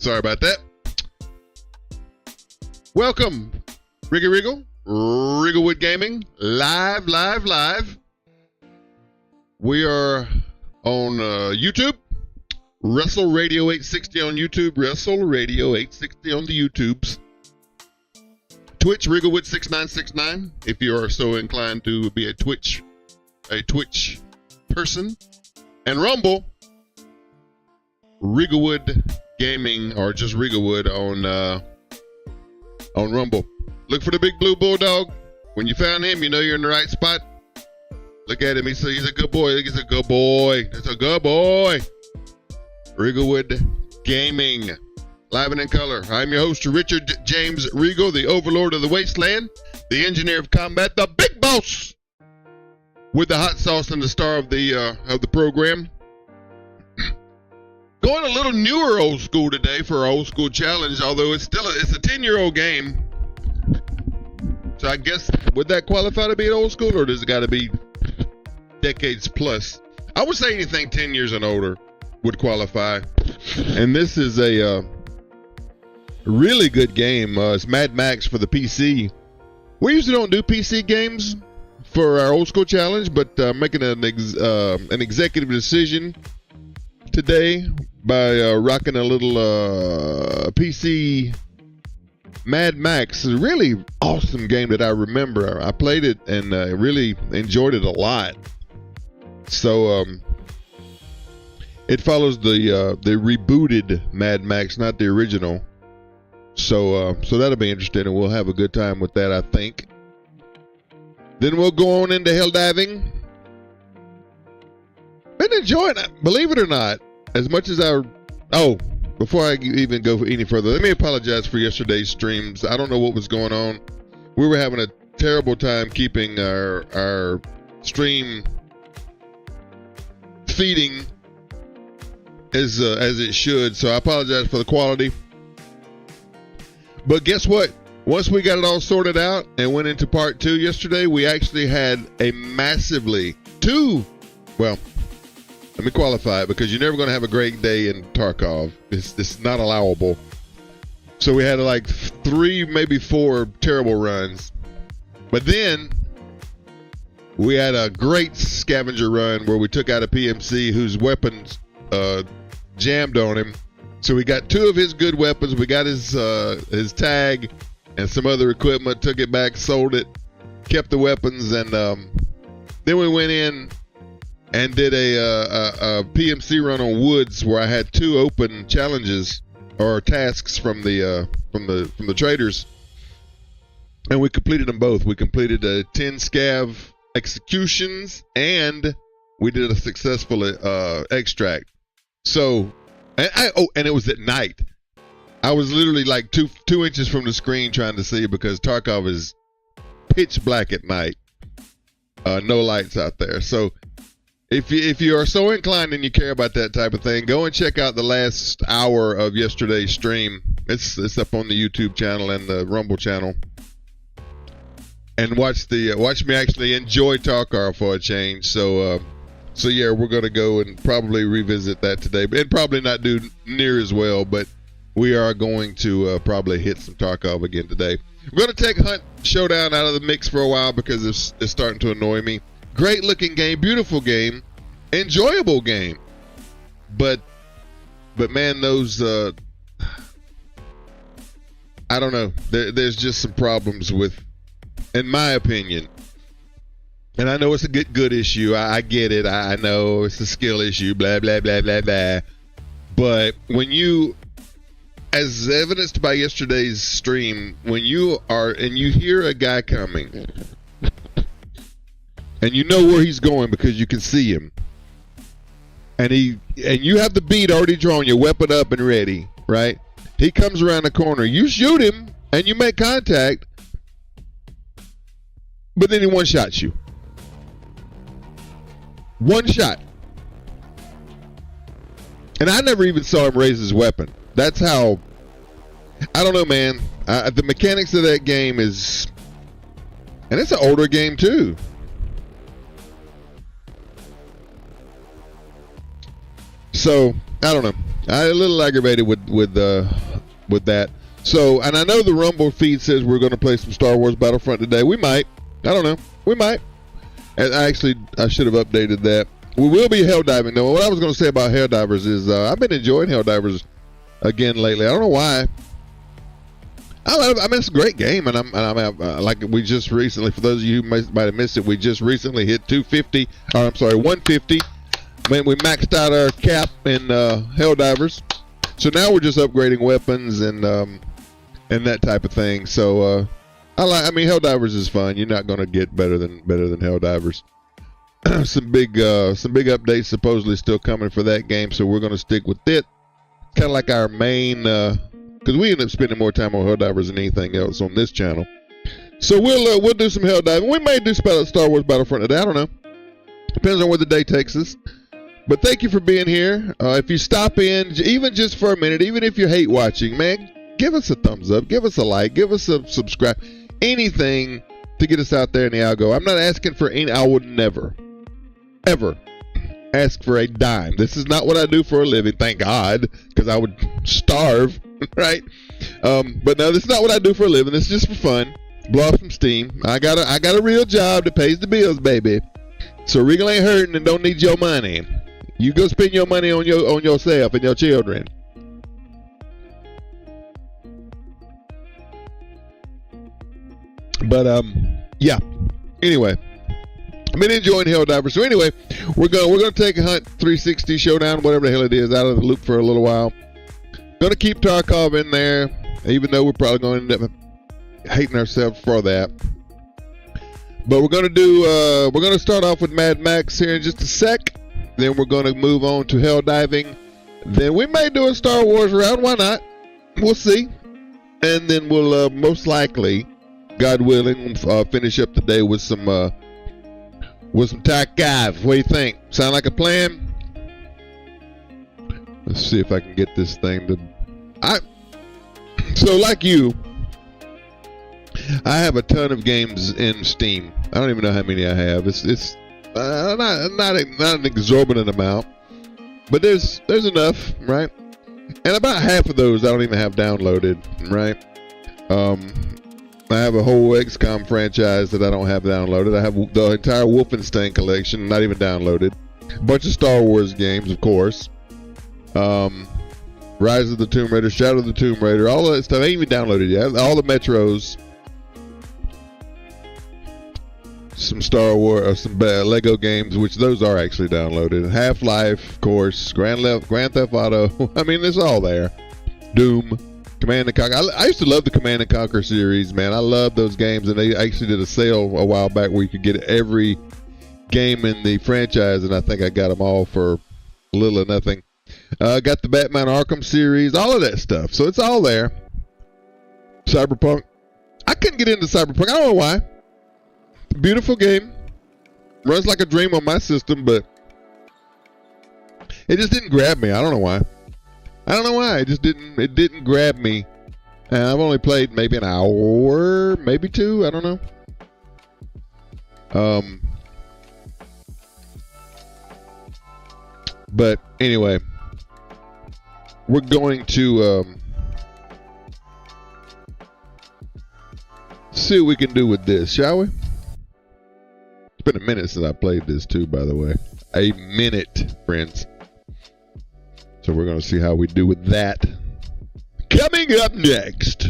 Sorry about that. Welcome, Rigglewood Gaming, live. We are on YouTube, Wrestle Radio 860 on YouTube, Wrestle Radio 860 on the YouTubes. Twitch, Rigglewood6969, if you are so inclined to be a Twitch person. And Rumble, Rigglewood Gaming, or just Rigglewood on Rumble. Look for the big blue bulldog. When you found him, you know you're in the right spot. Look at him. He's a good boy. He's a good boy. That's a good boy. Rigglewood Gaming. Live and in color. I'm your host, Richard James Regal, the overlord of the wasteland, the engineer of combat, the big boss, with the hot sauce and the star of the program. Going a little newer old school today for our old school challenge, although it's a 10-year-old game. So I guess, would that qualify to be an old school, or does it got to be decades plus? I would say anything 10 years and older would qualify. And this is a really good game. It's Mad Max for the PC. We usually don't do PC games for our old school challenge, but making an executive decision today by rocking a little PC Mad Max. Is a really awesome game that I remember. I played it and really enjoyed it a lot. So it follows the rebooted Mad Max, not the original. So that'll be interesting, and we'll have a good time with that, I think. Then we'll go on into Helldiving. Been enjoying it, believe it or not, as much as before I even go any further, let me apologize for yesterday's streams. I don't know what was going on. We were having a terrible time keeping our stream feeding as it should, so I apologize for the quality. But guess what? Once we got it all sorted out and went into part 2 yesterday, we actually had a let me qualify it, because you're never going to have a great day in Tarkov. It's not allowable. So we had like 3, maybe 4 terrible runs. But then we had a great scavenger run where we took out a PMC whose weapons jammed on him. So we got 2 of his good weapons. We got his tag and some other equipment, took it back, sold it, kept the weapons, and then we went in and did a PMC run on Woods where I had 2 open challenges or tasks from the traders, and we completed them both. We completed 10 scav executions, and we did a successful extract. So, and it was at night. I was literally like 2 inches from the screen trying to see it, because Tarkov is pitch black at night. No lights out there. So if you are so inclined and you care about that type of thing, go and check out the last hour of yesterday's stream. It's up on the YouTube channel and the Rumble channel. And watch me actually enjoy Tarkov for a change. So yeah, we're going to go and probably revisit that today, and probably not do near as well, but we are going to probably hit some Tarkov again today. We're going to take Hunt Showdown out of the mix for a while because it's starting to annoy me. Great looking game, beautiful game, enjoyable game, but man, those I don't know. There's just some problems with, in my opinion. And I know it's a good issue. I get it. I know it's a skill issue, blah, blah, blah, blah, blah. But when you, as evidenced by yesterday's stream, when you are, and you hear a guy coming, and you know where he's going because you can see him, and you have the bead already drawn, your weapon up and ready, right? He comes around the corner. You shoot him, and you make contact, but then he one-shots you. One shot. And I never even saw him raise his weapon. That's how, I don't know, man. The mechanics of that game is, and it's an older game too. So, I don't know. I'm a little aggravated with with that. So, and I know the Rumble feed says we're going to play some Star Wars Battlefront today. We might. I don't know. We might. And I should have updated that. We will be Helldiving, though. What I was going to say about Helldivers is I've been enjoying Helldivers again lately. I don't know why. I mean, it's a great game, and I'm like we just recently, for those of you who might have missed it, we just recently hit 250. Or I'm sorry, 150. Man, we maxed out our cap in Helldivers, so now we're just upgrading weapons and that type of thing. So I mean, Helldivers is fun. You're not going to get better than Helldivers. some big updates supposedly still coming for that game, so we're going to stick with it. Kind of like our main. Because we end up spending more time on Helldivers than anything else on this channel. So we'll do some Helldiving. We may do Star Wars Battlefront today. I don't know. Depends on where the day takes us. But thank you for being here. If you stop in, even just for a minute, even if you hate watching, man, give us a thumbs up. Give us a like. Give us a subscribe. Anything to get us out there in the algo. I'm not asking for any. I would never, ever ask for a dime. This is not what I do for a living. Thank God, because I would starve. Right, but no, this is not what I do for a living. It's just for fun. Blow off some steam. I got a real job that pays the bills, baby. So Regal ain't hurting and don't need your money. You go spend your money on yourself and your children. But yeah. Anyway, I've been enjoying Helldivers. So anyway, we're gonna take a Hunt 360 Showdown, whatever the hell it is, out of the loop for a little while. Going to keep Tarkov in there, even though we're probably going to end up hating ourselves for that. But we're going to start off with Mad Max here in just a sec. Then we're going to move on to Helldiving. Then we may do a Star Wars round. Why not? We'll see. And then we'll most likely, God willing, finish up the day with some Tarkov. What do you think? Sound like a plan? Let's see if I can get this thing to. So like you, I have a ton of games in Steam. I don't even know how many I have. It's not an exorbitant amount, but there's enough, right? And about half of those I don't even have downloaded, right? I have a whole XCOM franchise that I don't have downloaded. I have the entire Wolfenstein collection, not even downloaded. A bunch of Star Wars games, of course. Rise of the Tomb Raider, Shadow of the Tomb Raider, all of that stuff. I ain't even downloaded yet. All the Metros. Some Star Wars, or some Lego games, which those are actually downloaded. Half-Life, of course. Grand Theft Auto. I mean, it's all there. Doom. Command and Conquer. I used to love the Command and Conquer series, man. I love those games, and they actually did a sale a while back where you could get every game in the franchise, and I think I got them all for little or nothing. Got the Batman Arkham series, all of that stuff. So it's all there. Cyberpunk. I couldn't get into Cyberpunk. I don't know why. Beautiful game. Runs like a dream on my system, but it just didn't grab me. I don't know why. It didn't grab me. And I've only played maybe an hour, maybe two. I don't know. But anyway, we're going to see what we can do with this, shall we? It's been a minute since I played this too, by the way. A minute, friends. So we're going to see how we do with that. Coming up next.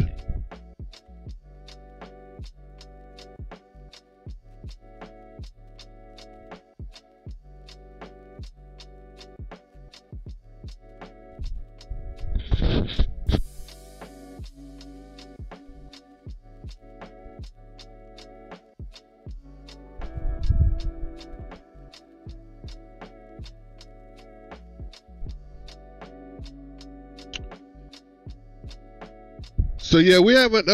So yeah, we haven't.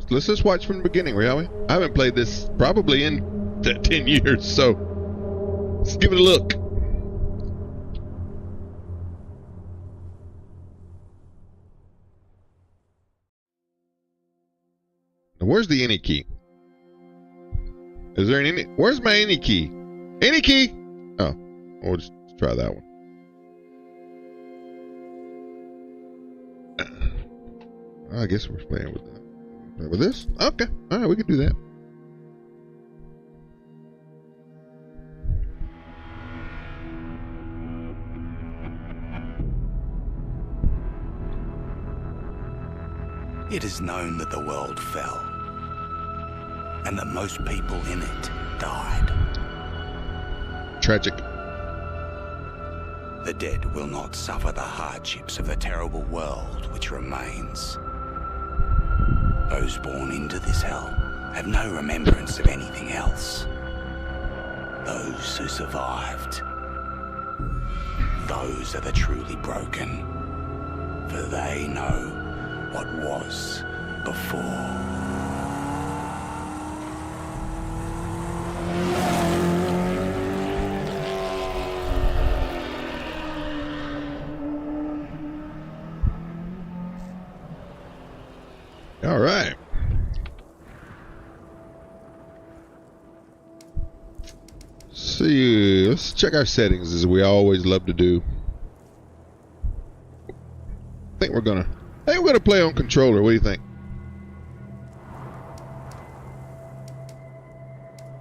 Let's just watch from the beginning, shall we? I haven't played this probably in 10 years, so let's give it a look. Now, where's the any key? Is there any? Where's my any key? Any key? Oh, we'll just try that one. I guess we're playing with this. Okay. All right, we can do that. It is known that the world fell, and that most people in it died. Tragic. The dead will not suffer the hardships of the terrible world which remains. Those born into this hell have no remembrance of anything else. Those who survived, those are the truly broken, for they know what was before. All right. See, let's check our settings as we always love to do. I think we're gonna play on controller. What do you think?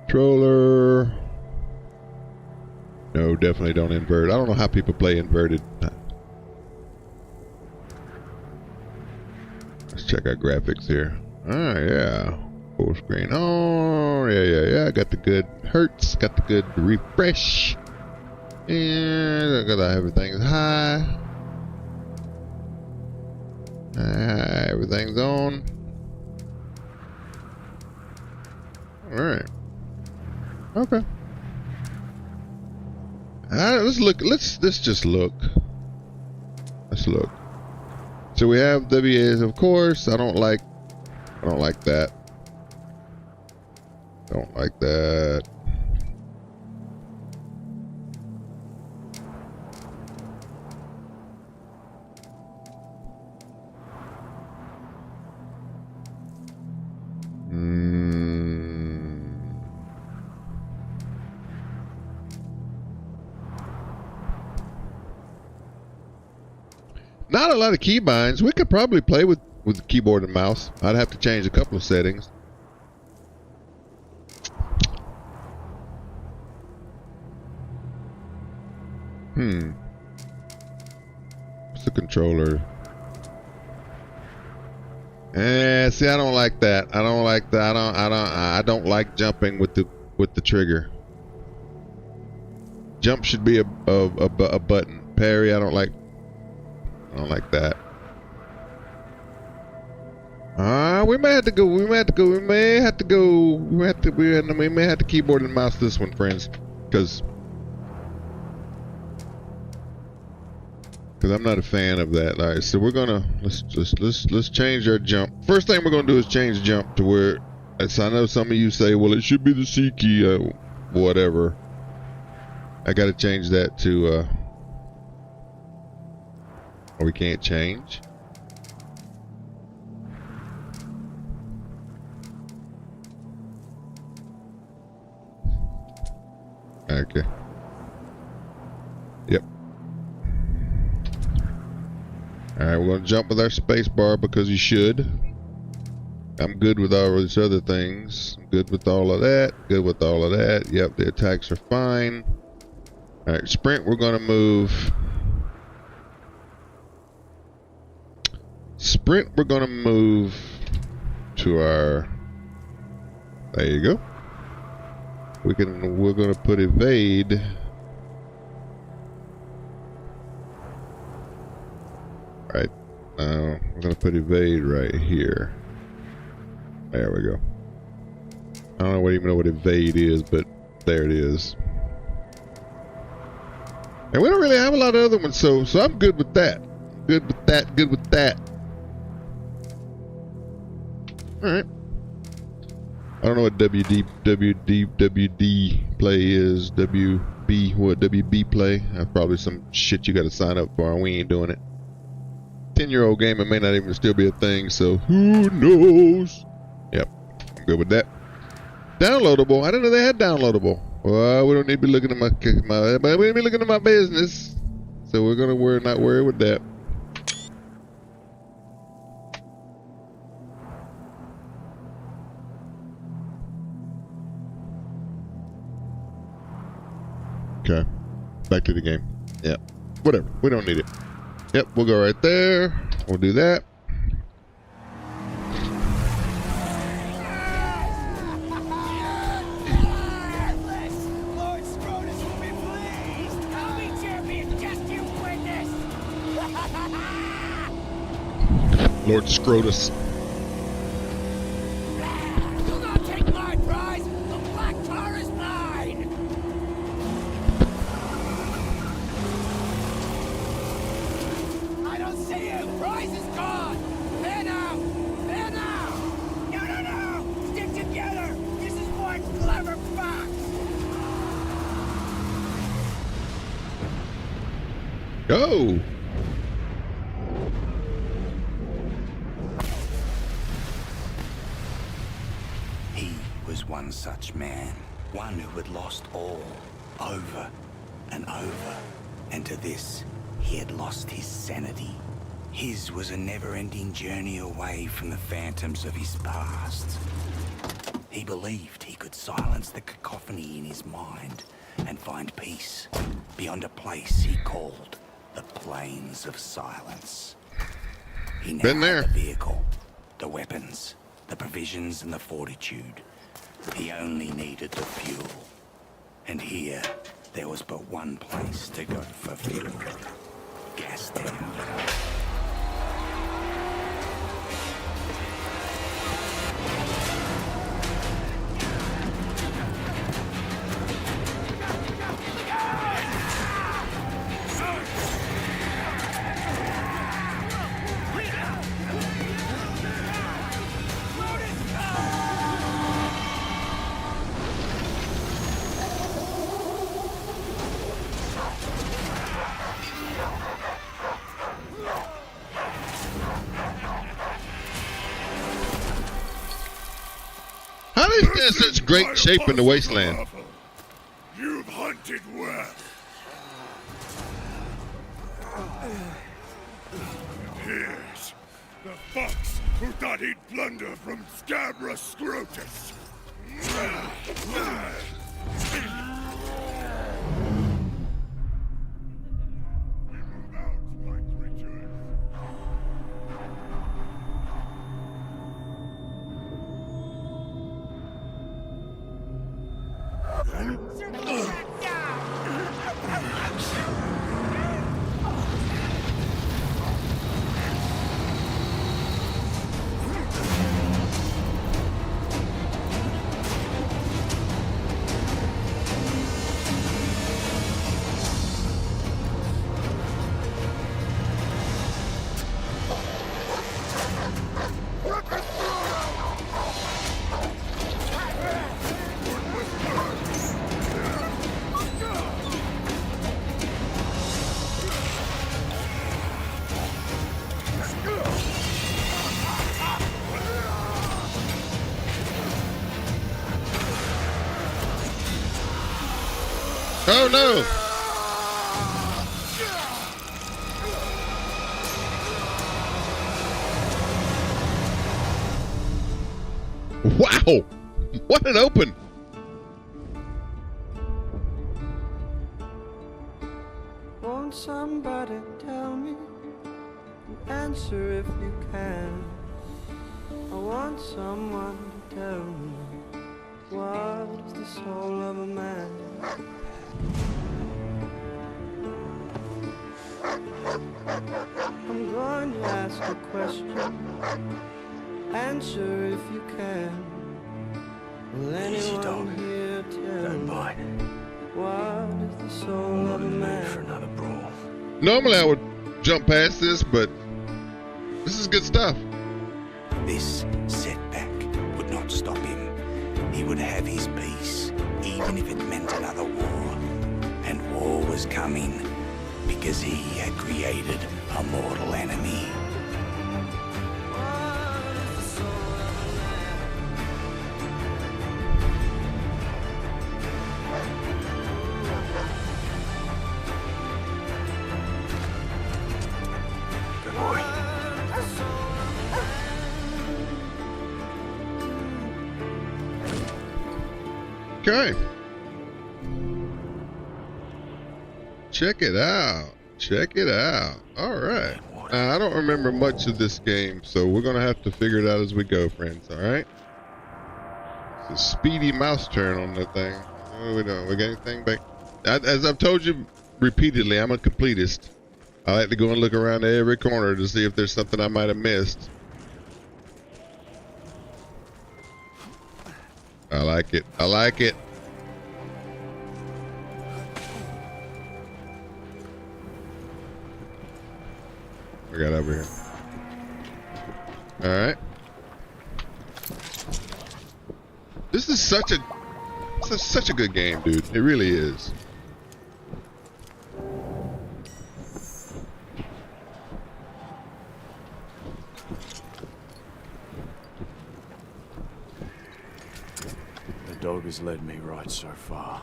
Controller. No, definitely don't invert. I don't know how people play inverted. Let's check our graphics here. Ah, yeah. Full screen. Oh, yeah. I got the good hertz. Got the good refresh. And I got everything's high. Everything's on. Alright. Okay. Let's look. Let's just look. Let's look. So we have WAs, of course. I don't like that. Don't like that. Not a lot of keybinds. We could probably play with keyboard and mouse. I'd have to change a couple of settings. What's the controller? See, I don't like that. I don't like that. I don't like jumping with the trigger. Jump should be a button. Parry, I don't like that. We may have to go. We may have to keyboard and mouse this one, friends, because I'm not a fan of that. All right, so we're gonna let's change our jump. First thing we're gonna do is change jump to where, as I know some of you say, well, it should be the C key, whatever. I got to change that to. We can't change. Okay. Yep. Alright, we're going to jump with our space bar because you should. I'm good with all these other things. I'm good with all of that. Good with all of that. Yep, the attacks are fine. Alright, sprint, we're going to move. Sprint, we're going to move to our... There you go. We're going to put evade. Right. We're going to put evade right here. There we go. I don't even know what evade is, but there it is. And we don't really have a lot of other ones, so I'm good with that. Good with that. Good with that. All right. I don't know what WD play is. WB play. That's probably some shit you got to sign up for, and we ain't doing it. 10-year-old game, it may not even still be a thing, so who knows? Yep, I'm good with that. Downloadable. I didn't know they had downloadable. Well, we don't need to be looking at my but we need to be looking at my business, so we're not worried with that. Okay. Back to the game. Yeah. Whatever. We don't need it. Yep, we'll go right there. We'll do that. Lord Scrotus. Do not take my prize! The black tar is mine! I don't see him! Prize is gone! There now! There now! No, no, no! Stick together! This is one clever fox! Go! One such man, one who had lost all, over and over, and to this, he had lost his sanity. His was a never-ending journey away from the phantoms of his past. He believed he could silence the cacophony in his mind and find peace beyond a place he called the Plains of Silence. He now had the vehicle, the weapons, the provisions and the fortitude. He only needed the fuel. And here, there was but one place to go for fuel. Gastown. How do they stay in such great shape in the wasteland? You've hunted well. Here's the fox who thought he'd plunder from Scabra Scrotus. We move out like creatures. Oh no! Wow! What an open! Won't somebody tell me an answer if you can? I want someone to tell me what is the soul of a man? I'm going to ask a question. Answer if you can. Will anyone here tell me what is the soul of a man? For another brawl. Normally I would jump past this, but this is good stuff. This setback would not stop him. He would have his peace, even if it meant another war. And war was coming, because he had created a mortal enemy. Good boy. Okay. check it out. Check it out. All right. Now, I don't remember much of this game, so we're going to have to figure it out as we go, friends. All right? It's a speedy mouse turn on that thing. What are we doing? We got anything back? As I've told you repeatedly, I'm a completist. I like to go and look around every corner to see if there's something I might have missed. I like it. I like it. We got over here. All right. This is such a good game, dude. It really is. The dog has led me right so far.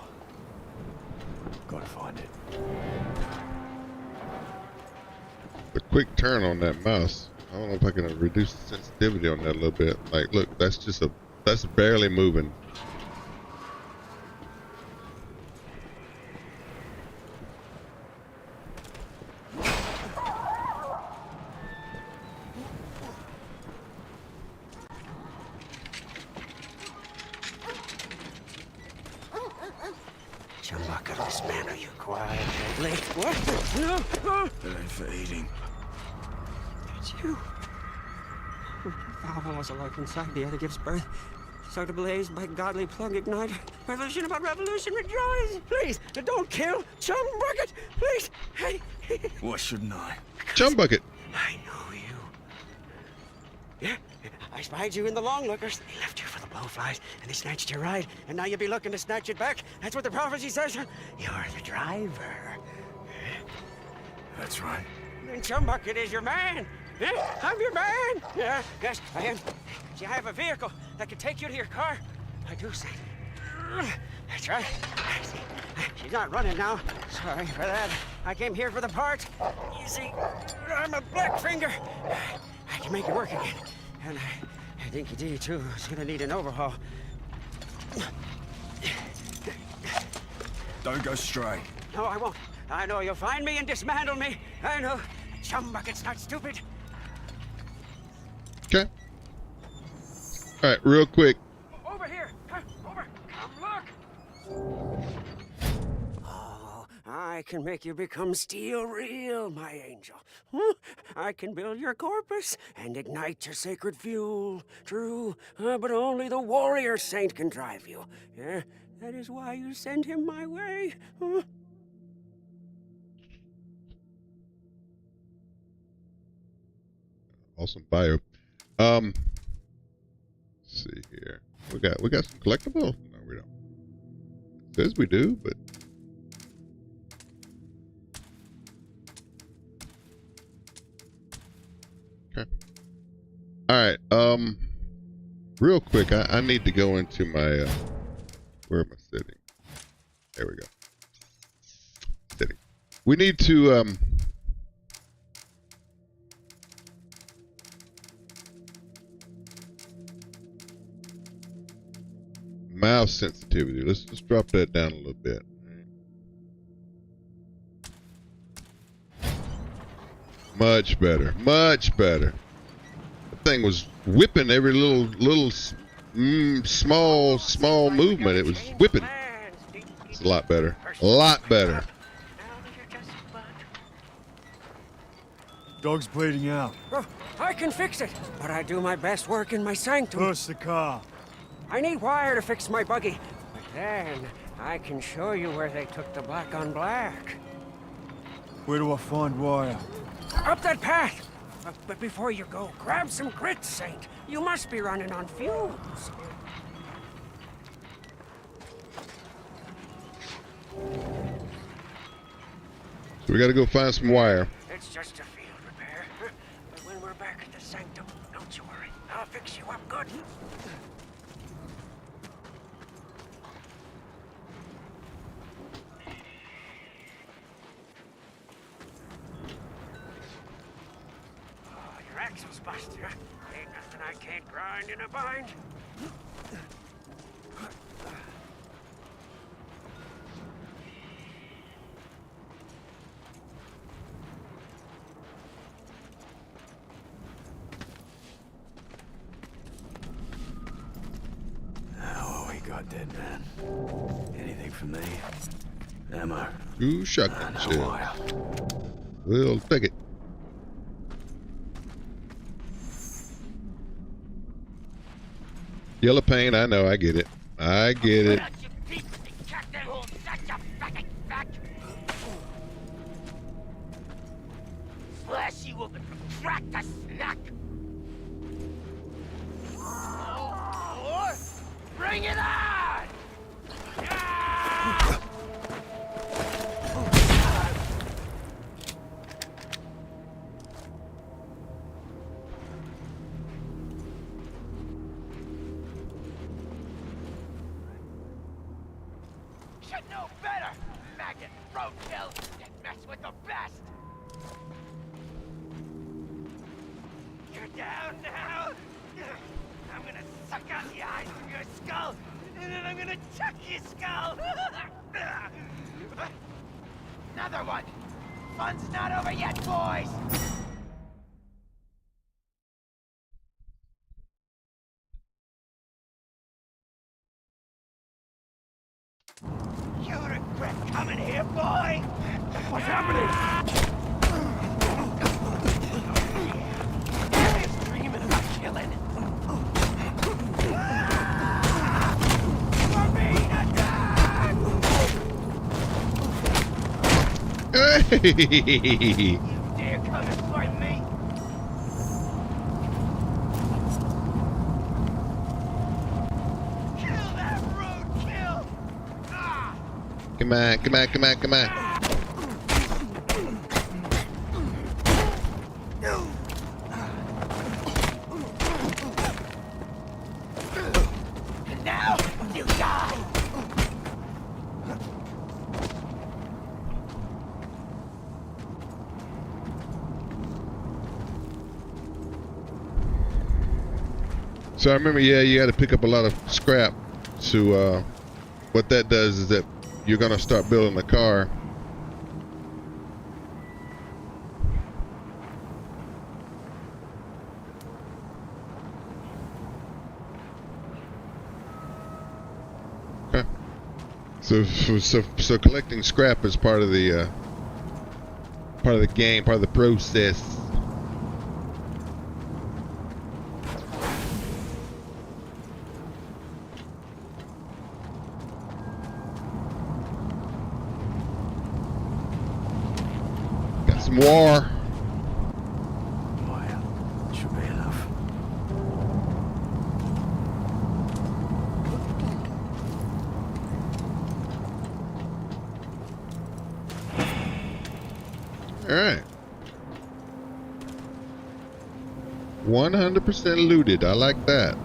Gotta find it. The quick turn on that mouse. I don't know if I can reduce the sensitivity on that a little bit. Like, look, that's barely moving. This man, are you quiet, Deadly? What? No! It ain't for eating. It's you. Valve was alive inside the other gives birth. So to blaze by godly plug ignite. Revolution about revolution, rejoice! Please, don't kill Chum Bucket! Please! Hey! Why shouldn't I? Chum Bucket. I know you. Yeah, I spied you in the long lookers. They left you for the blowflies, and they snatched your ride, and now you'll be looking to snatch it back. That's what the prophecy says. You're the driver. That's right. And Chumbucket is your man. Yeah, I'm your man. Yeah, yes, I am. See, I have a vehicle that can take you to your car. I do say. That's right. See, she's not running now. Sorry for that. I came here for the parts. You see, I'm a black finger. I can make it work again. And Dinky D, too, is gonna need an overhaul. Don't go stray. No, I won't. I know you'll find me and dismantle me. I know. Chumbucket's not stupid. Okay. All right, real quick. Over here. Over. Come look. Oh, I can make you become steel real, my angel. I can build your corpus and ignite your sacred fuel. True, but only the warrior saint can drive you. Yeah, that is why you send him my way. Awesome bio. Let's see here. We got some collectibles. No, we don't. It says we do, but okay. All right. Real quick, I need to go into my where am I sitting? There we go. Sitting. We need to mouse sensitivity. Let's just drop that down a little bit. Much better. Much better. The thing was whipping every little small movement. It was whipping. It's a lot better. A lot better. Dog's bleeding out. Oh, I can fix it, but I do my best work in my sanctum. Push the car. I need wire to fix my buggy, but then I can show you where they took the black on black. Where do I find wire? Up that path! But before you go, grab some grit, Saint. You must be running on fumes. So we got to go find some wire. It's just a field repair. But when we're back at the sanctum, don't you worry. I'll fix you up good. Your axle's busted, huh? Ain't nothing I can't grind in a bind. dead man. Anything for me? Ammo. 2 shotgun No shells. wire. We'll take it. Yellow paint, I know, I get it. I get it. Slash you open from crack to snack. Bring it on! Should know better, maggot, roadkill, and mess with the best. You're down now. I'm gonna suck out the eyes from your skull, and then I'm gonna chuck your skull. Another one. Fun's not over yet, boys. You'll regret coming here, boy. What's happening? He's dreaming about killing. We're being attacked! Hey! You dare come and fight me? Kill that roadkill! Ah! Come on, come on, come on, come on. And now you die! So I remember, yeah, you got to pick up a lot of scrap to, what that does is that you're going to start building a car. Okay. So collecting scrap is part of the game, part of the process. Got some war. Wire. Should be enough. All right. 100% looted. I like that.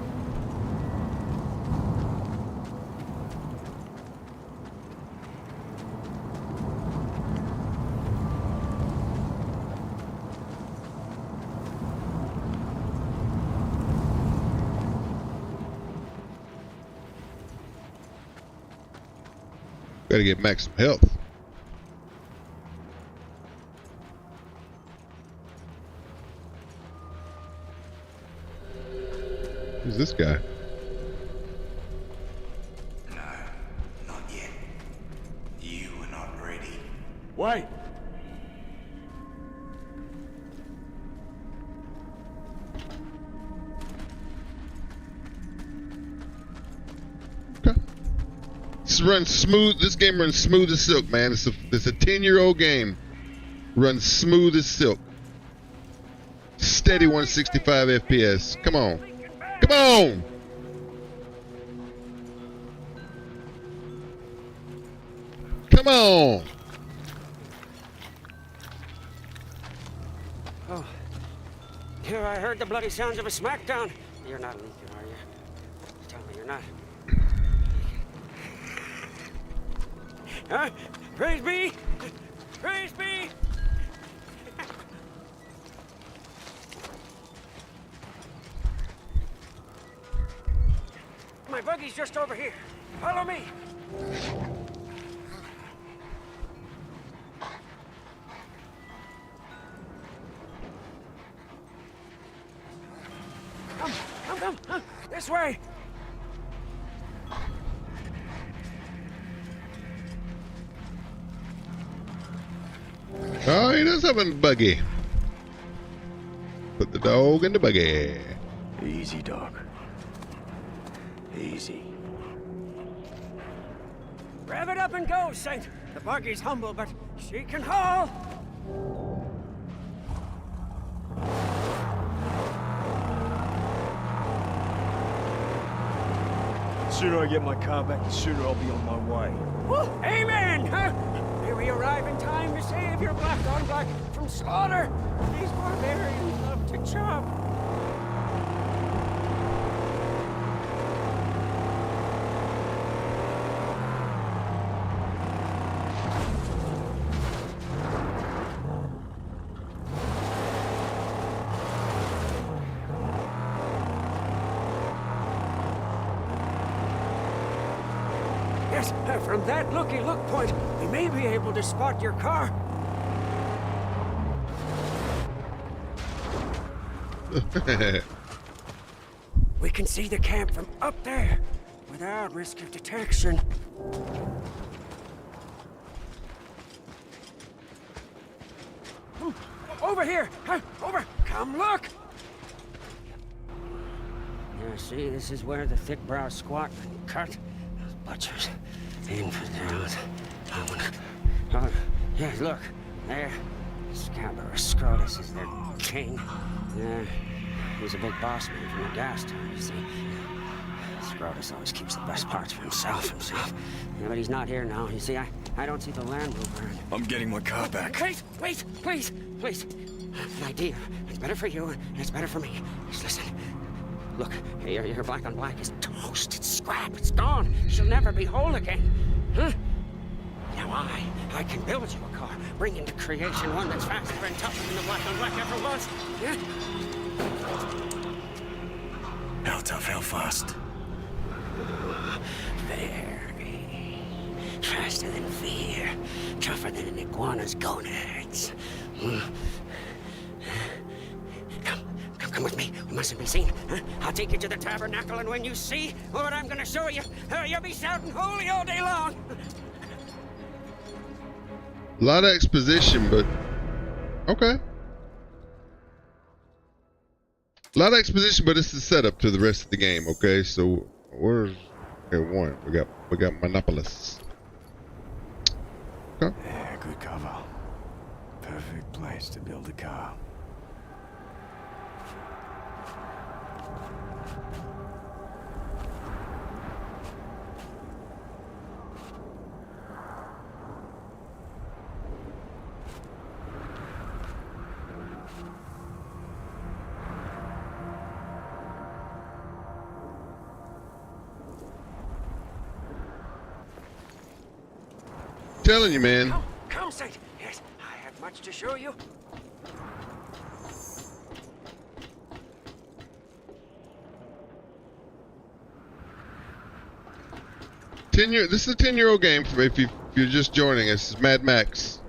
Gotta get max some health. Who's this guy? No, not yet. You were not ready. Wait! Okay. This runs smooth. This game runs smooth as silk, man. It's a 10-year-old game. Runs smooth as silk. Steady 165 FPS. Come on. Come on! Come on! Oh. Here I heard the bloody sounds of a smackdown. You're not leaking, are you? Tell me you're not. Huh? Praise be! Praise be! My buggy's just over here. Follow me. Come. This way. Oh, he does have a buggy. Put the dog in the buggy. Easy, dog. Easy. Rev it up and go, Saint. The buggy's humble, but she can haul. The sooner I get my car back, the sooner I'll be on my way. Woo, amen, huh? May we arrive in time to save your black on black from slaughter. These barbarians love to chop. Yes, from that looky-look point, we may be able to spot your car. We can see the camp from up there, without risk of detection. Over here! Over! Come look! Yeah, see, this is where the thick-brow squat cut. Those butchers, infidels. Oh, yeah, look, there. Scabrous Scrotus is their king. Yeah, he's a big boss man from the gas town, you see. Scrotus always keeps the best parts for himself. Yeah, but he's not here now. You see, I don't see the Land Rover. I'm getting my car back. Wait, please. An idea. It's better for you, and it's better for me. Just listen. Look, your black on black is toast. It's scrap. It's gone. She'll never be whole again. Huh? Now I can build you a car, bring into creation one that's faster and tougher than the black on black ever was. Yeah? How tough, how fast? Very. Faster than fear. Tougher than an iguana's gonads. Come with me. We mustn't be seen. Huh? I'll take you to the tabernacle, and when you see what I'm gonna show you, you'll be shouting holy all day long. A lot of exposition, but okay. A lot of exposition, but it's the setup to the rest of the game. Okay, so where's one? We got Monopolis. Okay. Yeah, good cover. Perfect place to build a car. Telling you, man. Come, Saint. Yes, I have much to show you. This is a 10-year-old game for if you're just joining us. It's Mad Max.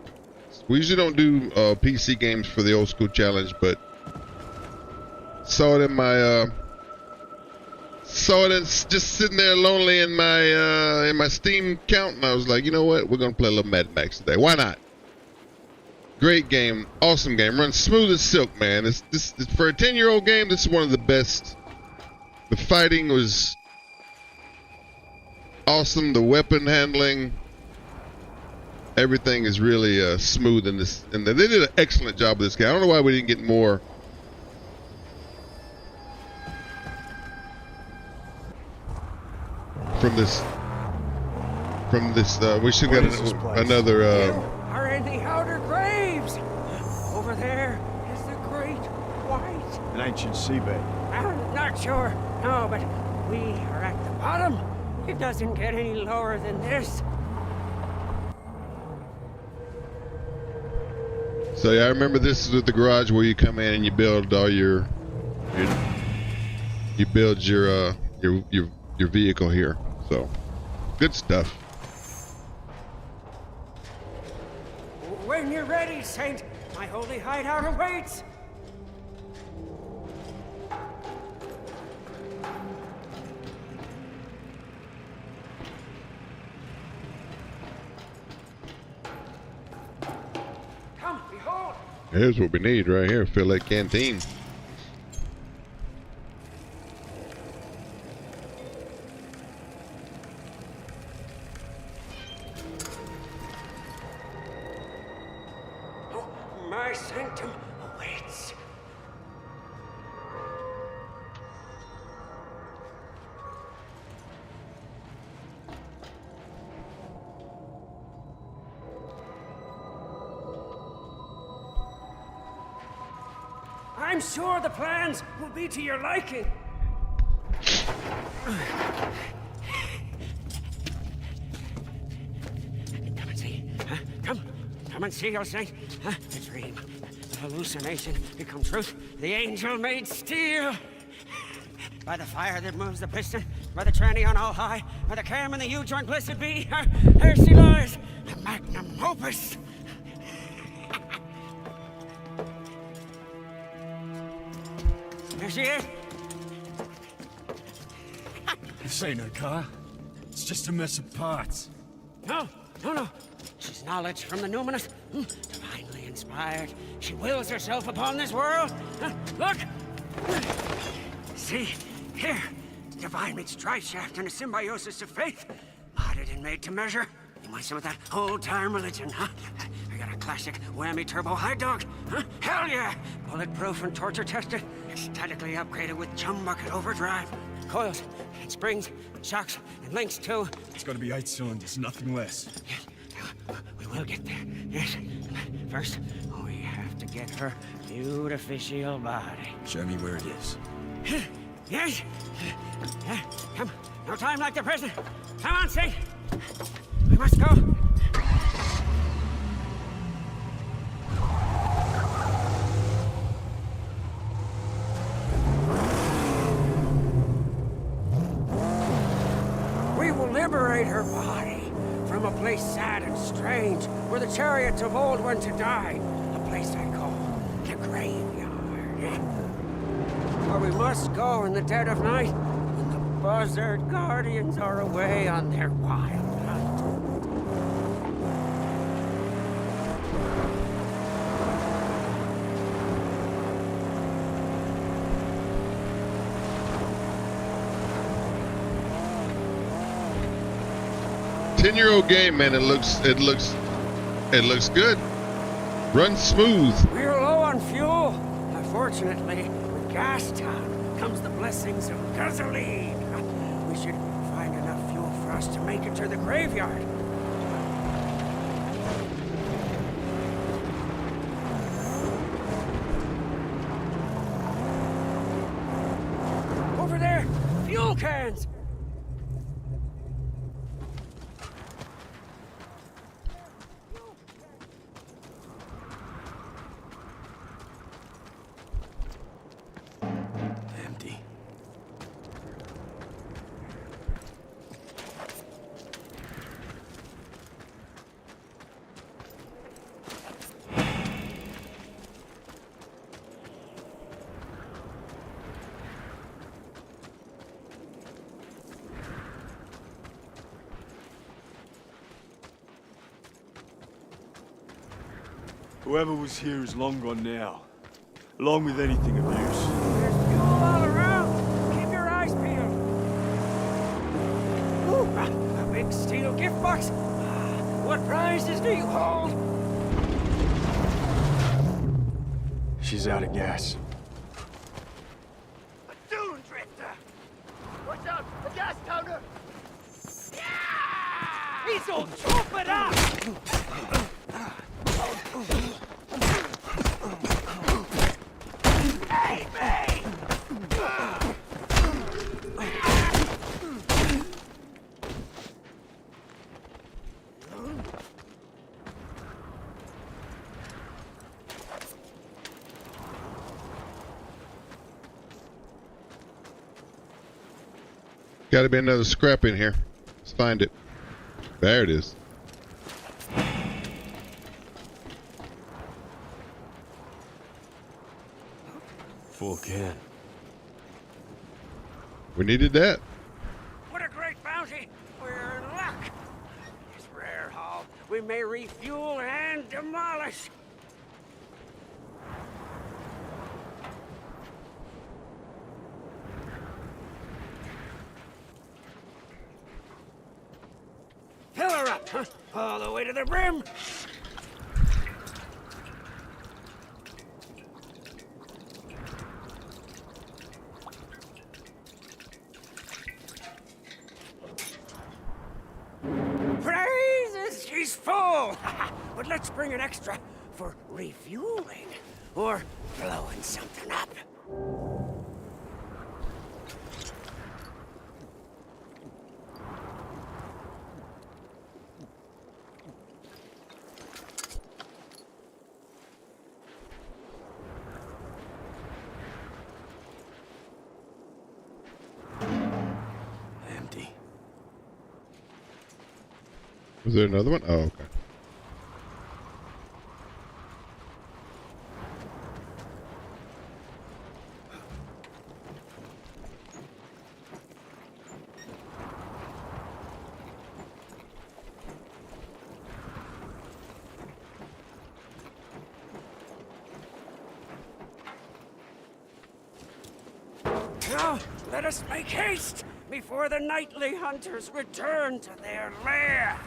We usually don't do PC games for the old school challenge, but saw it in my just sitting there lonely in my Steam account, and I was like, you know what? We're gonna play a little Mad Max today. Why not? Great game, awesome game, runs smooth as silk, man. It's for a 10-year-old game. This is one of the best. The fighting was awesome. The weapon handling, everything is really smooth in this, and they did an excellent job with this game. I don't know why we didn't get more. From this, we should get another. You are in the outer graves. Over there is the Great White. An ancient seabed. I'm not sure. No, but we are at the bottom. It doesn't get any lower than this. So yeah, I remember this is at the garage where you come in and you build all your vehicle here. So good stuff. When you're ready, Saint, my holy hideout awaits. Come, Here's what we need right here. Fill that canteen. My sanctum awaits. I'm sure the plans will be to your liking. Come and see. Huh? Come and see your saint. Huh? A dream. A hallucination become truth. The angel made steel. By the fire that moves the piston, by the tranny on all high, by the cam and the U-joint blessed be, there she lies, the magnum opus. There she is. This ain't her car. It's just a mess of parts. No. She's knowledge from the numinous, divinely inspired. She wills herself upon this world. Look! See, here, divine meets drive shaft and a symbiosis of faith. Modded and made to measure. You want some of that old-time religion, huh? I got a classic whammy turbo high dog, huh? Hell yeah! Bulletproof and torture tested. Statically upgraded with chum bucket overdrive. Coils and springs, shocks and links too. It's gotta be 8 cylinders, nothing less. Yes, we will get there. Yes. First, we have to get her beautificial body. Show me where it is. Yes. Come. No time like the present. Come on, Saint. We must go. We will liberate her body from a place sad and strange, where the chariots of old went to die. A place I call the graveyard. Where we must go in the dead of night, when the buzzard guardians are away on their wild hunt. Ten-year-old game, man. It looks good. Runs smooth. We're low on fuel. Unfortunately, with gas time comes the blessings of gasoline. We should find enough fuel for us to make it to the graveyard. Over there, fuel cans. Empty. Whoever was here is long gone now, along with anything of use. There's fuel all around. Keep your eyes peeled. Ooh, a big steel gift box. What prizes do you hold? She's out of gas. A dune drifter. Watch out, a gas counter. Yeah! He's all chopping up. Hey, me! Got to be another scrap in here. Let's find it. There it is. Full can. We needed that. What a great bounty! We're in luck. This rare haul, we may refuel and demolish. Fill her up, huh? All the way to the brim. Praises, she's full. But let's bring an extra for refueling or blowing something up. Empty. Was there another one? Oh, okay. Now, let us make haste before the nightly hunters return to their lair.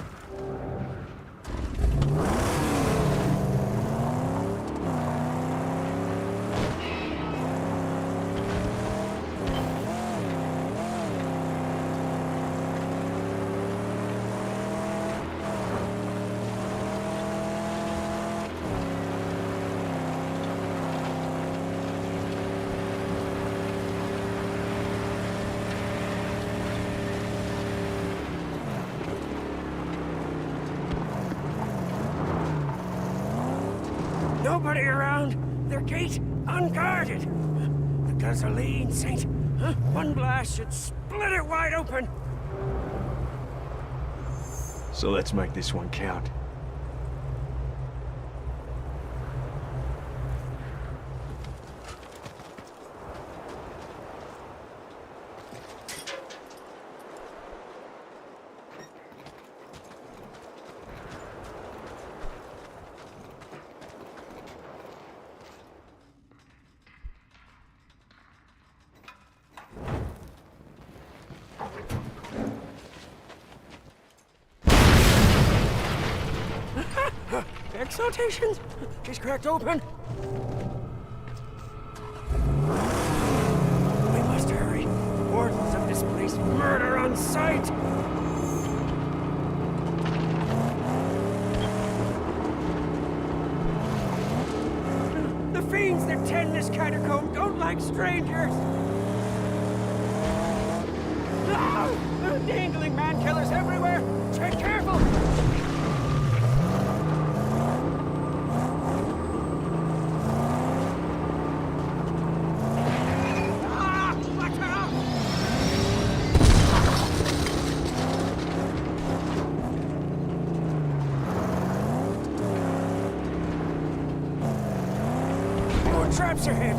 Nobody around. Their gate unguarded. The gasoline, Saint. Huh? One blast should split it wide open. So let's make this one count. Exaltations! She's cracked open. We must hurry. Wardens of this place murder on sight. The fiends that tend this catacomb don't like strangers. Ah! Dangling man-killers everywhere. Tread careful. Traps ahead.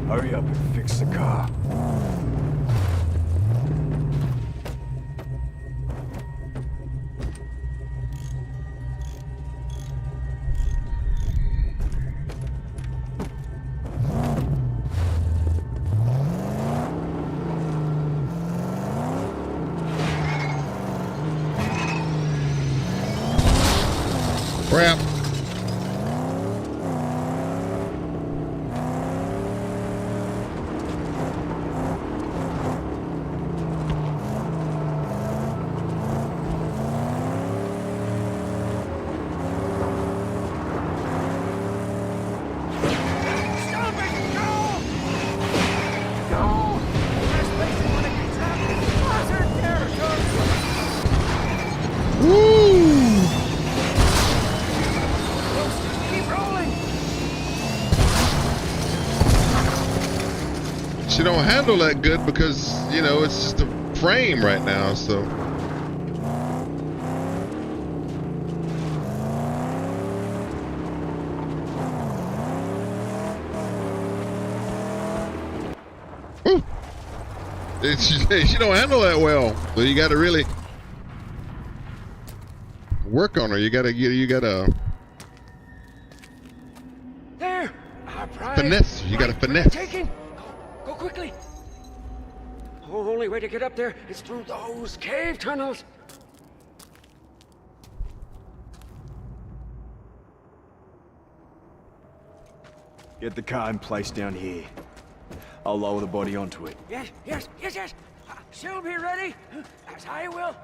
Hurry up and fix the car. Crap. Stop it! Go! Go! There's place you want to get trapped in hazard territory. Woo! Keep rolling. She don't handle that good because, you know, it's just a frame right now, so. Woo. She don't handle that well, so you got to really work on her. You got to There! Our prize. finesse. You got to finesse. Taken. Go quickly. The only way to get up there is through those cave tunnels. Get the car in place down here. I'll lower the body onto it. Yes. She'll be ready, as I will.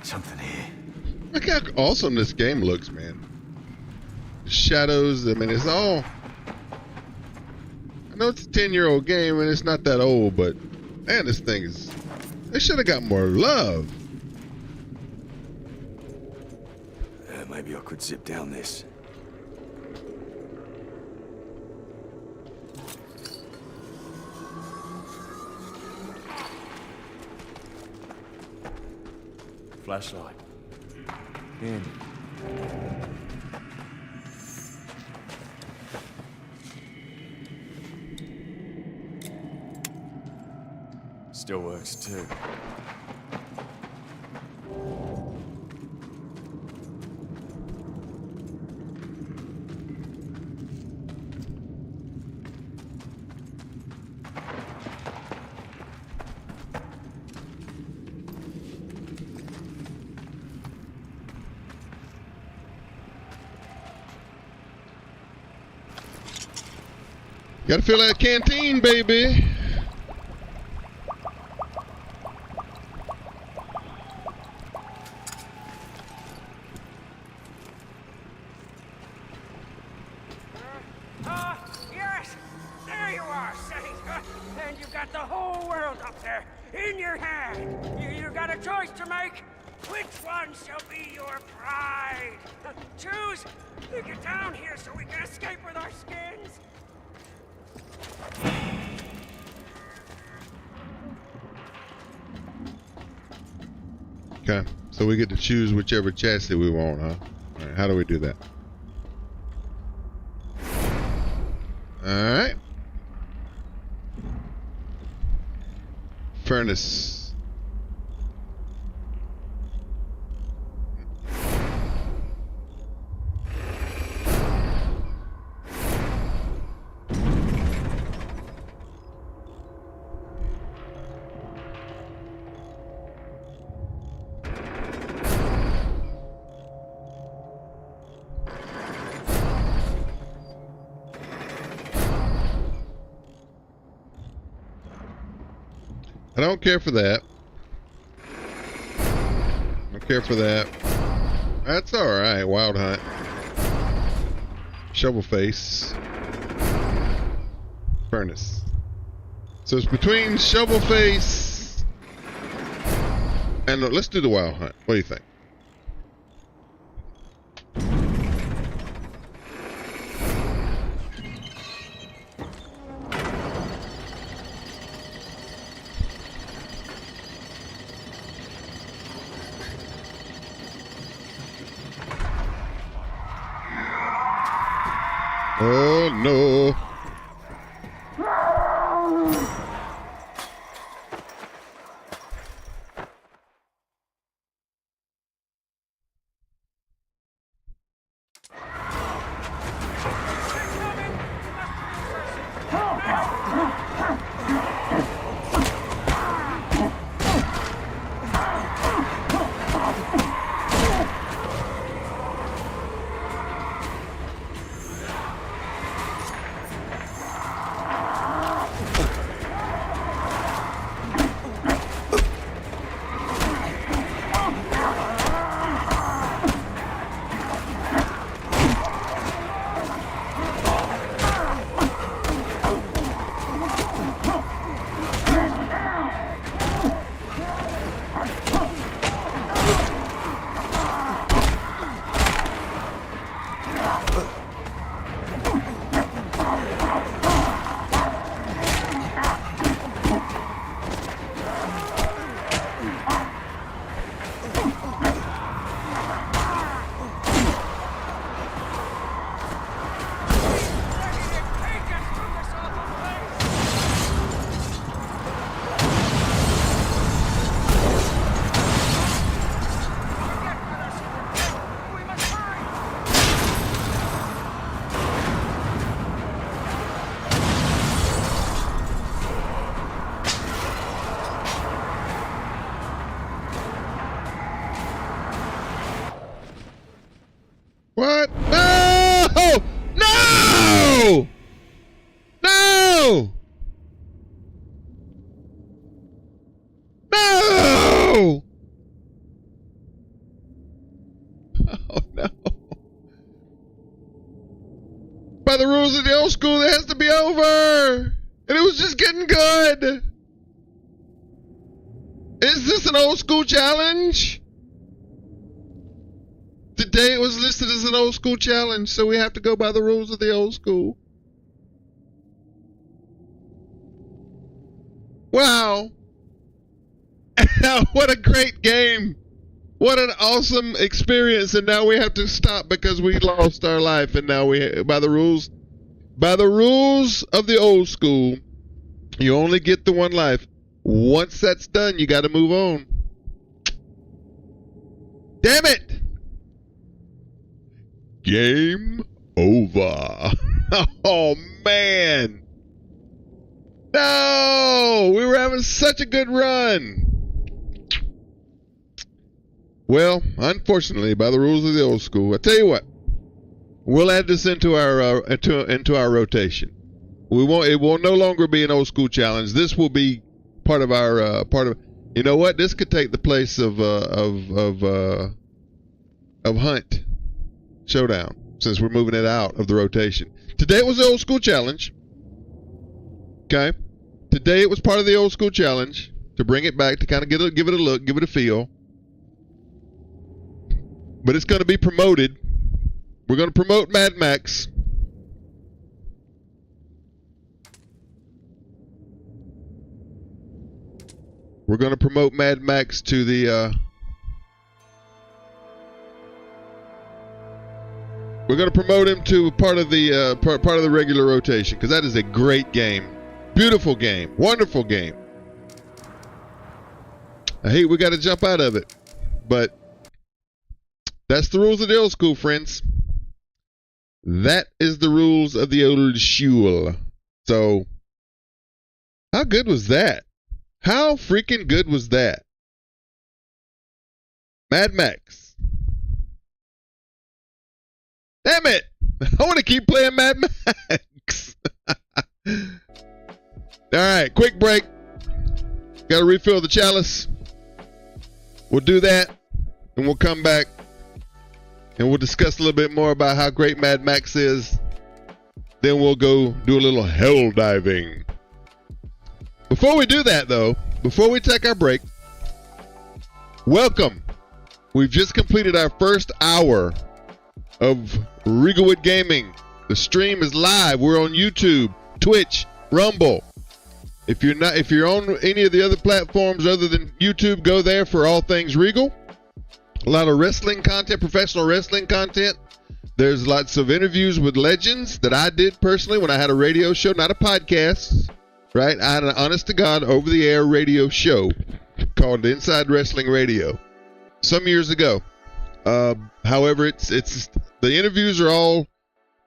Something here. Look how awesome this game looks, man. The shadows, I mean, it's all... I know it's a 10-year-old game, and it's not that old, but... Man, this thing is... They should have got more love. Maybe I could zip down this. Flashlight. In. Still works too. Gotta fill that canteen, baby. Yes! There you are, Saint! And you've got the whole world up there, in your hand! You got a choice to make! Which one shall be your pride? Choose! Get down here so we can escape with our skins! Okay, so we get to choose whichever chassis we want, huh? All right, how do we do that? All right. Furnace. I don't care for that. Don't care for that. That's alright, Wild Hunt. Shovel face. Furnace. So it's between shovel face and let's do the Wild Hunt. What do you think? Oh no. no! Oh no. By the rules of the old school, it has to be over! And it was just getting good! Is this an old school challenge? Today it was listed as an old school challenge, so we have to go by the rules of the old school. Wow. What a great game. What an awesome experience, and now we have to stop because we lost our life, and now we, by the rules of the old school, you only get the one life. Once that's done, you got to move on. Damn it! Game over. Oh man. No! We were having such a good run. Well, unfortunately, by the rules of the old school, I tell you what, we'll add this into our into our rotation. It will no longer be an old school challenge. This will be part of our You know what? This could take the place of Hunt Showdown, since we're moving it out of the rotation. Today it was the old school challenge. Okay, today it was part of the old school challenge to bring it back, to kind of give it a look, give it a feel. But it's going to be promoted. We're going to promote Mad Max. We're going to promote Mad Max to the we're going to promote him to part of the part of the regular rotation, because that is a great game. Beautiful game. Wonderful game. I hate we got to jump out of it, but that's the rules of the old school, friends. That is the rules of the old school. So, how good was that? How freaking good was that? Mad Max. Damn it! I want to keep playing Mad Max. Alright, quick break. Got to refill the chalice. We'll do that, and we'll come back, and we'll discuss a little bit more about how great Mad Max is. Then we'll go do a little hell diving. Before we do that, though, before we take our break, welcome. We've just completed our first hour of Regalwood Gaming. The stream is live. We're on YouTube, Twitch, Rumble. If you're on any of the other platforms other than YouTube, go there for all things Regal. A lot of wrestling content, professional wrestling content. There's lots of interviews with legends that I did personally when I had a radio show, not a podcast, right? I had an honest-to-God, over-the-air radio show called Inside Wrestling Radio some years ago. However, it's the interviews are all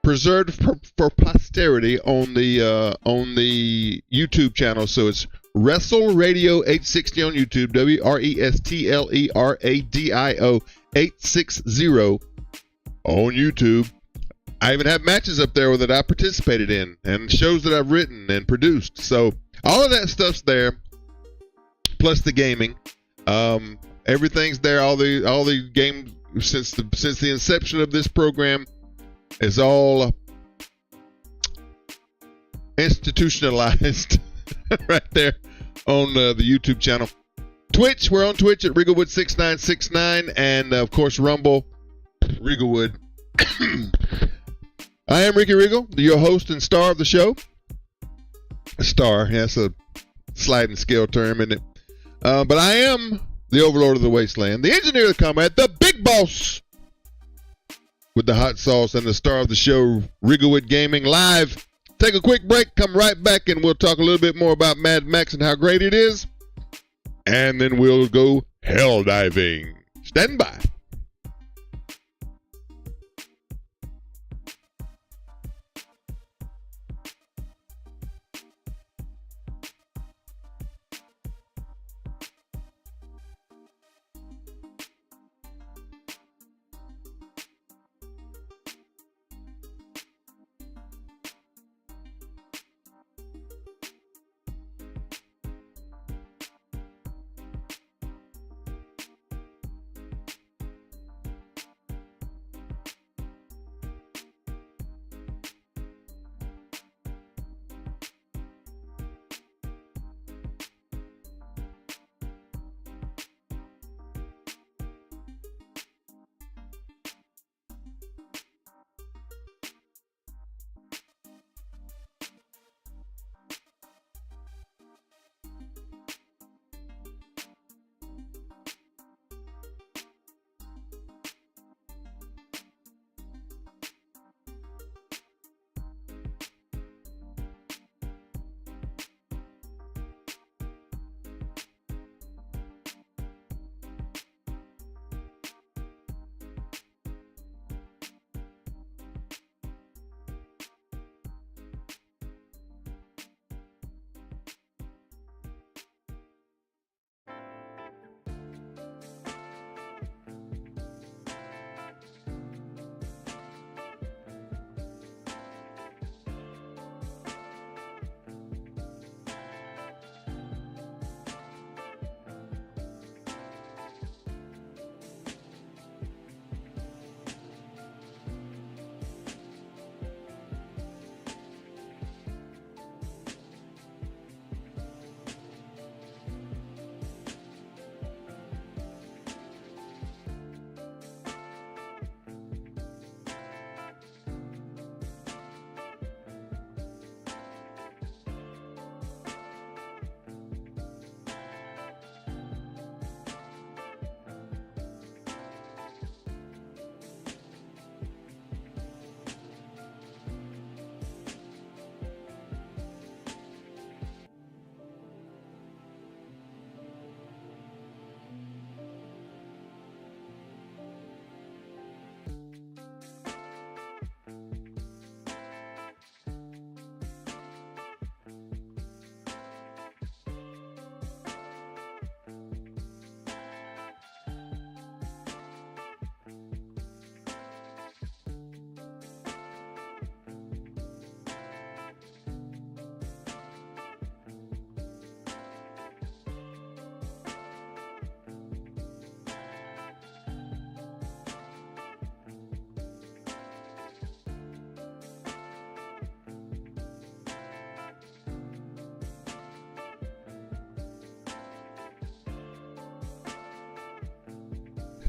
preserved for posterity on the YouTube channel. So it's Wrestle Radio 860 on YouTube, WRESTLERADIO 860 on YouTube. I even have matches up there that I participated in and shows that I've written and produced. So all of that stuff's there, plus the gaming. Everything's there. All the games since the inception of this program is all institutionalized right there on the YouTube channel. Twitch, we're on Twitch at Regalwood6969, and of course Rumble, Regalwood. I am Ricky Regal, your host and star of the show. Star, yeah, that's a sliding scale term, isn't it? But I am the overlord of the wasteland, the engineer of the combat, the big boss with the hot sauce, and the star of the show, Regalwood Gaming Live. Take a quick break, come right back, and we'll talk a little bit more about Mad Max and how great it is. And then we'll go hell diving. Stand by.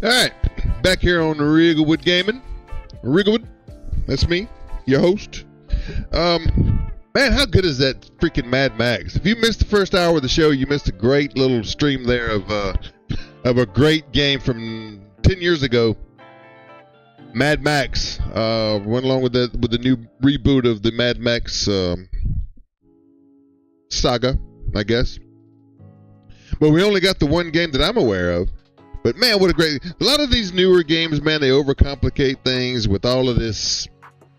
All right, back here on Rigglewood Gaming. Rigglewood, that's me, your host. Man, how good is that freaking Mad Max? If you missed the first hour of the show, you missed a great little stream there of a great game from 10 years ago. Mad Max went along with the new reboot of the Mad Max saga, I guess. But we only got the one game that I'm aware of. But man, what a lot of these newer games, man, they overcomplicate things with all of this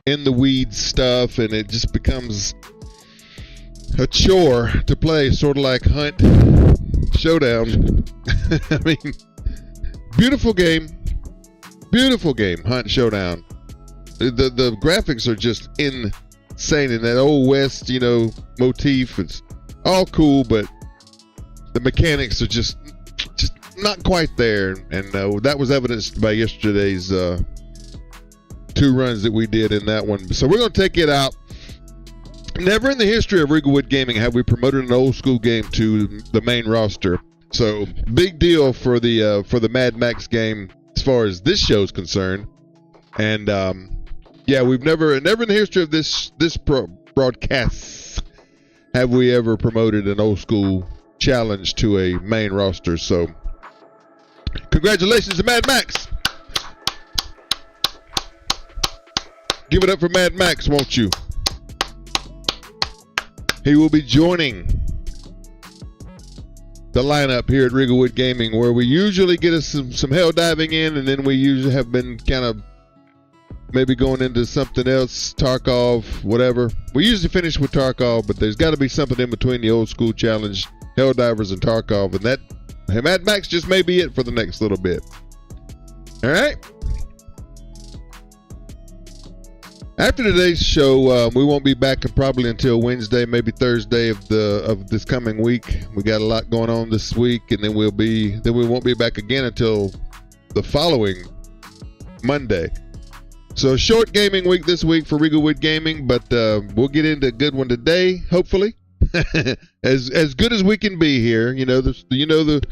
in the weeds stuff, and it just becomes a chore to play, sort of like Hunt Showdown. I mean, beautiful game, Hunt Showdown. The graphics are just insane, and that old West, motif. It's all cool, but the mechanics are just not quite there, and that was evidenced by yesterday's 2 runs that we did in that one. So we're going to take it out. Never in the history of Rigglewood Gaming have we promoted an old school game to the main roster. So big deal for the Mad Max game as far as this show's concerned. And yeah, we've never in the history of this broadcast have we ever promoted an old school challenge to a main roster. So congratulations to Mad Max. Give it up for Mad Max, won't you? He will be joining the lineup here at Rigglewood Gaming, where we usually get us some hell diving in, and then we usually have been kind of maybe going into something else, Tarkov, whatever. We usually finish with Tarkov, but there's got to be something in between the old school challenge, Helldivers, and Tarkov, and that Mad Max just may be it for the next little bit. All right. After today's show, we won't be back probably until Wednesday, maybe Thursday of this coming week. We got a lot going on this week, and then we won't be back again until the following Monday. So short gaming week this week for Rigglewood Gaming, but we'll get into a good one today, hopefully. as good as we can be here. The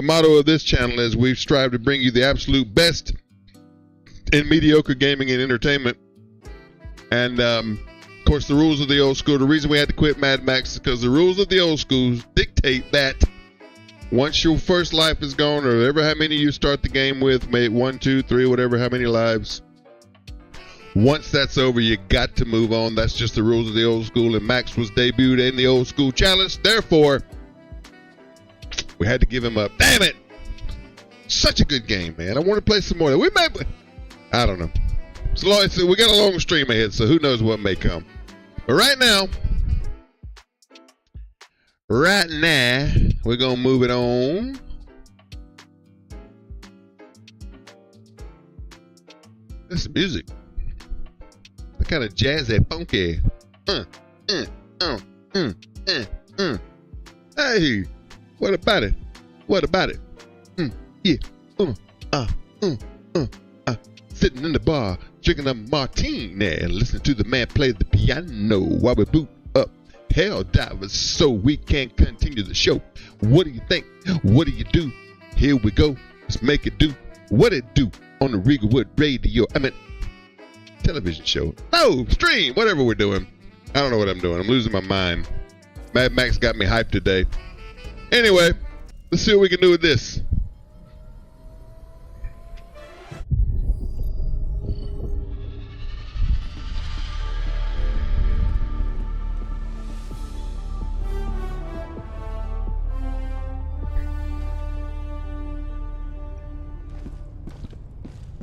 motto of this channel is we strive to bring you the absolute best in mediocre gaming and entertainment. And of course, the rules of the old school. The reason we had to quit Mad Max is because the rules of the old school dictate that once your first life is gone, or ever how many you start the game with, maybe 1, 2, 3, whatever, how many lives. Once that's over, you got to move on. That's just the rules of the old school. And Max was debuted in the old school challenge. Therefore, we had to give him up. Damn it! Such a good game, man. I want to play some more. I don't know. We got a long stream ahead, so who knows what may come. But right now, we're going to move it on. This is music. The kind of jazzy, funky. Hey, what about it? Yeah. Sitting in the bar, drinking a martini, and listening to the man play the piano while we boot up Helldivers so we can continue the show. What do you think? What do you do? Here we go. Let's make it do what it do on the Rigglewood radio. Television show. Stream, whatever we're doing. I don't know what I'm doing. I'm losing my mind. Mad Max got me hyped today. Anyway, let's see what we can do with this.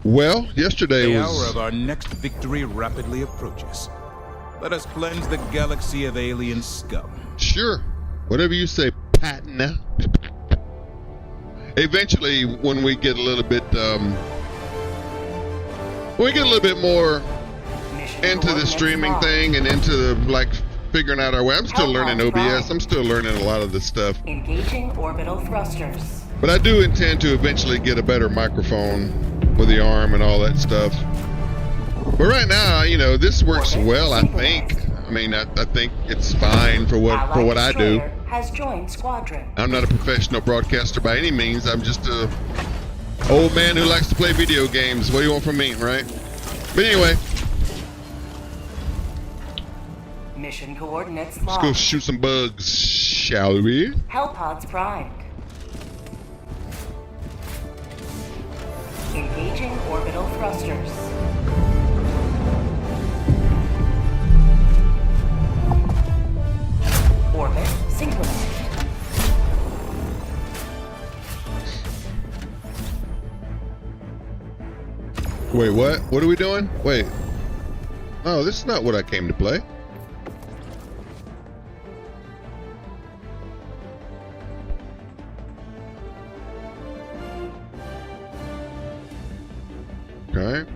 Well, yesterday the was... hour of our next victory rapidly approaches. Let us cleanse the galaxy of alien scum. Sure. Whatever you say, partner. Eventually, when we get a little bit, more into the streaming thing and into the, figuring out our way. I'm still learning OBS. I'm still learning a lot of this stuff. Engaging orbital thrusters. But I do intend to eventually get a better microphone with the arm and all that stuff. But right now, this works well, I think. I think it's fine for what I do. Has joined squadron. I'm not a professional broadcaster by any means. I'm just a Old man who likes to play video games. What do you want from me, right? But anyway, Mission coordinates let's go locked. shoot some bugs, shall we? Hellpods primed. Engaging orbital thrusters. Orbit synchronized. Wait, what? What are we doing? Wait. Oh, this is not what I came to play. Okay.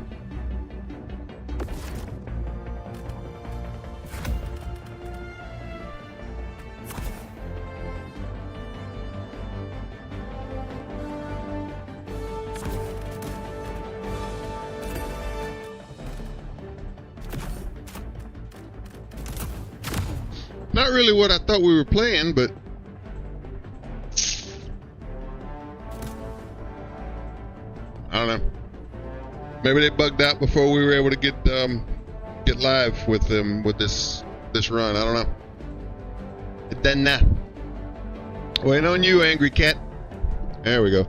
Not really what I thought we were playing, but I don't know. Maybe they bugged out before we were able to get live with them with this run. I don't know. It doesn't know. Waiting on you, angry cat. There we go.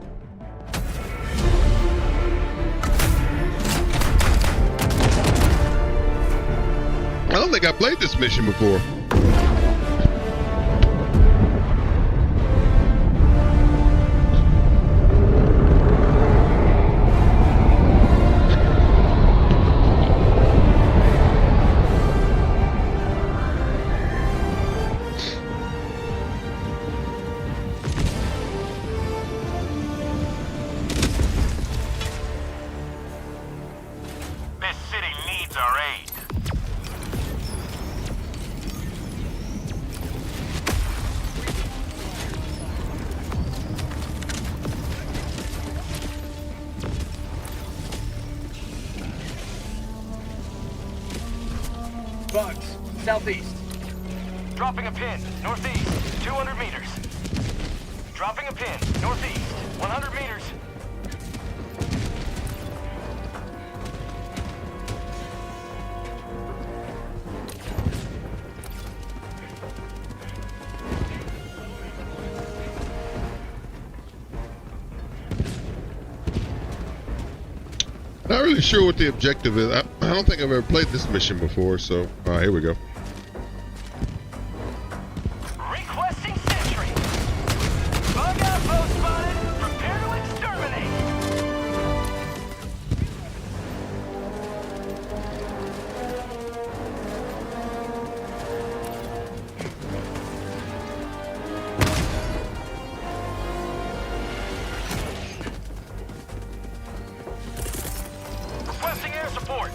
I don't think I played this mission before. This city needs our aid. Bugs, southeast. Dropping a pin, northeast, 200 meters. Dropping a pin, northeast, 100 meters. Not really sure what the objective is. I don't think I've ever played this mission before, so here we go. Requesting sentry. Bug outpost spotted. Prepare to exterminate. Requesting air support.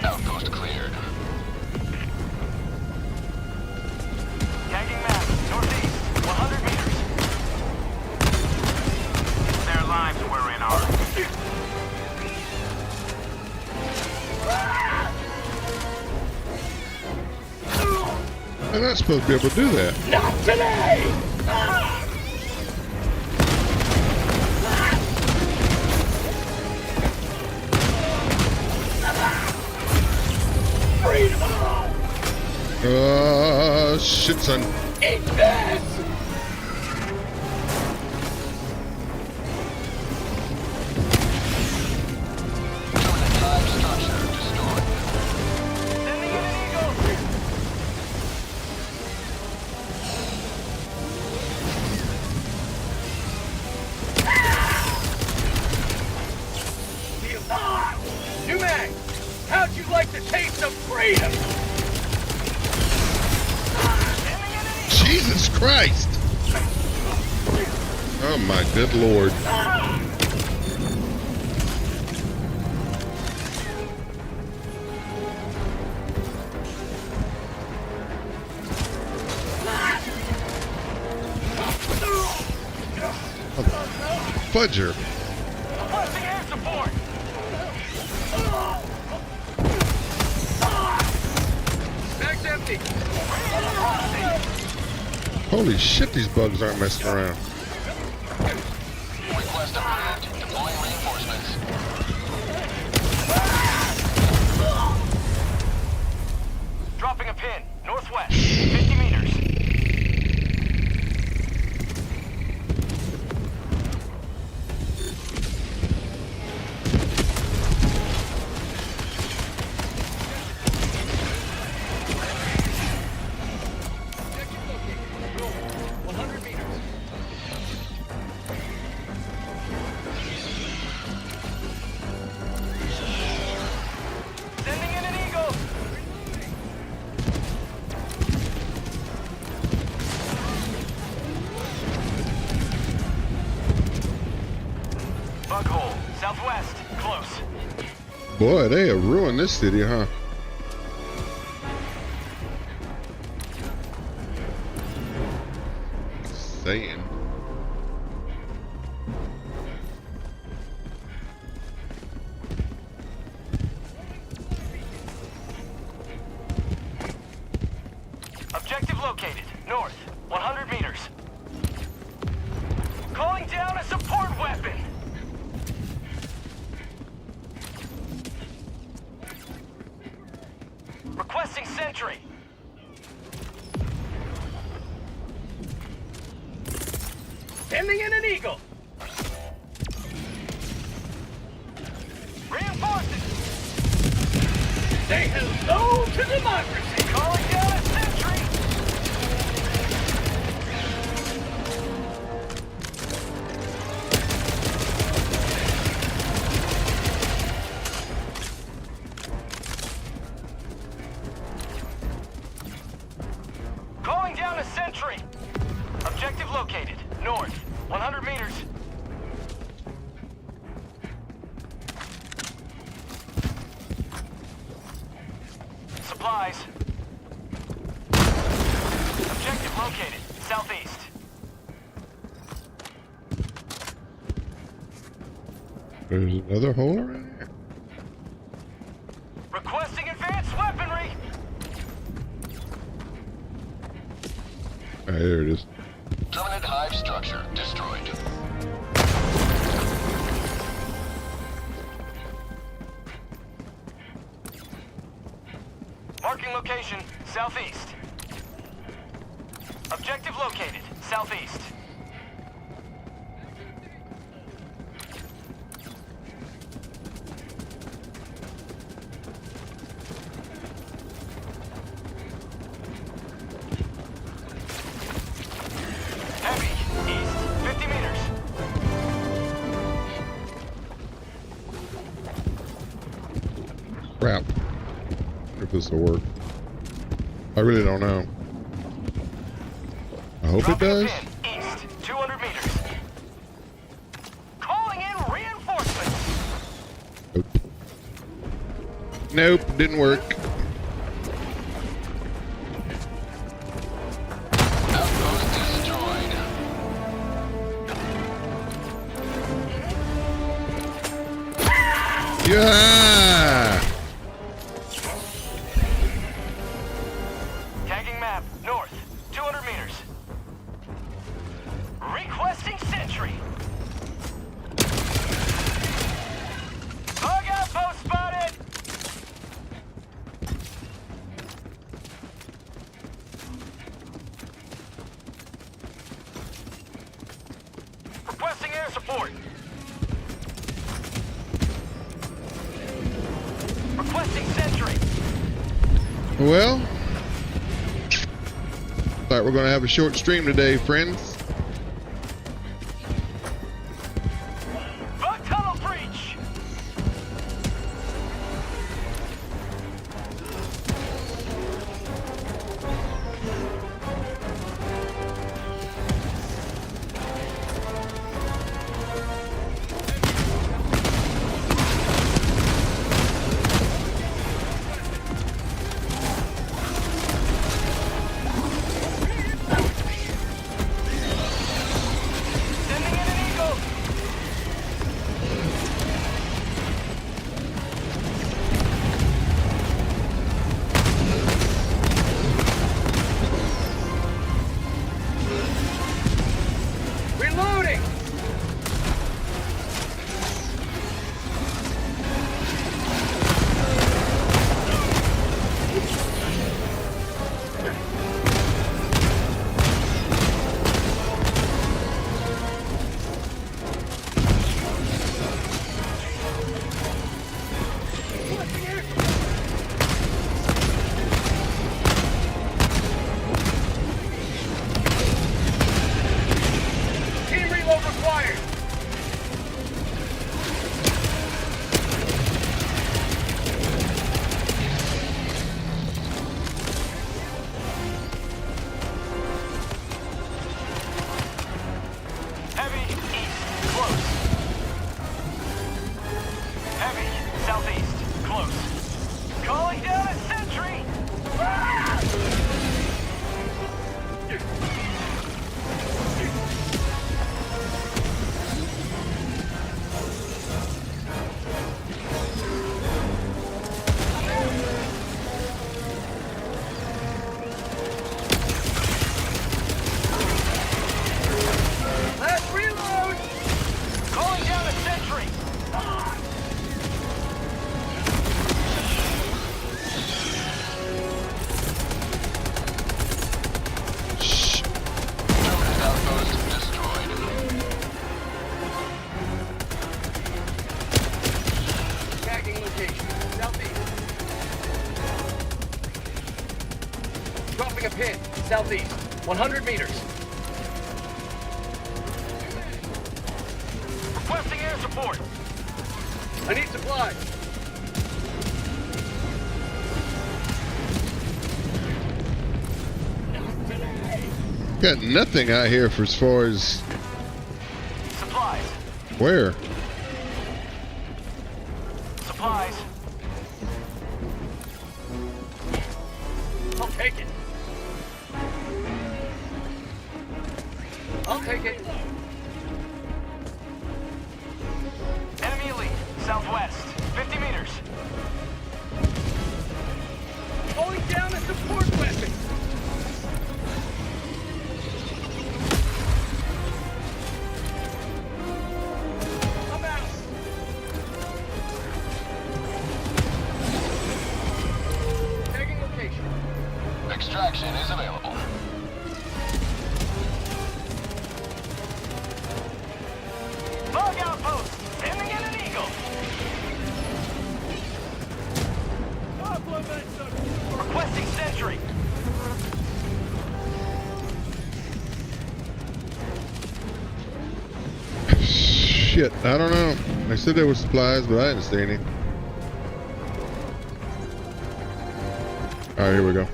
Outpost cleared. Tagging map, northeast, 100 meters. Their lives were in ours. I'm not supposed to be able to do that. Not today! Freedom! Shit, son. Eat this! Sending in an eagle. New Mag, how'd you like the taste of freedom? Jesus Christ! Oh my good lord. Fudger. Requesting air support. Mag's empty. Holy shit, these bugs aren't messing around. Request approved. Deploying reinforcements. Dropping a pin. Northwest. 50 meters. Sending in an eagle. Bug hole. Southwest. Close. Boy, they have ruined this city, huh? Saying. Objective located. North. 100 meters. Calling down a support weapon. Requesting sentry. Sending in an eagle. Reinforcing. Say hello to democracy. Calling down a sentry. Calling down a sentry. Objective located. North. 100 meters. Supplies. Objective located. Southeast. There's another hole around here. Requesting advanced weaponry. Alright, there it is. Permanent hive structure destroyed. Marking location, southeast. Objective located, southeast. Heavy, east, 50 meters. Crap. I wonder if this will work. I really don't know. I hope it Dropping a does. pin, east, 200 meters. Calling in reinforcements. Nope. Nope, didn't work. Outpost destroyed. Yeah! Tagging map, north, 200 meters. Requesting sentry. Bug outpost spotted. Requesting air support. Requesting sentry. Well, thought we're gonna have a short stream today, friends. Bug tunnel breach. a pin, southeast, 100 meters. Requesting air support. I need supplies. Got nothing out here for as far as Supplies. where. Supplies. I'll take it. I'll take it. Enemy elite. Southwest. 50 meters. Calling down a support weapon. I'm out. Tagging location. Extraction is available. Bug outpost. Sending in an eagle. Requesting sentry. Shit, I don't know. They said there were supplies, but I didn't see any. All right, here we go.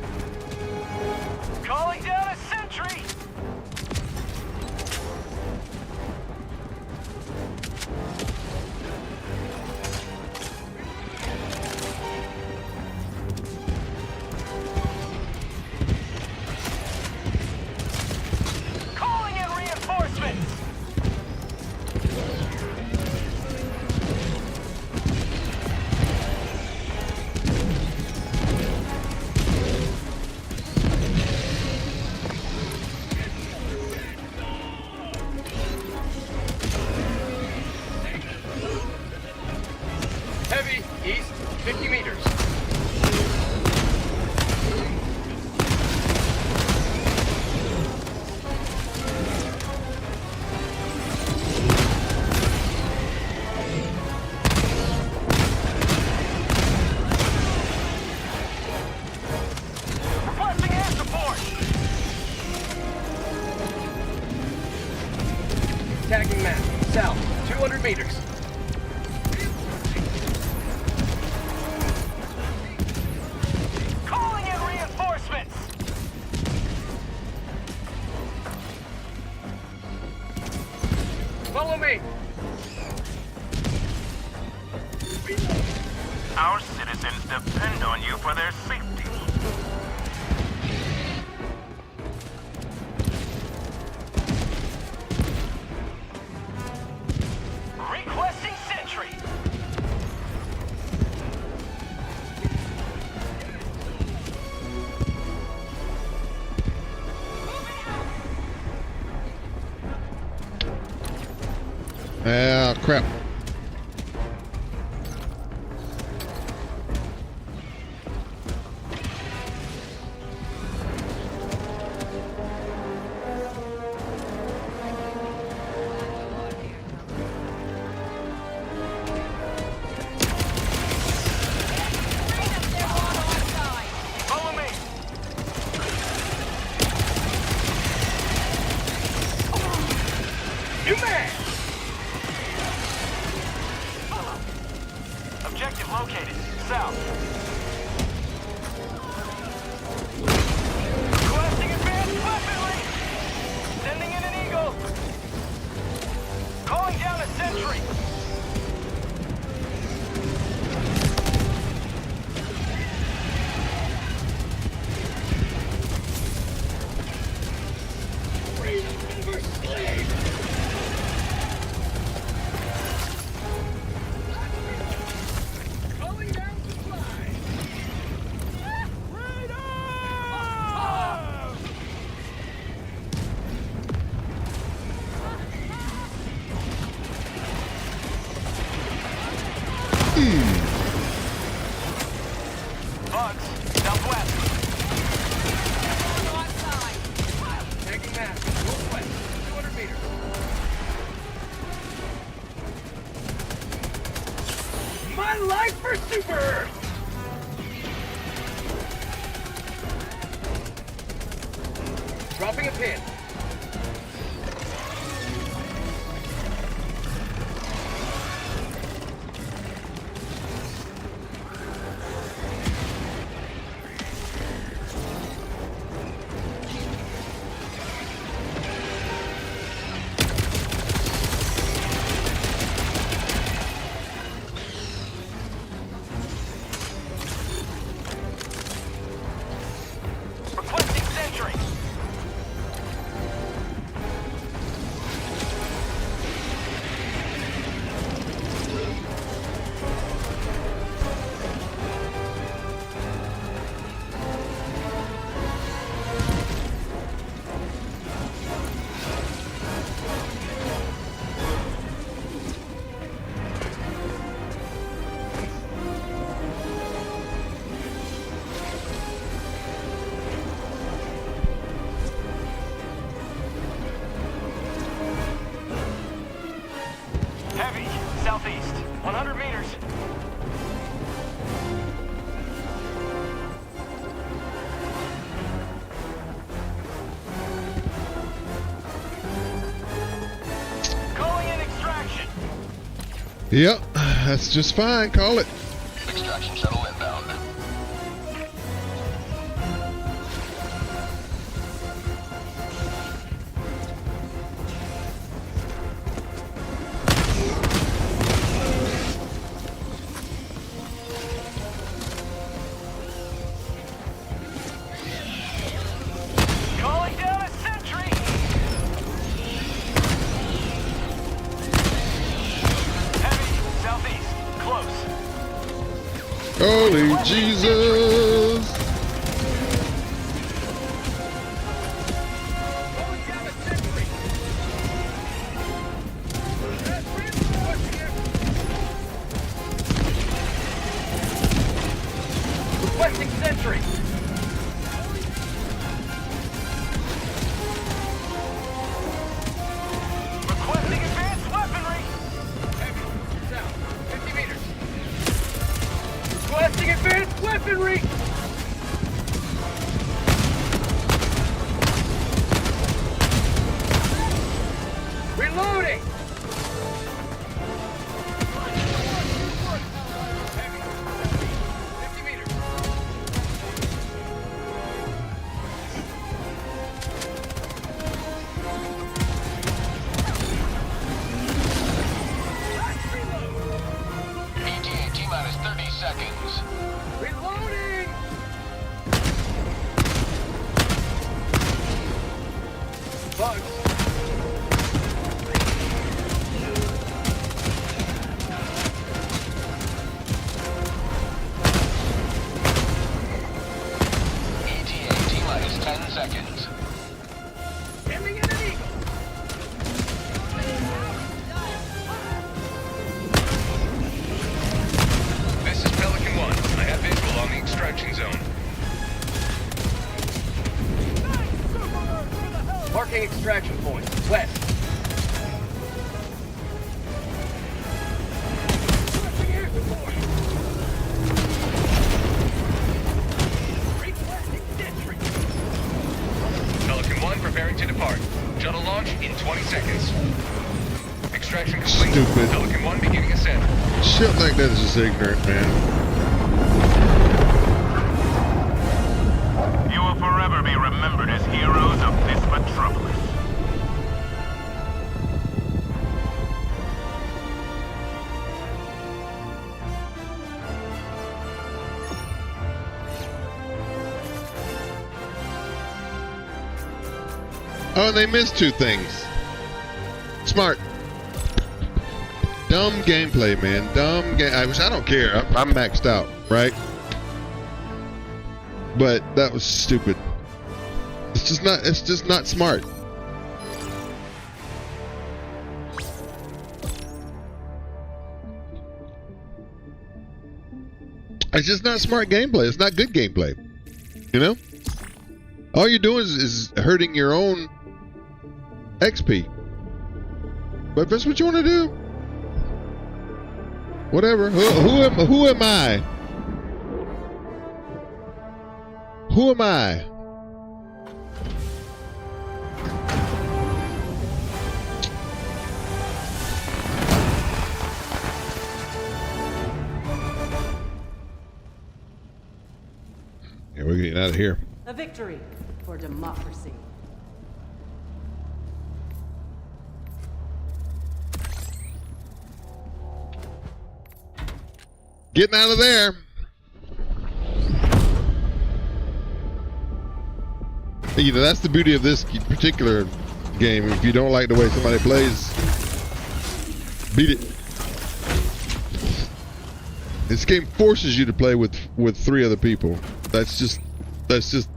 Calling down a sentry. Calling in reinforcements. Heavy, east, 50 meters. Requesting air support. Tagging map, south, 200 meters. Calling in reinforcements. Follow me. Our citizens depend on you for their safety. Requesting sentry. Ah, crap. Follow me. You man! Objective located. South. Requesting advanced weaponry. Sending in an eagle. Calling down a sentry. Calling down supplies. Bugs. Southwest. Tagging map, northwest, 200 meters. My life for Super Earth! Dropping a pin. Requesting sentry. Heavy, southeast, 100 meters. Calling in extraction. Yep, that's just fine. Call it. Extraction shuttle inbound. Calling down a sentry. Heavy, southeast, close. Holy Jesus! Calling down a sentry. Requesting sentry. Requesting advanced weaponry. Heavy, south, 50 meters. Requesting advanced weaponry. Reloading. Heavy, southeast, 50 meters. ETA T-minus 30 seconds. Reloading. Bugs. ETA T-minus 10 seconds. Sending in an eagle. This is Pelican 1. I have visual on the extraction zone. Marking extraction point. West. Requesting sentry. Pelican 1 preparing to depart. Shuttle launch in 20 seconds. Extraction complete. Stupid. Pelican 1 beginning ascent. Shit like that is just ignorant, man. You will forever be remembered as heroes of this metropolis. Oh, and they missed two things. Smart. Dumb gameplay, man. Dumb game. I don't care. I'm maxed out, right? But that was stupid. It's just not. It's just not smart. It's just not smart gameplay. It's not good gameplay. You know? All you're doing is hurting your own XP. But if that's what you want to do, whatever. Who am I? Who am I Getting out of here. A victory for democracy. Getting out of there. You know, that's the beauty of this particular game. If you don't like the way somebody plays, beat it. This game forces you to play with 3 other people. That's just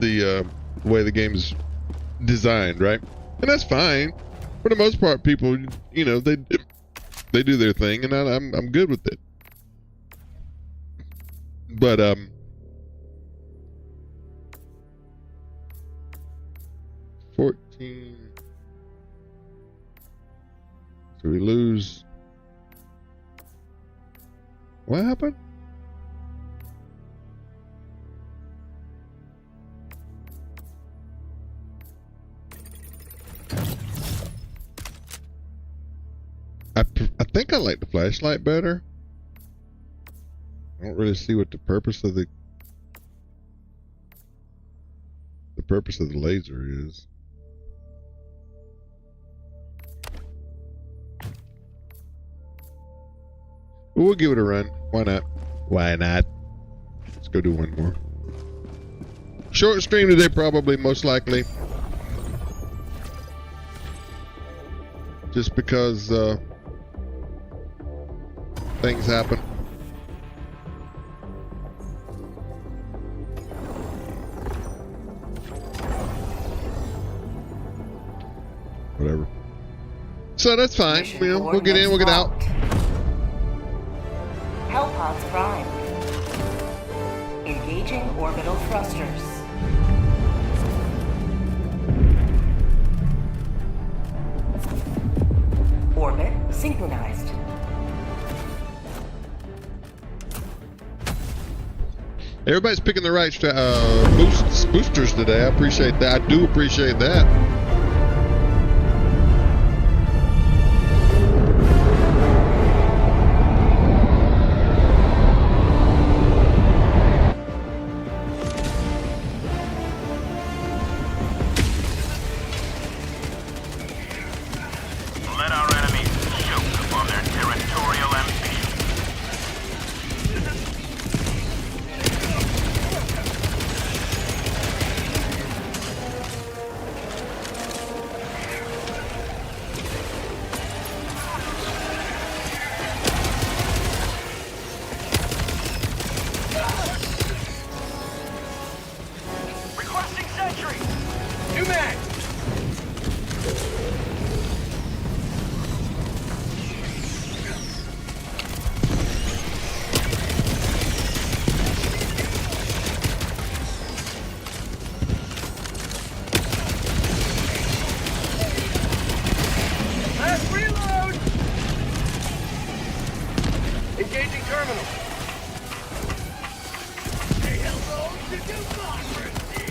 the way the game's designed, right? And that's fine. For the most part, people, you know, they do their thing, and I'm good with it. But 14. So we lose. What happened? I think I like the flashlight better. I don't really see what the purpose of the laser is. But we'll give it a run. Why not? Why not? Let's go do one more. Short stream today, probably, most likely. Just because things happen. Whatever. So that's fine. Mission You know, we'll get in, we'll get out. Hellpods prime. Engaging orbital thrusters. Orbit synchronized. Everybody's picking the right boosters today. I appreciate that. I do appreciate that. Let our enemies choke upon their territorial ambition. Requesting sentry! New mag! Last reload! Engaging terminal. Say hello to democracy!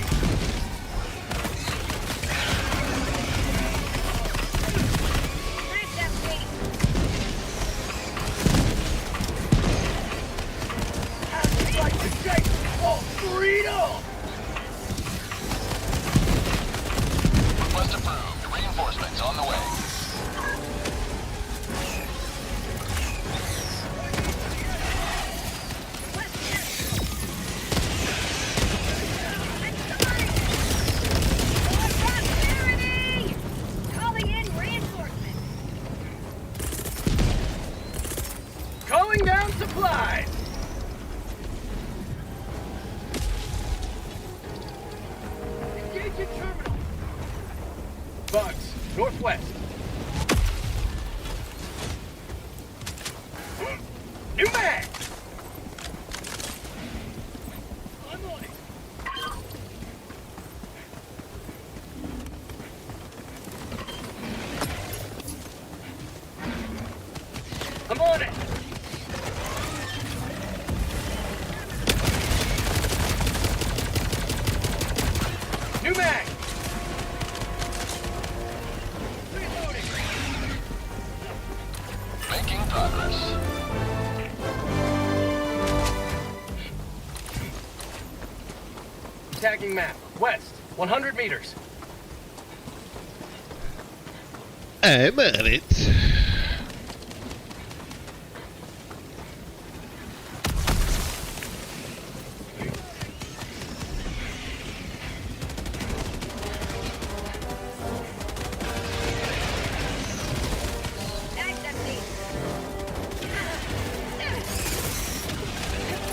How'd you like to take all freedom? Request approved. Reinforcements on the way. Calling down supplies! Engaging terminal. Bugs, northwest. New mag! I'm on it. I'm on it. New mag! Reloading! Making progress. tagging map. West, 100 meters. I'm on it.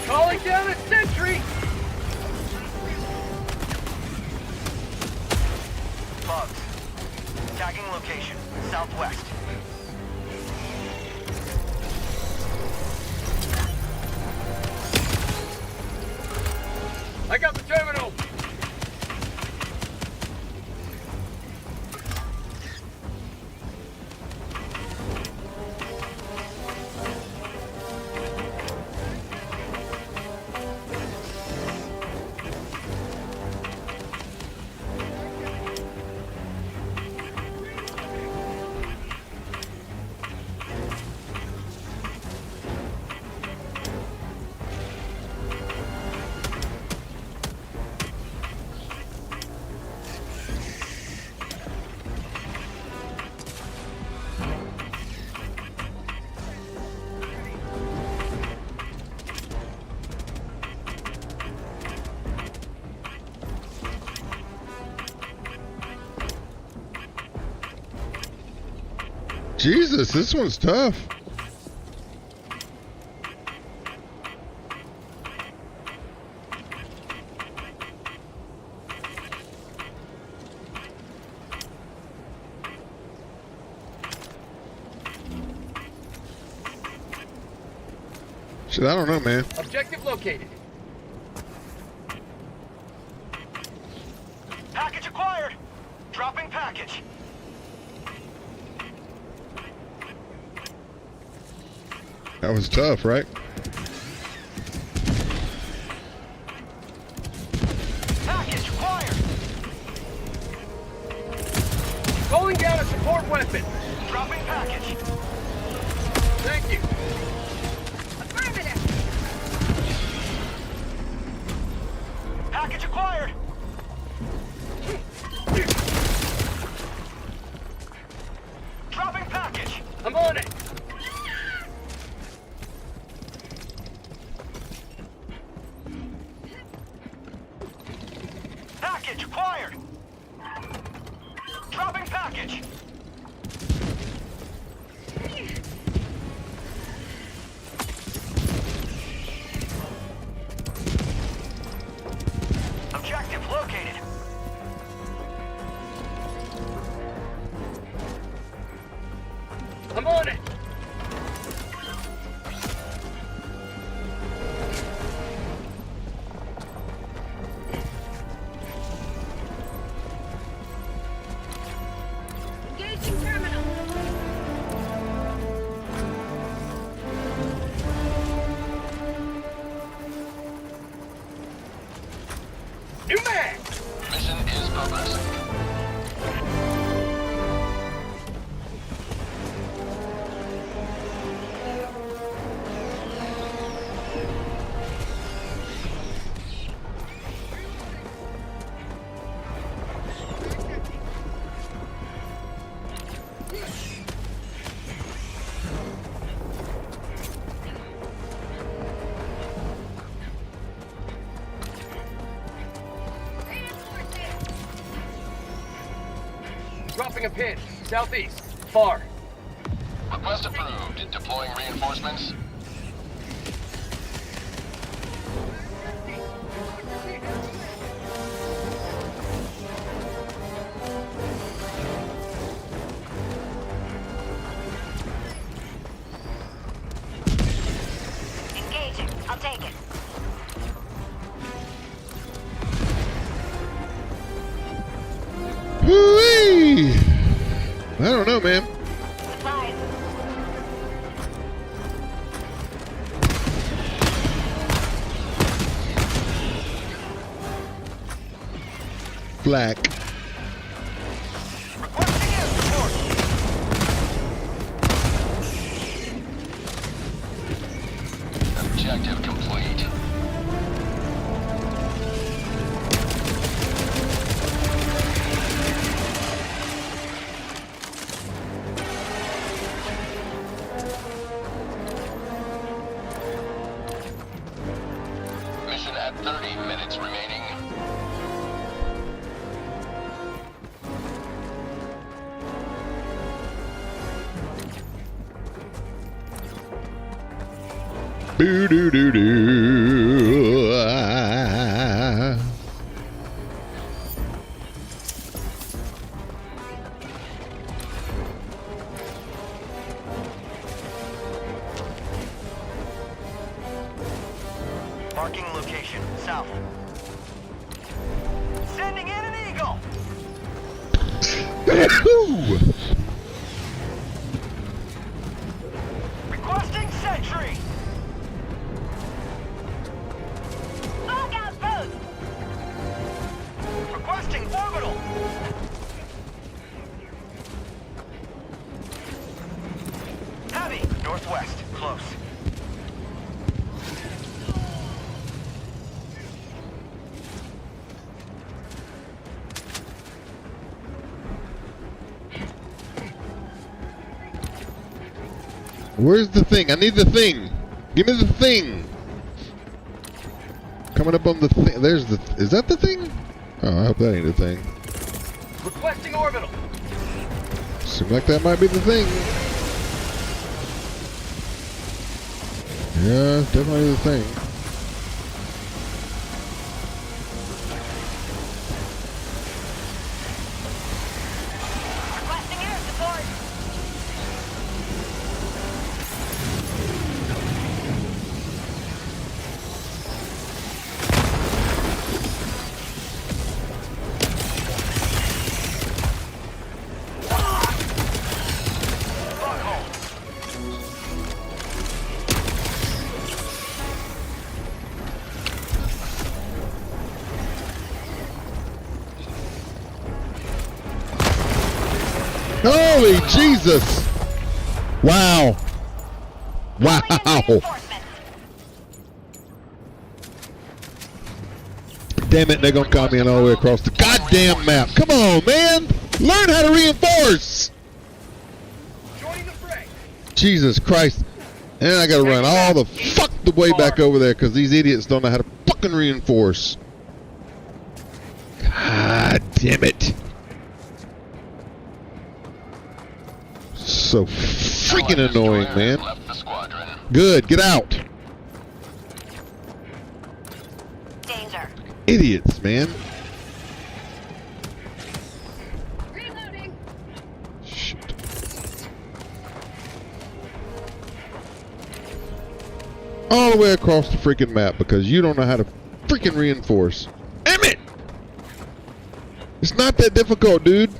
Calling down a sentry! Bugs. Tagging location, southwest. I got the terminal! Jesus, this one's tough. Shit, I don't know, man. Objective located. Package acquired! Dropping package. That was tough, right? Package acquired! Calling down a support weapon. Dropping package. Thank you. Package acquired! Dropping package! I'm on it. Package acquired! Dropping package! Objective located. I'm on it. Engaging terminal. New mag. Mission is progressing. Dropping a pin. Southeast. Far. Request approved. Deploying reinforcements. Engaging. I'll take it. Woo-wee! I don't know, man. Supplies. Black. Requesting air support. Objective complete. Boo doo doo doo. Marking location, south. Sending in an eagle! Requesting sentry! Lookout post! Requesting orbital! Heavy! Northwest, close. Where's the thing? I need the thing. Give me the thing. Coming up on the thing. There's the. Is that the thing? Oh, I hope that ain't the thing. Requesting orbital. Seems like that might be the thing. Yeah, definitely the thing. Requesting air support. Holy Jesus! Wow! Wow! Damn it, they're gonna call me in all the way across the goddamn map. Come on, man! Learn how to reinforce! Joining the fray. Jesus Christ. And I gotta run all the fuck the way back over there because these idiots don't know how to fucking reinforce. God damn it. So freaking annoying, man. Good, get out. Danger. Idiots, man. Reloading. Shit. All the way across the freaking map because you don't know how to freaking reinforce. Damn it! It's not that difficult, dude.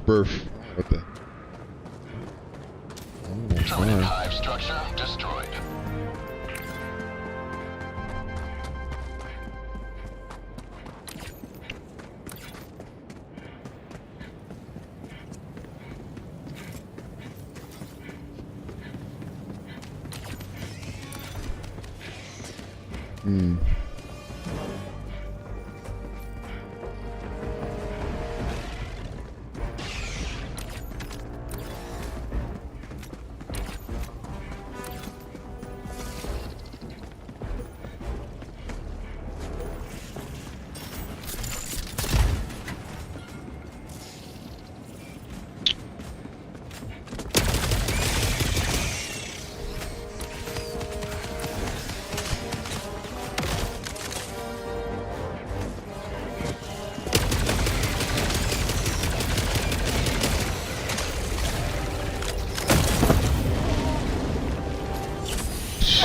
Burf. What the? Oh, Terminal fine. hive structure destroyed.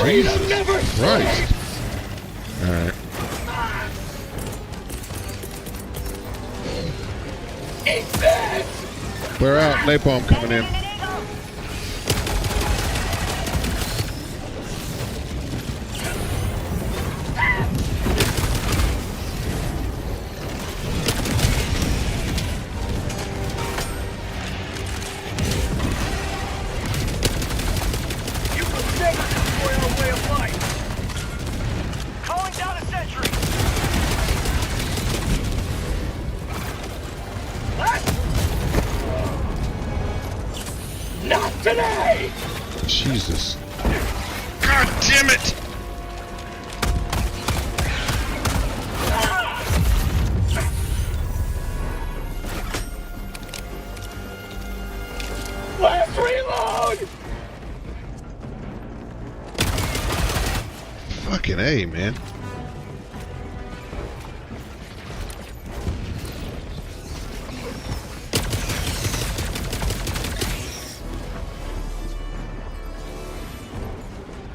Jesus Christ. Alright. Clear out. Napalm coming in. You will never destroy our way of life. Calling down a sentry! What? today! Jesus. God damn it! Let's reload! Fucking A, man.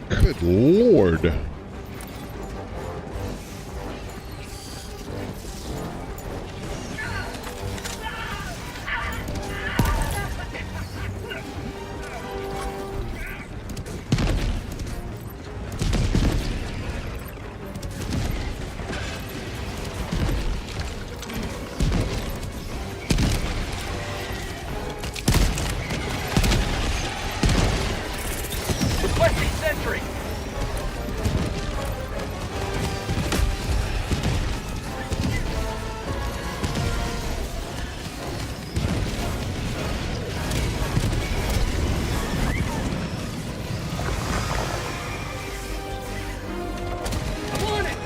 Good Lord. Requesting sentry! I'm on it!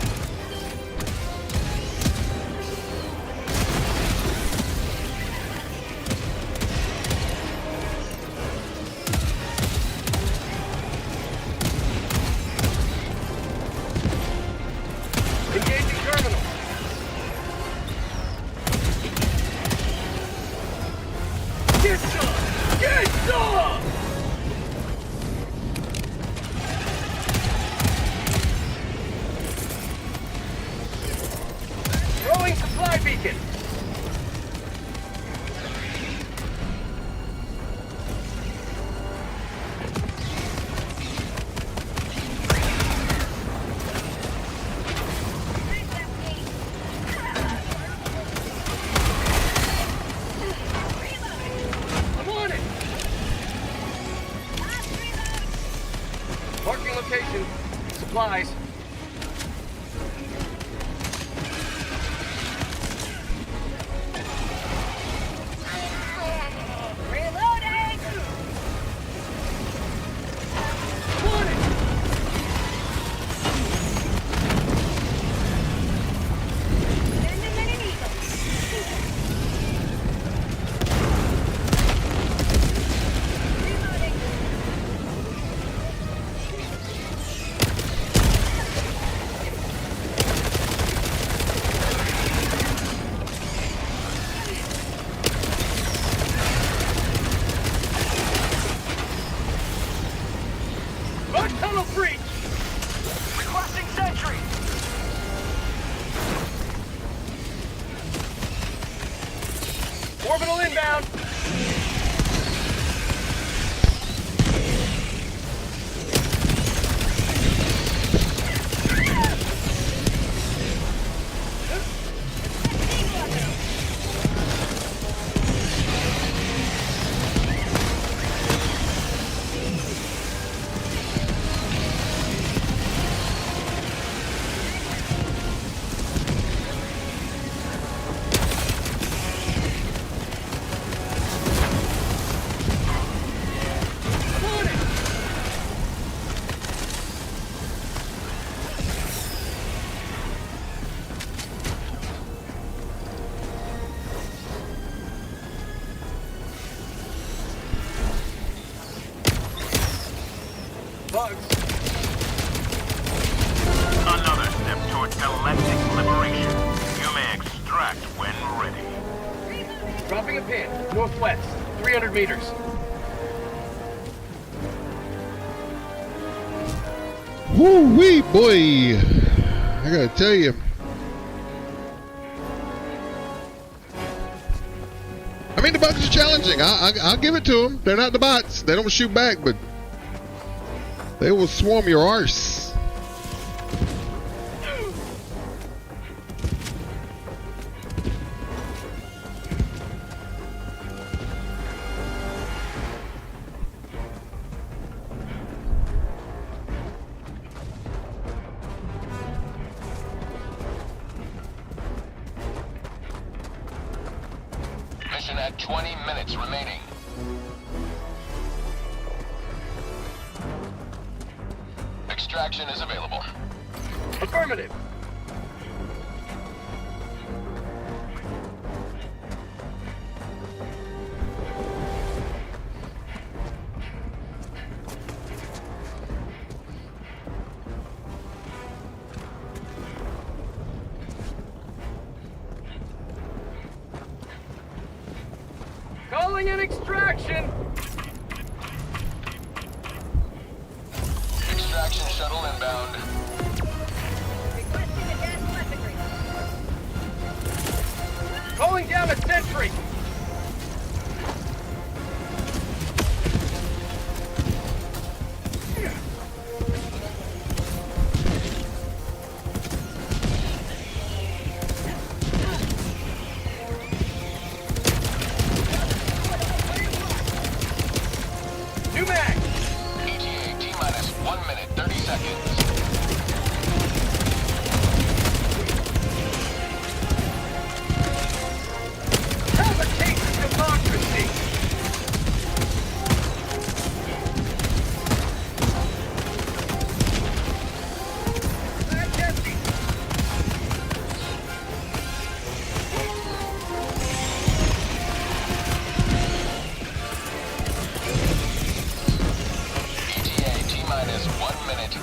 Engaging terminal. Get some! Get some! Throwing supply beacon. I'm on it! Marking location. Supplies. Reloading! I'm on it! Sending in an eagle. Reloading. Rock tunnel breach! Requesting sentry. Orbital inbound! I'm on it! Bugs. Another step toward galactic liberation. You may extract when ready. Dropping a pin. Northwest. 300 meters. Woo-wee, boy. I gotta tell you. I mean, the bugs are challenging. I'll give it to them. They're not the bots. They don't shoot back, but they will swarm your arse. Mission at 20 minutes remaining. extraction is available. Affirmative. Calling in extraction! Extraction shuttle inbound. Requesting advanced weaponry. Calling down a sentry! New mag! ETA T-minus 1 minute, 30 seconds. Have a taste of democracy! That's empty! ETA T-minus 1 minute.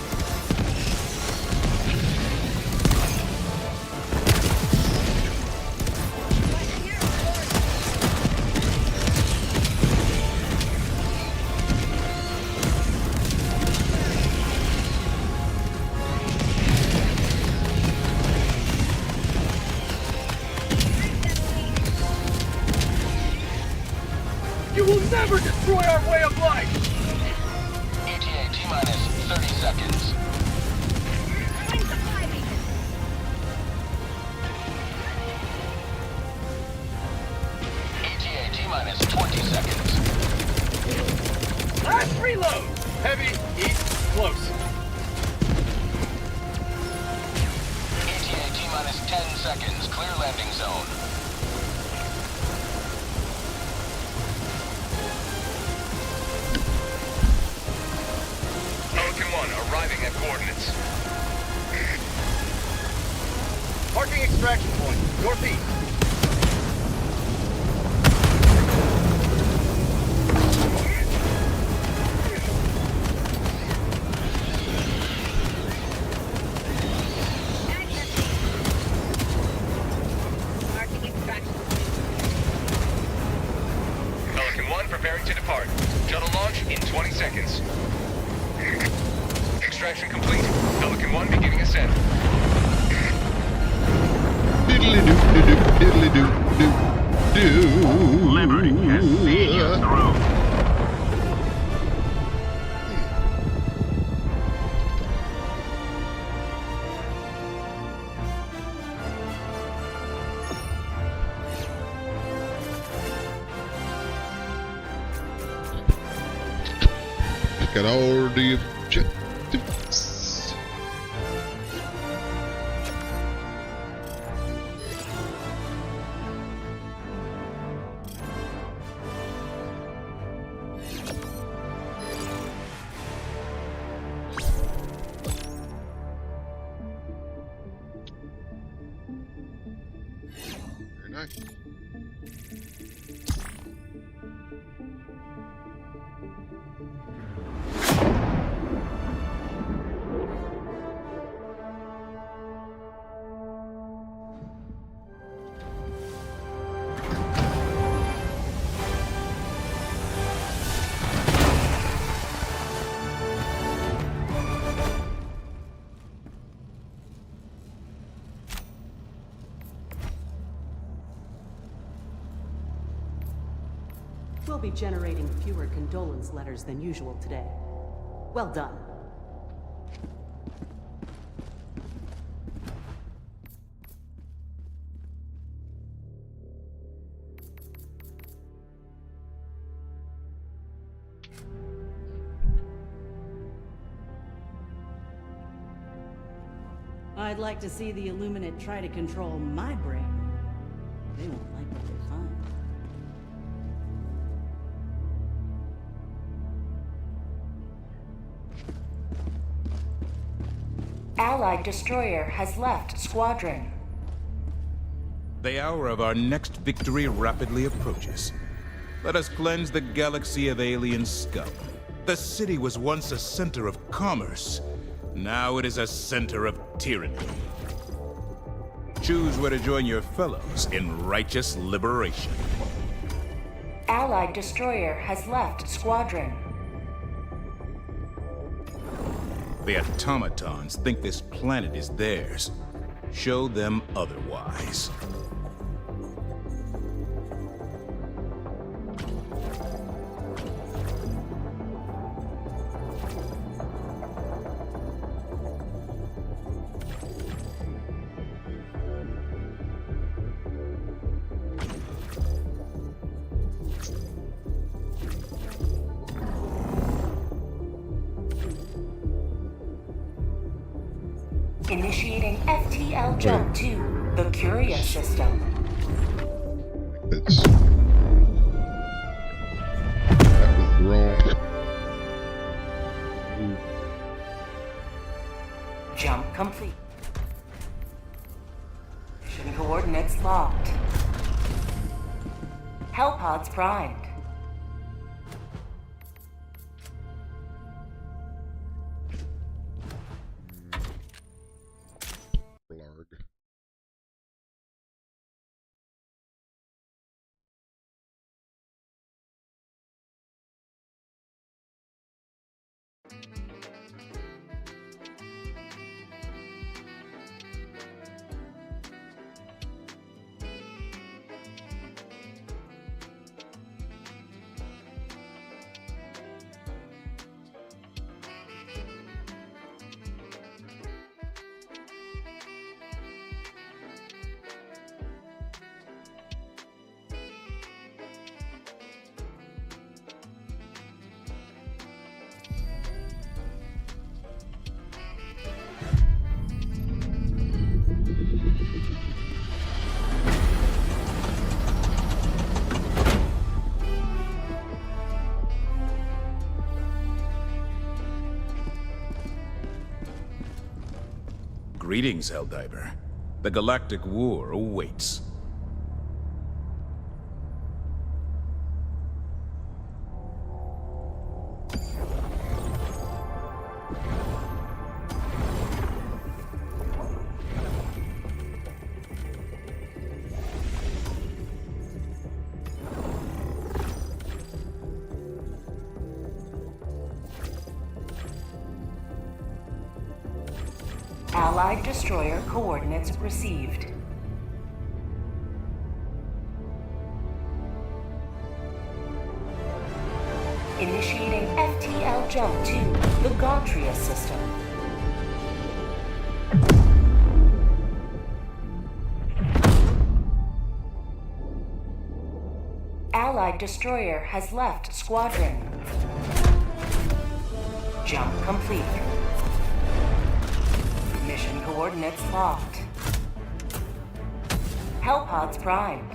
You will never destroy our way of life! ETA T-minus 30 seconds. Throwing supply beacon. ETA T-minus 20 seconds. Last reload! Heavy, east, close. ETA T-minus 10 seconds. Clear landing zone. Pelican 1 arriving at coordinates. Marking extraction point, northeast. Marking extraction. Pelican 1 preparing to depart. Shuttle launch in 20 seconds. Extraction complete. Pelican 1 beginning ascent. Diddly doo doo diddly doo doo doo. Liberty has seen you through. Got all the objectives. Very nice. We'll be generating fewer condolence letters than usual today. Well done. I'd like to see the Illuminate try to control my brain. They won't like what they find. Allied destroyer has left squadron. The hour of our next victory rapidly approaches. Let us cleanse the galaxy of alien scum. The city was once a center of commerce. Now it is a center of tyranny. Choose where to join your fellows in righteous liberation. Allied destroyer has left squadron. The automatons think this planet is theirs. Show them otherwise. Initiating FTL jump to the Curia system. That was wrong. Jump complete. Mission coordinates locked. Hellpods primed. Greetings, Helldiver. The galactic war awaits. Allied destroyer coordinates received. Initiating FTL jump to the Gautria system. Allied destroyer has left squadron. Jump complete. Mission coordinates locked. Hellpods primed.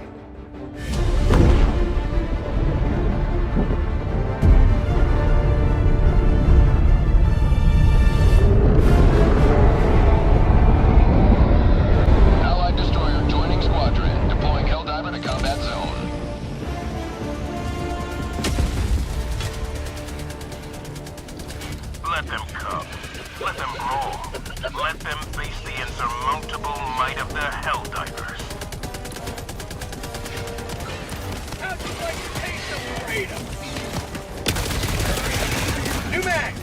Allied destroyer joining squadron. Deploying Helldiver to combat zone. Let them come. Let them roar. Let them face the insurmountable might of the Helldivers. How'd you like the taste of freedom? New mag!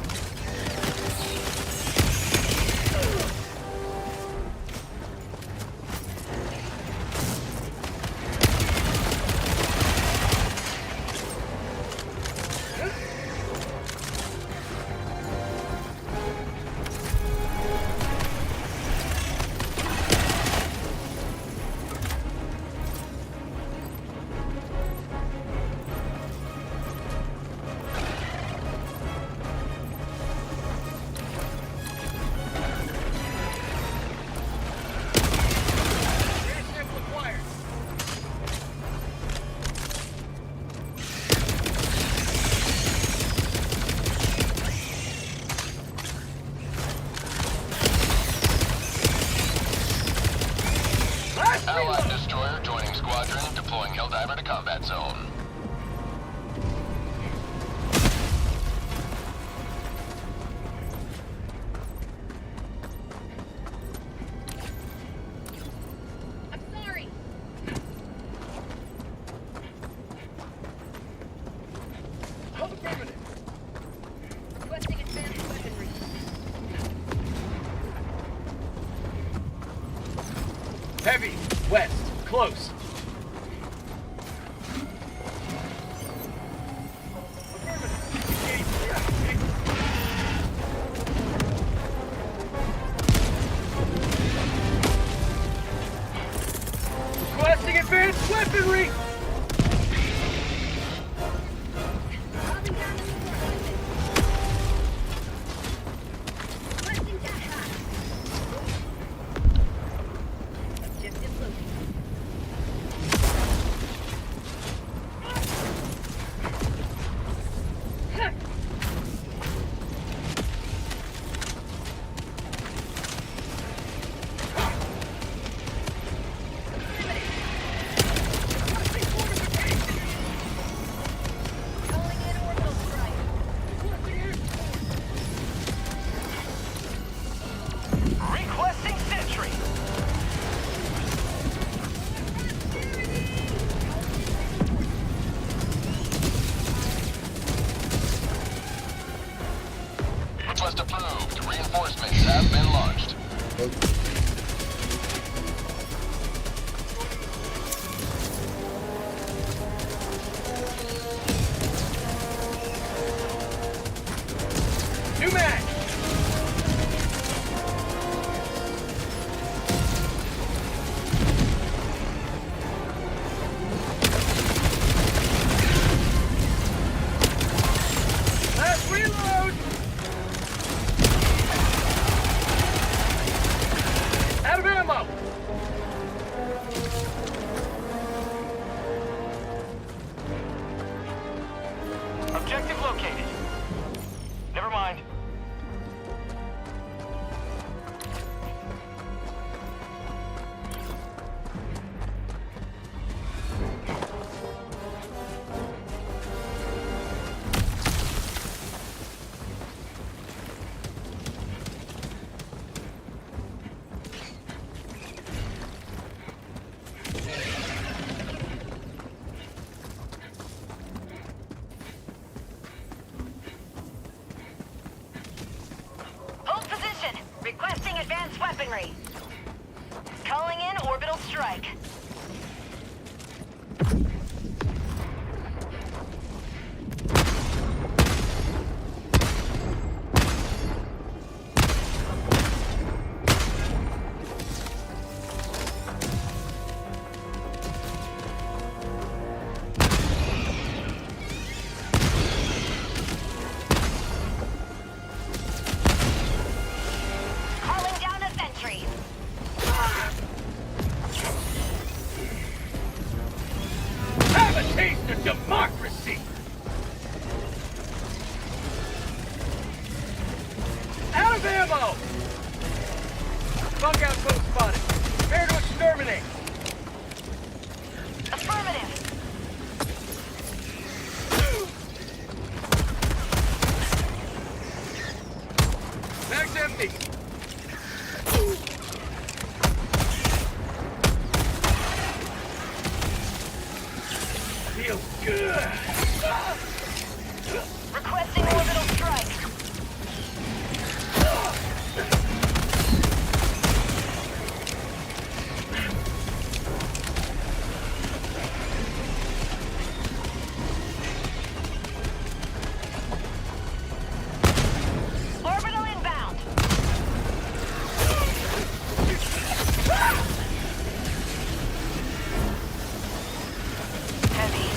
Allied destroyer joining squadron, deploying Helldiver to combat zone. I'm sorry. Affirmative. Requesting advanced weaponry. Heavy. West. Close. Requesting advanced weaponry! Dropping down to requesting that high. Objective located. Calling in orbital strike. Requesting sentry. Request approved. Reinforcements have been launched. New mag! Last reload! Out of ammo! Objective located. Never mind. Hold position. Requesting advanced weaponry. Calling in orbital strike. Calling down a sentry. Have a taste of democracy! Out of ammo! Bug outpost spotted. Prepare to exterminate. Affirmative. Mag's empty. Feels good. Requesting orbital strike. Orbital inbound. Heavy.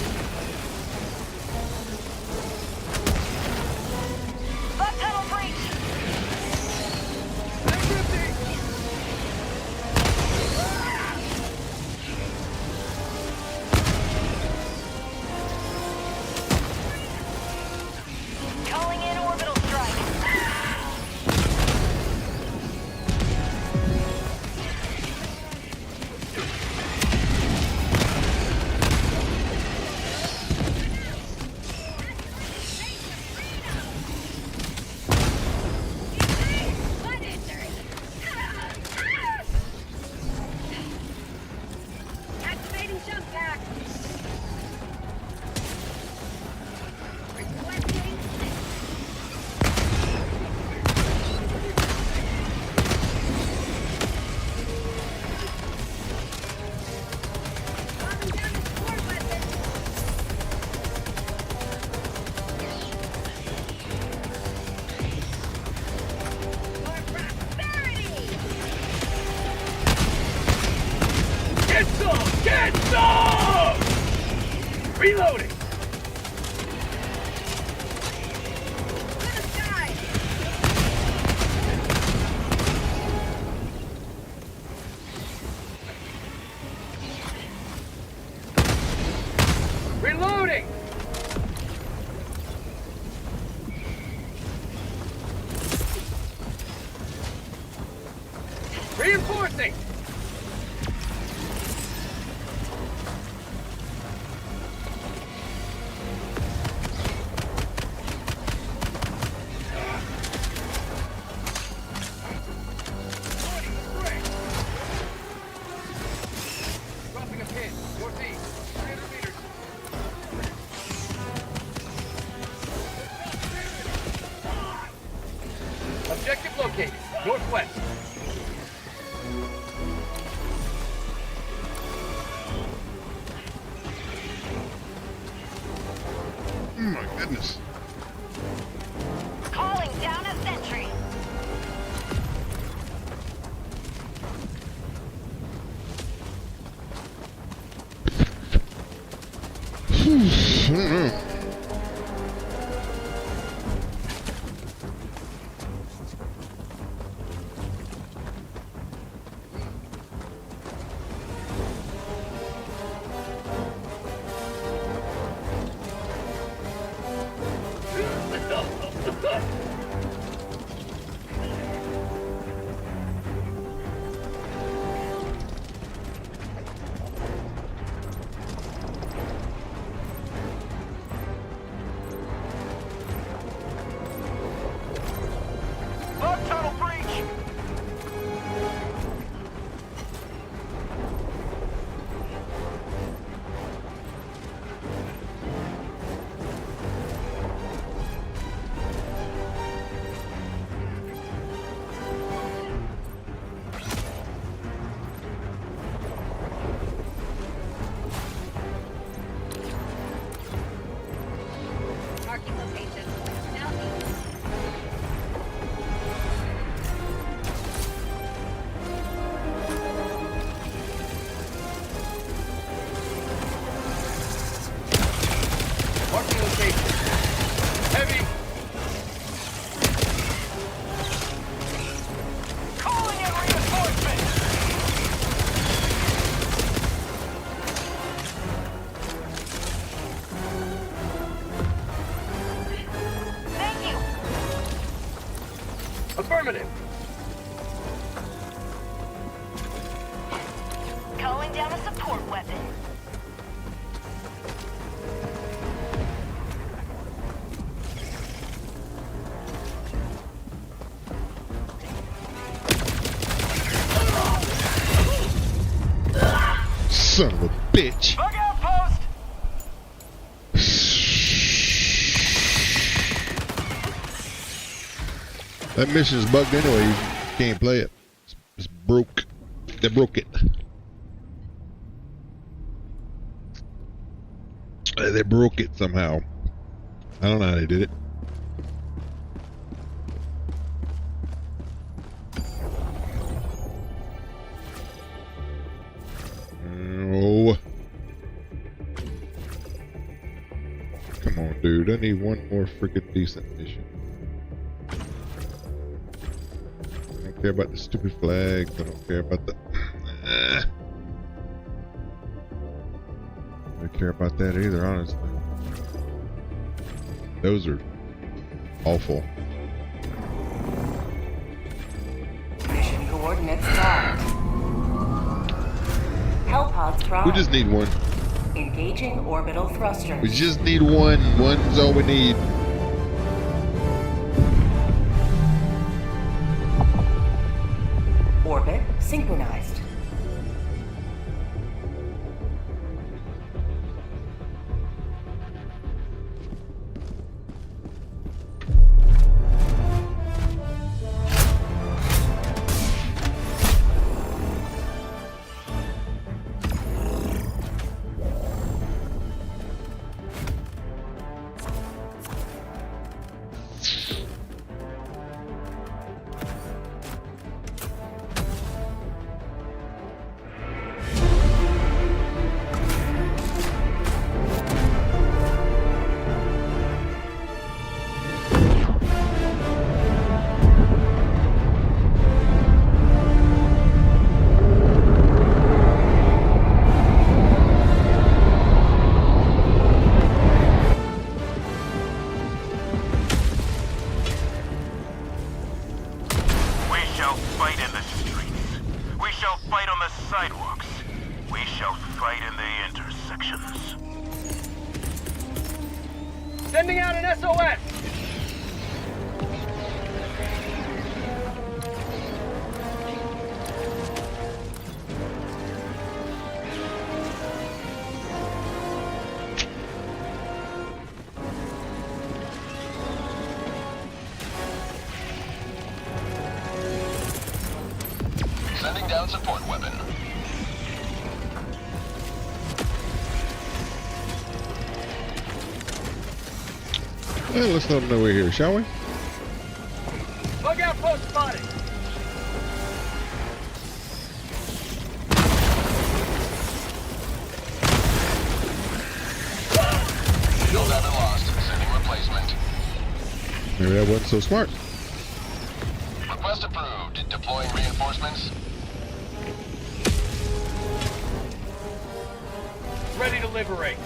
Reloading! Reloading! Reinforcing! Dropping a pin, northeast, 300 meters. Objective located, northwest. Oh my goodness. Calling down a sentry. I don't know. Log tunnel breach! Marking location. Southeast. Marking location. Heavy. Calling in reinforcements! Thank you. Affirmative. Calling down a support weapon. Son of a bitch. Bug outpost! That mission's bugged anyway. You can't play it. It's broke. They broke it. They broke it somehow. I don't know how they did it. Oh. Come on, dude. I need one more freaking decent mission. I don't care about the stupid flags. I don't care about the... I don't care about that either, honestly. Those are awful. Mission coordinates locked. Hellpods prime. We just need one. Engaging orbital thrusters. We just need one. One's all we need. Orbit synchronized. We shall fight in the intersections. Sending out an SOS! Sending down support weapon. Well, let's let them know we're here, shall we? Bug outpost spotted! Shield haven't lost. Sending replacement. Maybe that wasn't so smart. Request approved. Deploying reinforcements. Ready to liberate.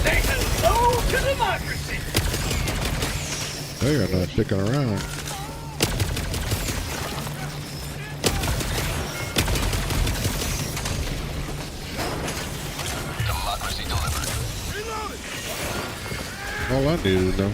Say hello to democracy! They are not sticking around. Democracy delivered. All I needed to know.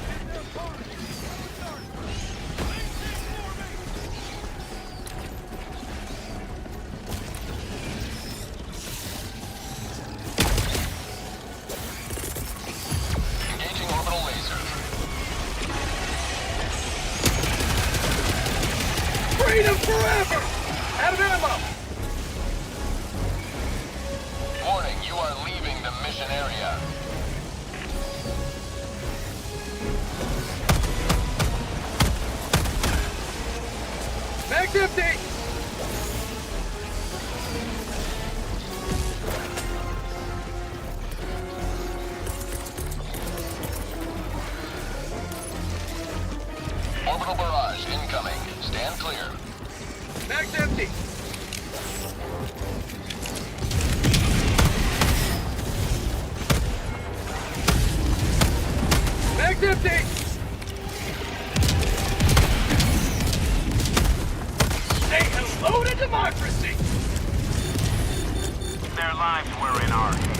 Engaging orbital laser. Freedom forever! Out of ammo! Warning, you are leaving the mission area. Mag's empty! Orbital barrage incoming. Stand clear. Mag's empty! Mag's empty! Say hello to democracy! Their lives were in our hands.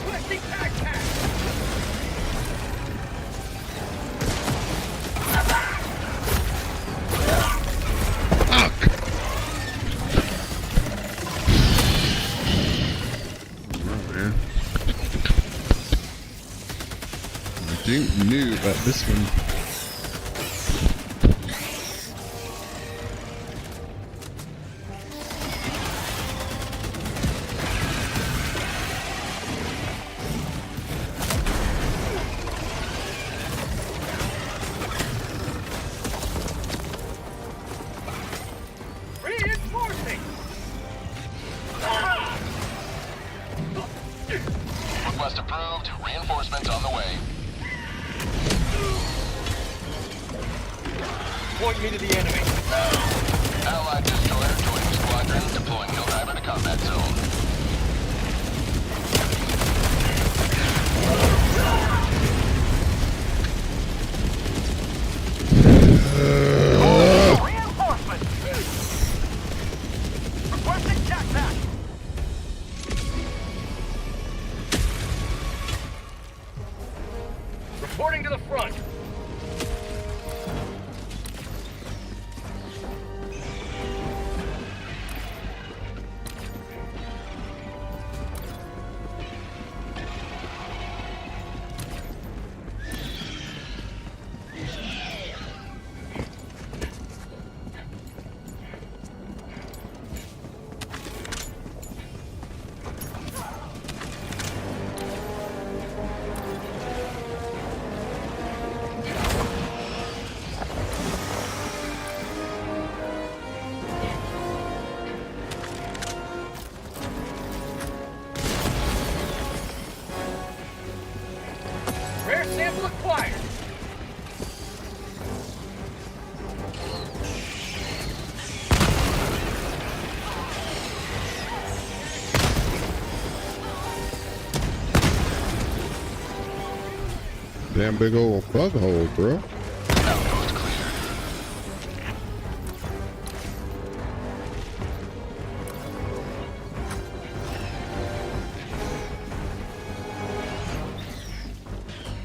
Requesting backpack! I knew about this one. Reinforcing! Request approved. Reinforcements on the way. Point me to the enemy. Allied destroyer joining squadron. Deploying Helldiver to combat zone. Reinforcement! Requesting jetpack! Reporting to the front. acquired. Damn big old bug hole, bro. Outpost cleared.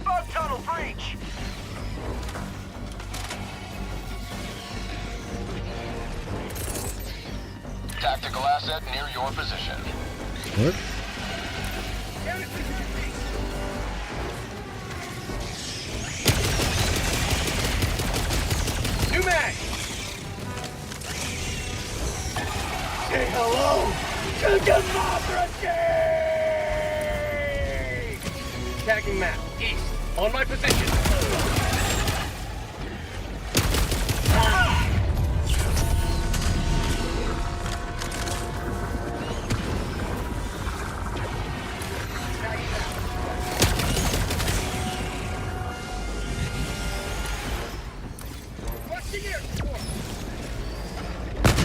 Bug tunnel breach! Tactical asset near your position. What? New mag! Say hello to democracy! Tagging map, east. On my position.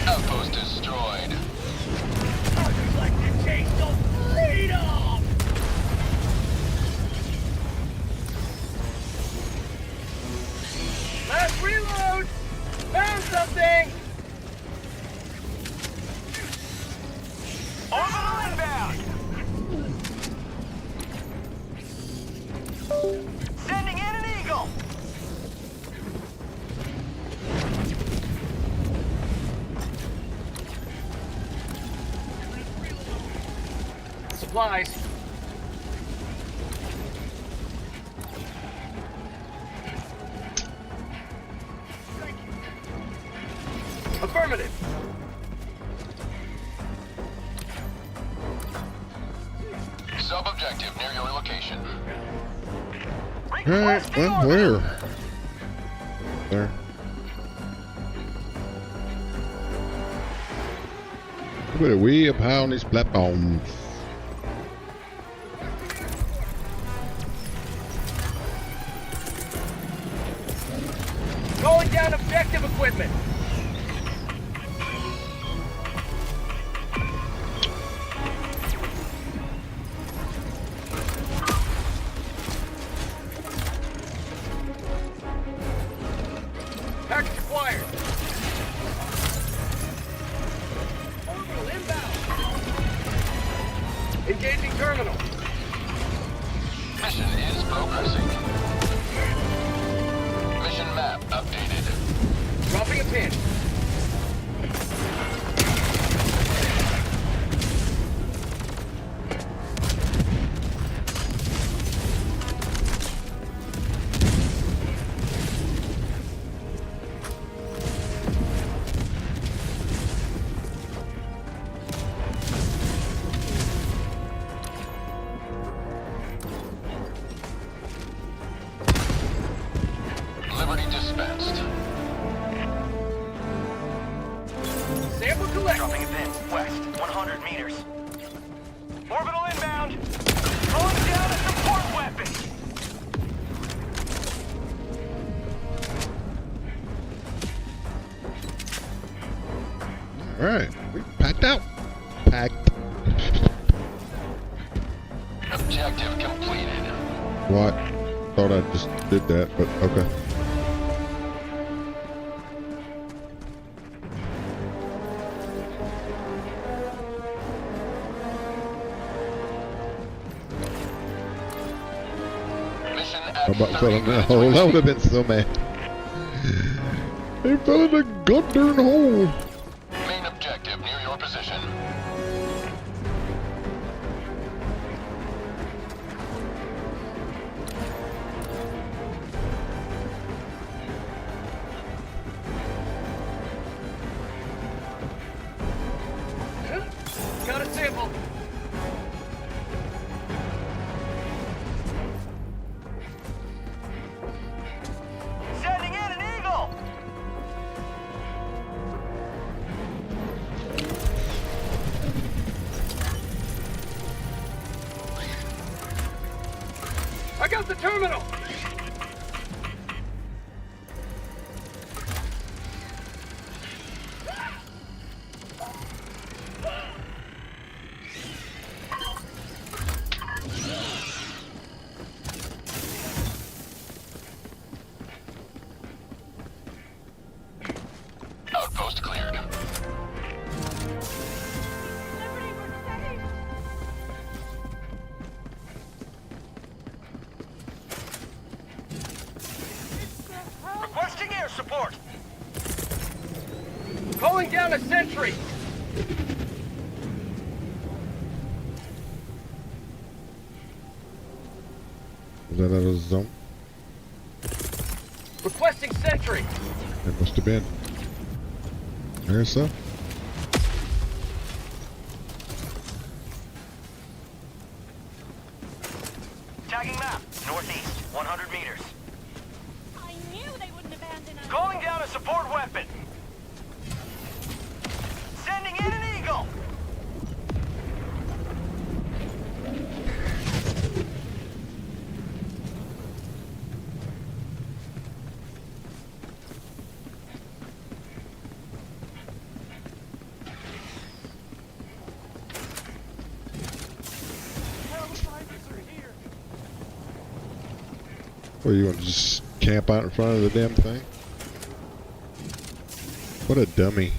Outpost destroyed. How'd you like to taste of freedom? Last reload! Found something! Orbital inbound! Sending in an eagle! Supplies. Affirmative. Sub-objective near your location. Alright, well, where? There. Look at it, way up high on these platforms. Going down objective equipment. Package acquired. Orbital inbound. Engaging terminal. Mission is progressing. Mission map updated. Dropping a pin. Liberty dispensed. Sample collect. Dropping a pin, west, 100 meters. Orbital inbound! Calling down a support weapon! Alright, we packed out. Packed. Objective completed. What? Thought I just did that, but okay. Mission How at about 30 filling that minutes hole? away. That would have been so mad. They fell in a goddamn hole. Main objective near your position. Got a sample. Sending in an eagle! I got the terminal. support. Calling down a sentry. Was that out of the zone? Requesting sentry. It must have been. There's some. Tagging map. Northeast, 100 meters. I knew they wouldn't abandon us. Calling down a support weapon. Sending in an eagle. Or you want to just camp out in front of the damn thing? What a dummy.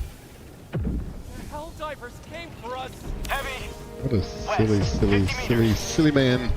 Helldivers came for us. Heavy. What a silly man.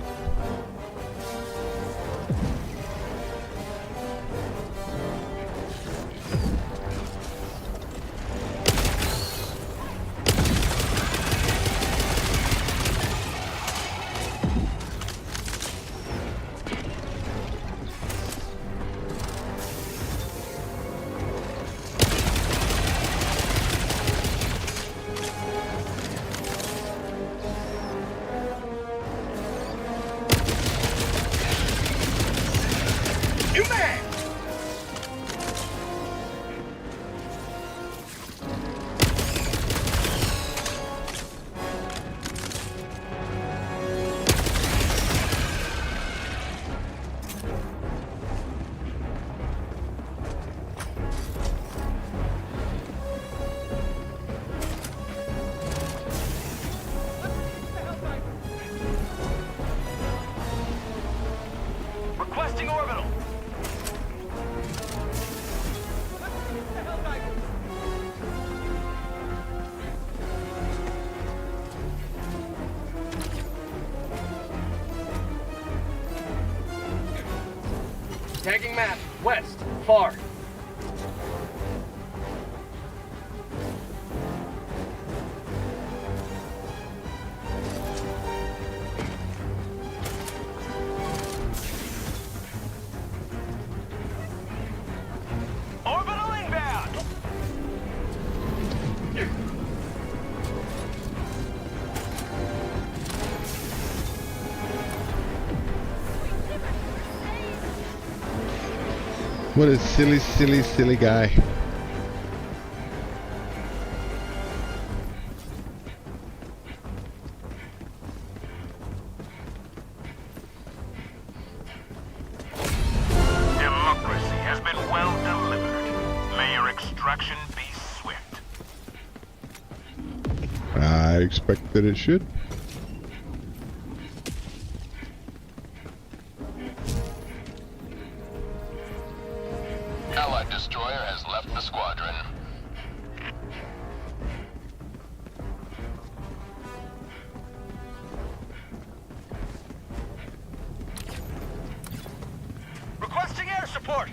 New man. Requesting orbital. Tagging map. West. Far. Orbital inbound. What a silly guy. Democracy has been well delivered. May your extraction be swift. I expect that it should. Allied destroyer has left the squadron. Requesting air support.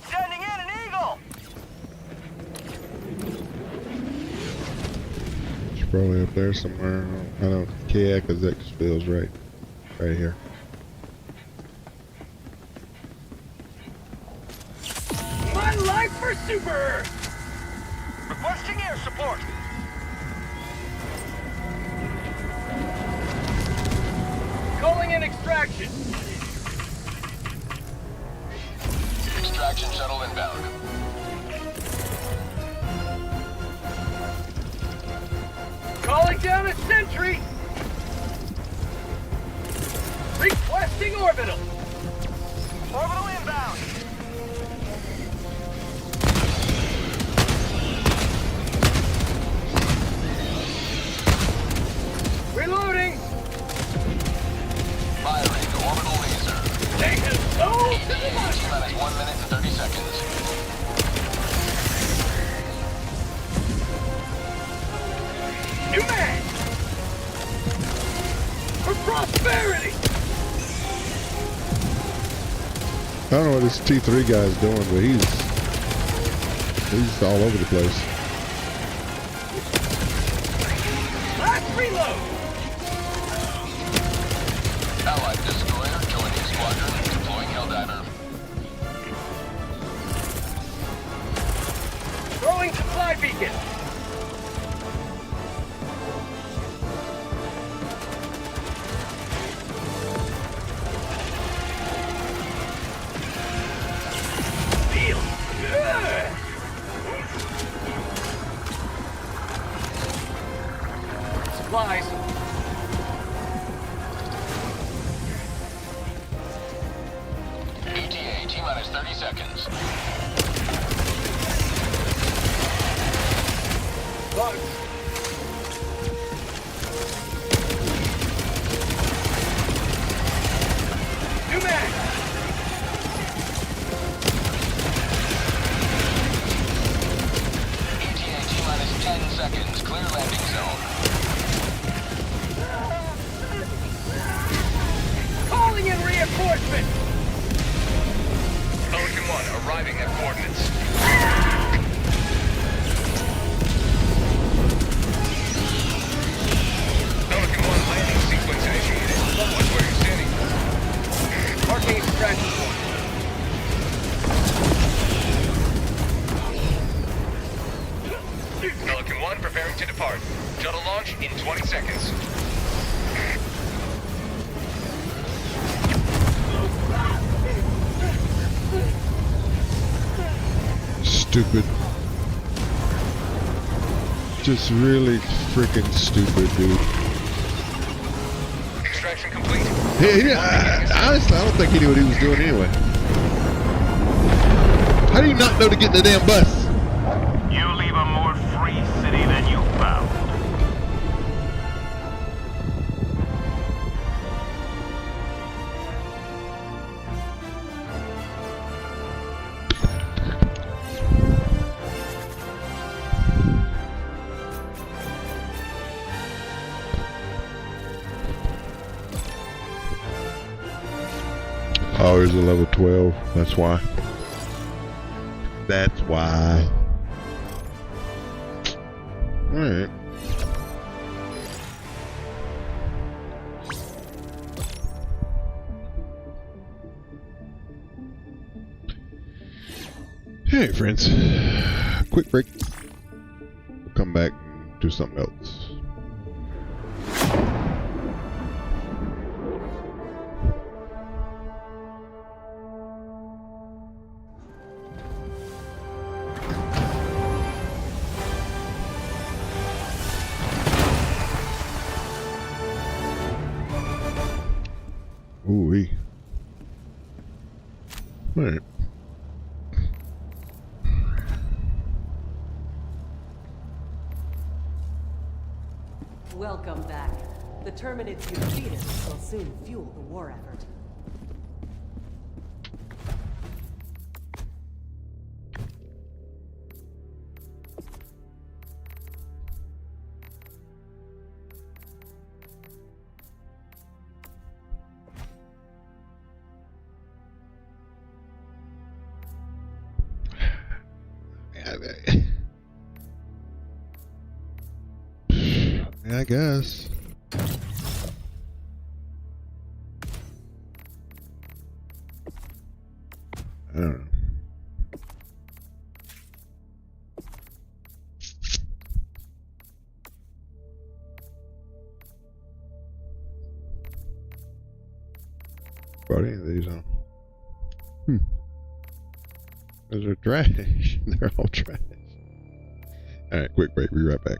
Sending in an eagle. It's probably up there somewhere. I don't. Yeah, because that just feels right here. My life for Super. Requesting air support. Calling in extraction. Extraction shuttle inbound. Calling down a sentry. Requesting orbital. Orbital inbound. Reloading. Firing orbital laser. They have told to the T-minus 1 minute and 30 seconds. don't know what this T3 guy's doing, but he's all over the place. Last reload! Allied destroyer joining squadron, deploying Helldiver. Throwing supply beacon! Feels good! Supplies. ETA, T-minus 30 seconds. Bugs. New mag. ETA, T-minus 10 seconds. Clear landing zone. Calling in reinforcement. Pelican 1 arriving at coordinates. Pelican 1 landing sequence initiated. Watch where you're standing. Marking extraction point. Pelican 1 preparing to depart. Shuttle launch in 20 seconds. Stupid. Just really freaking stupid, dude. Extraction complete. Honestly, I don't think he knew what he was doing anyway. How do you not know to get in the damn bus? You leave a more free city than you found. Oh, here's a level 12. That's why. That's why. Alright. Hey, friends. Quick break. We'll come back and do something else. Ooh-wee. All right. Welcome back. The Terminids you defeated will soon fuel the war effort. I guess. I don't know. Brought any of these on? Those are trash. They're all trash. Alright, quick break. Be right back.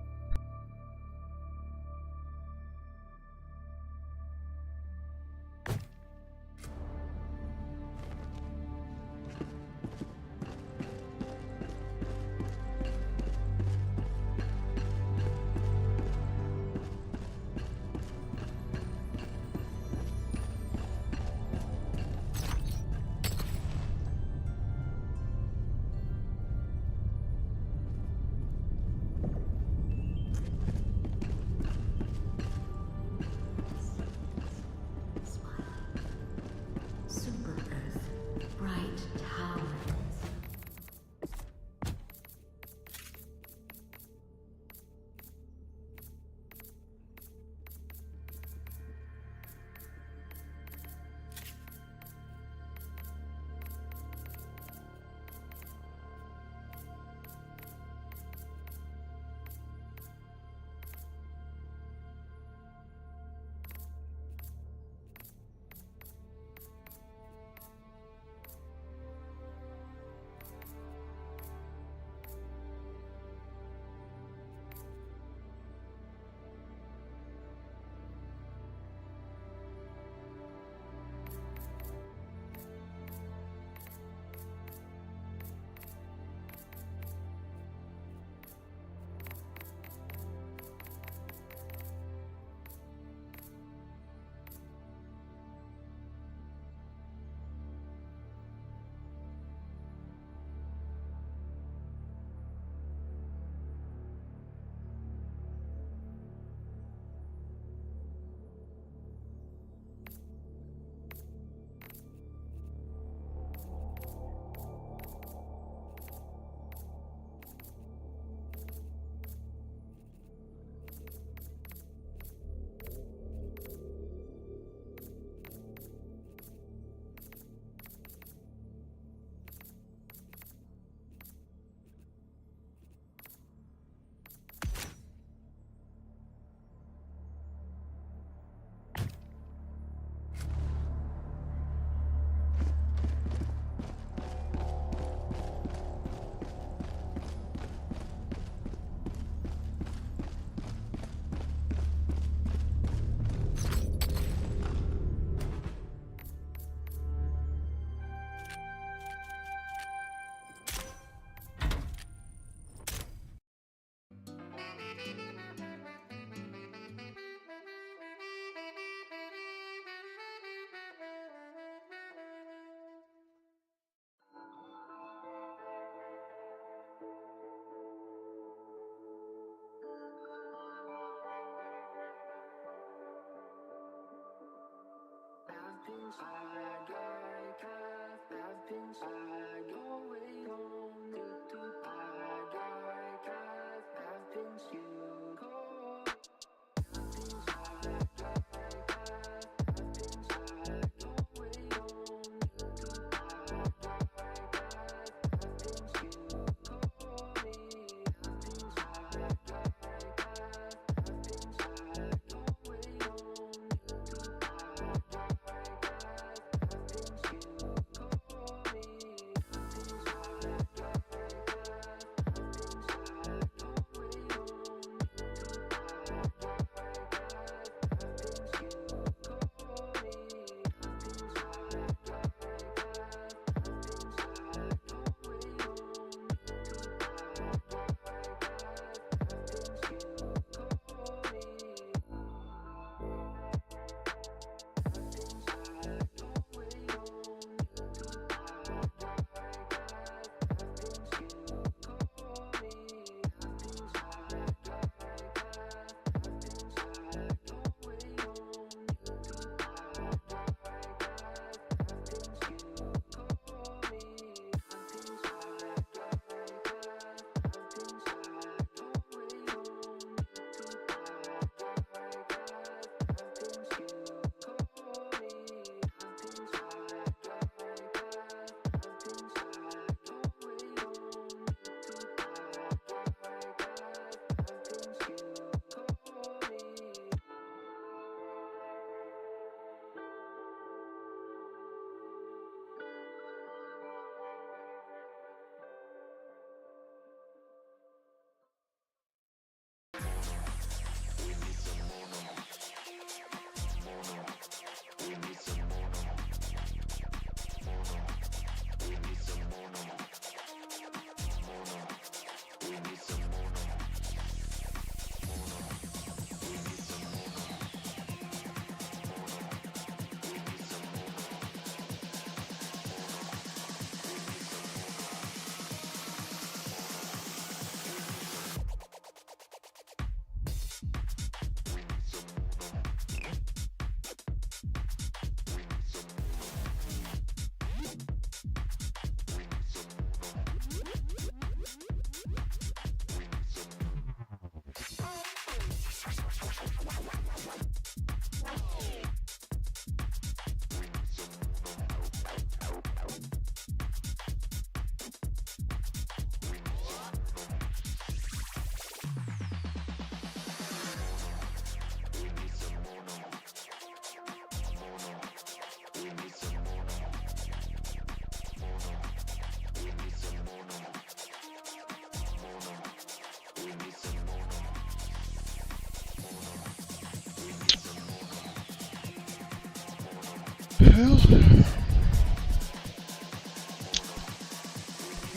Hell,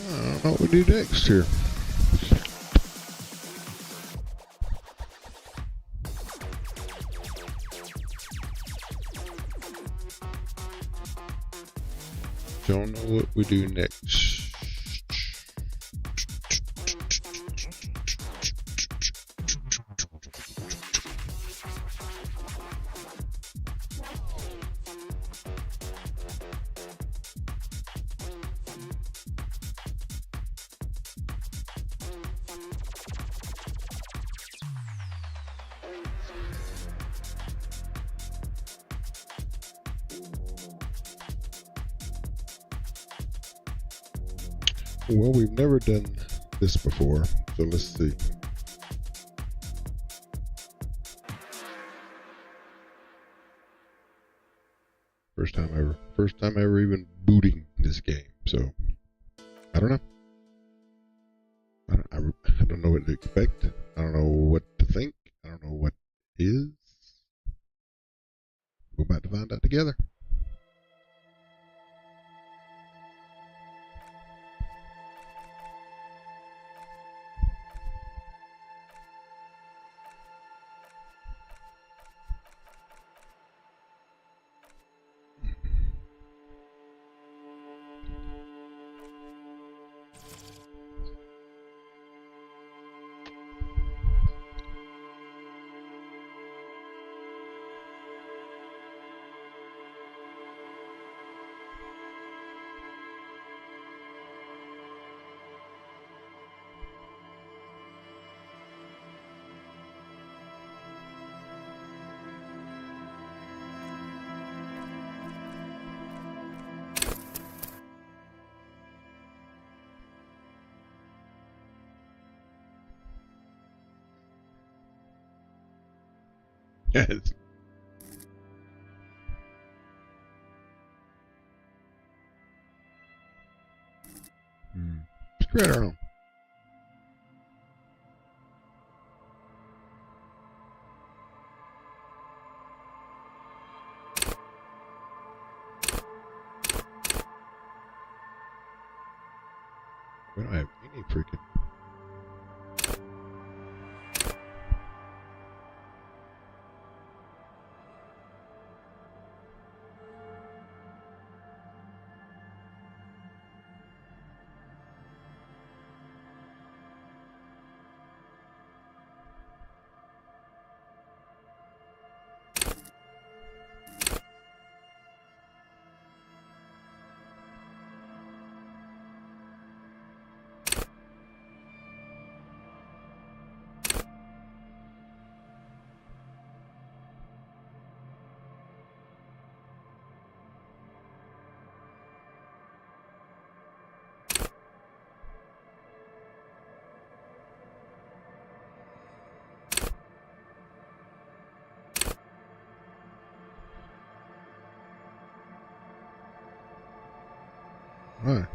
I don't know what we do next here. Don't know what we do next. Well, we've never done this before, so let's see. First time ever. First time ever even booting this game, so I don't know. I don't know what to expect. I don't know what to think. I don't know what is. We're about to find out together. Yes. Spread her on. We don't have any freaking. Right.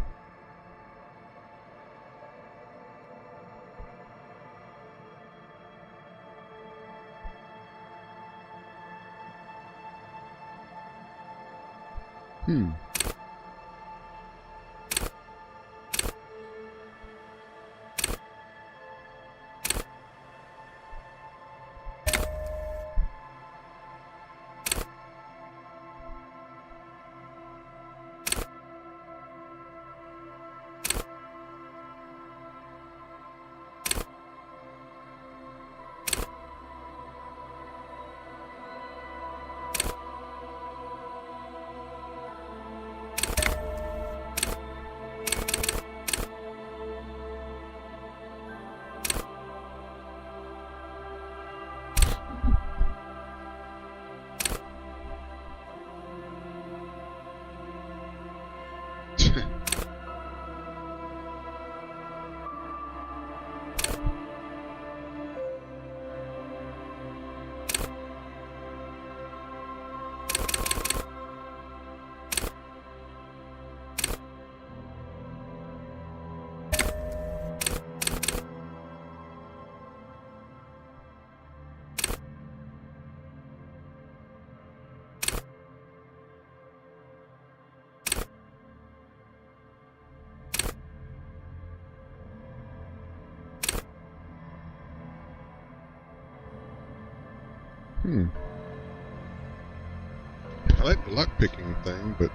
I like the lock picking thing, but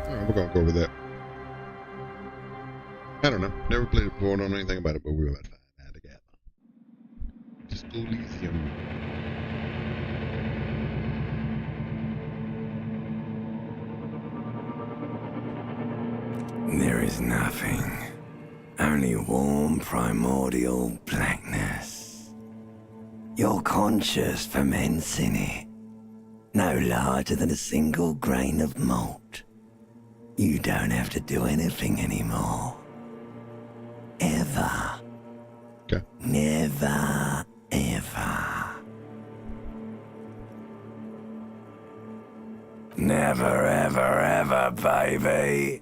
we're gonna go with that. I don't know. Never played it before. Don't know anything about it, but we're about to find out together. Just Elysium. There is nothing. Only warm primordial blackness. Your conscious ferments in it. No larger than a single grain of malt. You don't have to do anything anymore. Ever. Okay. Never, ever. Never, ever, ever, baby.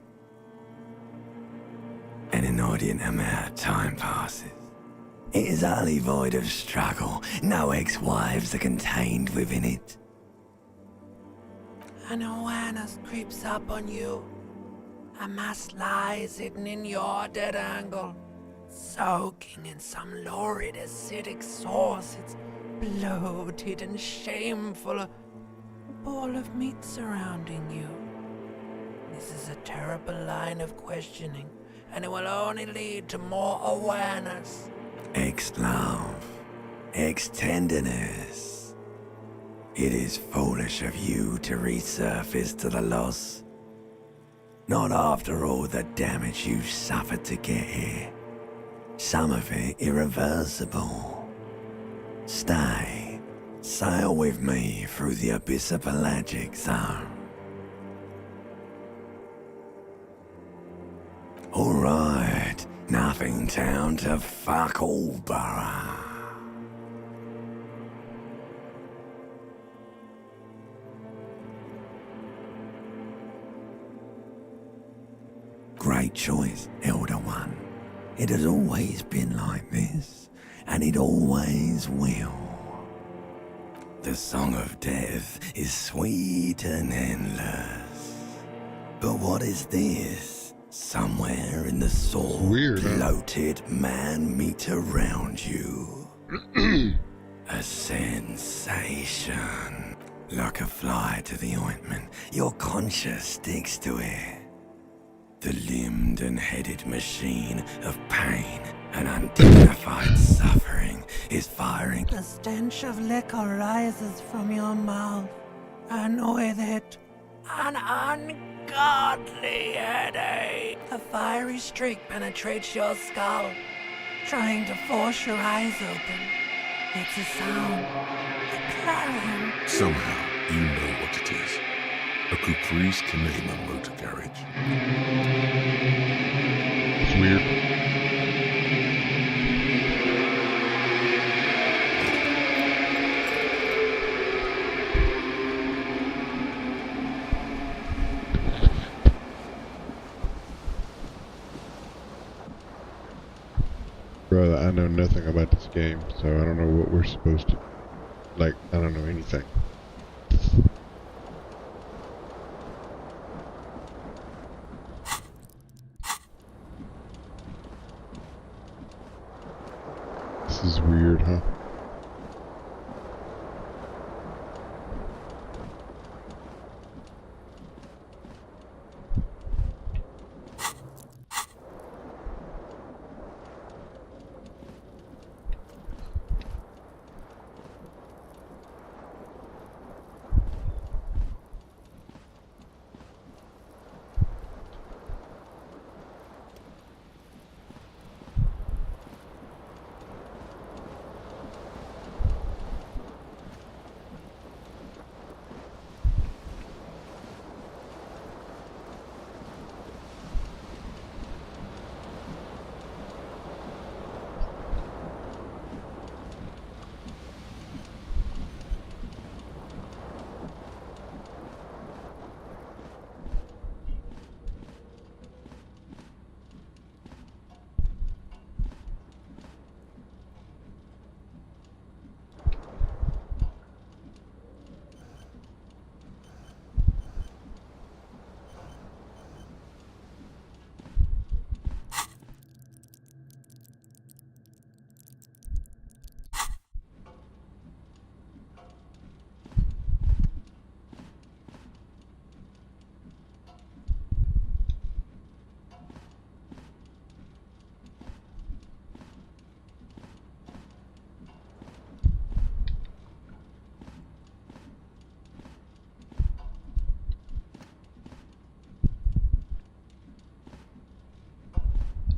An inordinate amount of time passes. It is utterly void of struggle. No ex-wives are contained within it. An awareness creeps up on you. A mass lies hidden in your dead angle, soaking in some lurid acidic sauce. It's bloated and shameful, a ball of meat surrounding you. This is a terrible line of questioning, and it will only lead to more awareness. Ex-love, ex-tenderness. It is foolish of you to resurface to the loss. Not after all the damage you've suffered to get here. some of it irreversible. Stay. Sail with me through the abyssopelagic zone. Alright, nothing down to fuck all, borough. Great choice, Elder One. It has always been like this, and it always will. The song of death is sweet and endless. But what is this? Somewhere in the salt-bloated man meet around you. A sensation. Like a fly to the ointment, your conscience sticks to it. The limbed and headed machine of pain and undignified suffering is firing. The stench of liquor rises from your mouth, and with it, an ungodly headache. A fiery streak penetrates your skull, trying to force your eyes open. It's a sound, a clarion. Somehow, you know what it is. A caprice can name a motor garage. It's weird. Brother, I know nothing about this game, so I don't know what we're supposed to... Like, I don't know anything. This is weird, huh?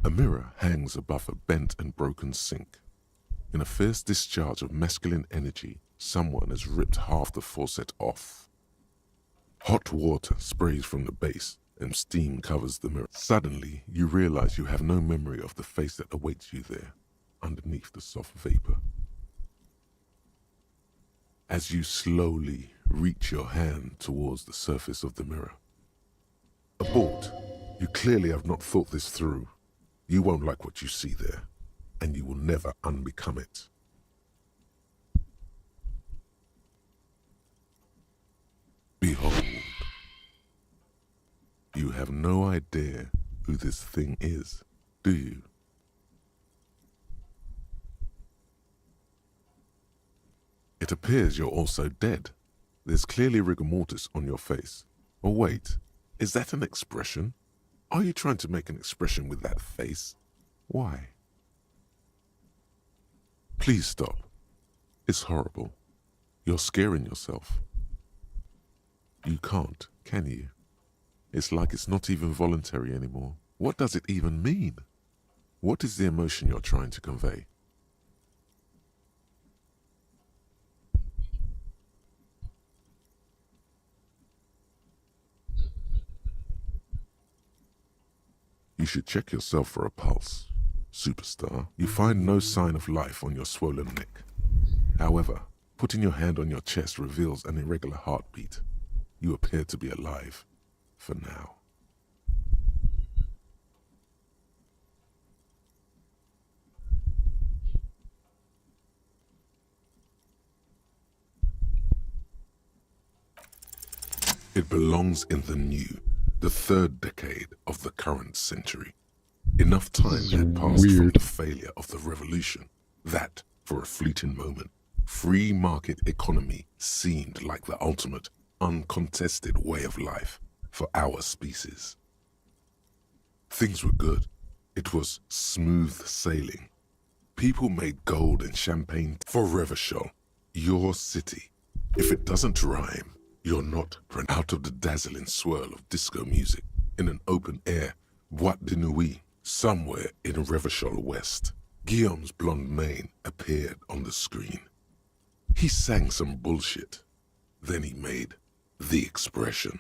A mirror hangs above a bent and broken sink. In a fierce discharge of masculine energy, someone has ripped half the faucet off. Hot water sprays from the base, and steam covers the mirror. Suddenly, you realize you have no memory of the face that awaits you there, underneath the soft vapor. As you slowly reach your hand towards the surface of the mirror. Abort. You clearly have not thought this through. You won't like what you see there, and you will never unbecome it. Behold. You have no idea who this thing is, do you? It appears you're also dead. There's clearly rigor mortis on your face. Oh wait, is that an expression? Are you trying to make an expression with that face? Why? Please stop. It's horrible. You're scaring yourself. You can't, can you? It's like it's not even voluntary anymore. What does it even mean? What is the emotion you're trying to convey? You should check yourself for a pulse. Superstar, you find no sign of life on your swollen neck. However, putting your hand on your chest reveals an irregular heartbeat. You appear to be alive, for now. It belongs in the new, the third decade of the current century. Enough time had passed from the failure of the revolution that, for a fleeting moment, free market economy seemed like the ultimate, uncontested way of life for our species. Things were good. It was smooth sailing. People made gold and champagne for Revachol, your city. If it doesn't rhyme, you're not out of the dazzling swirl of disco music in an open-air boîte de nuit somewhere in Revachol West. Guillaume's blonde mane appeared on the screen. He sang some bullshit. Then he made the expression.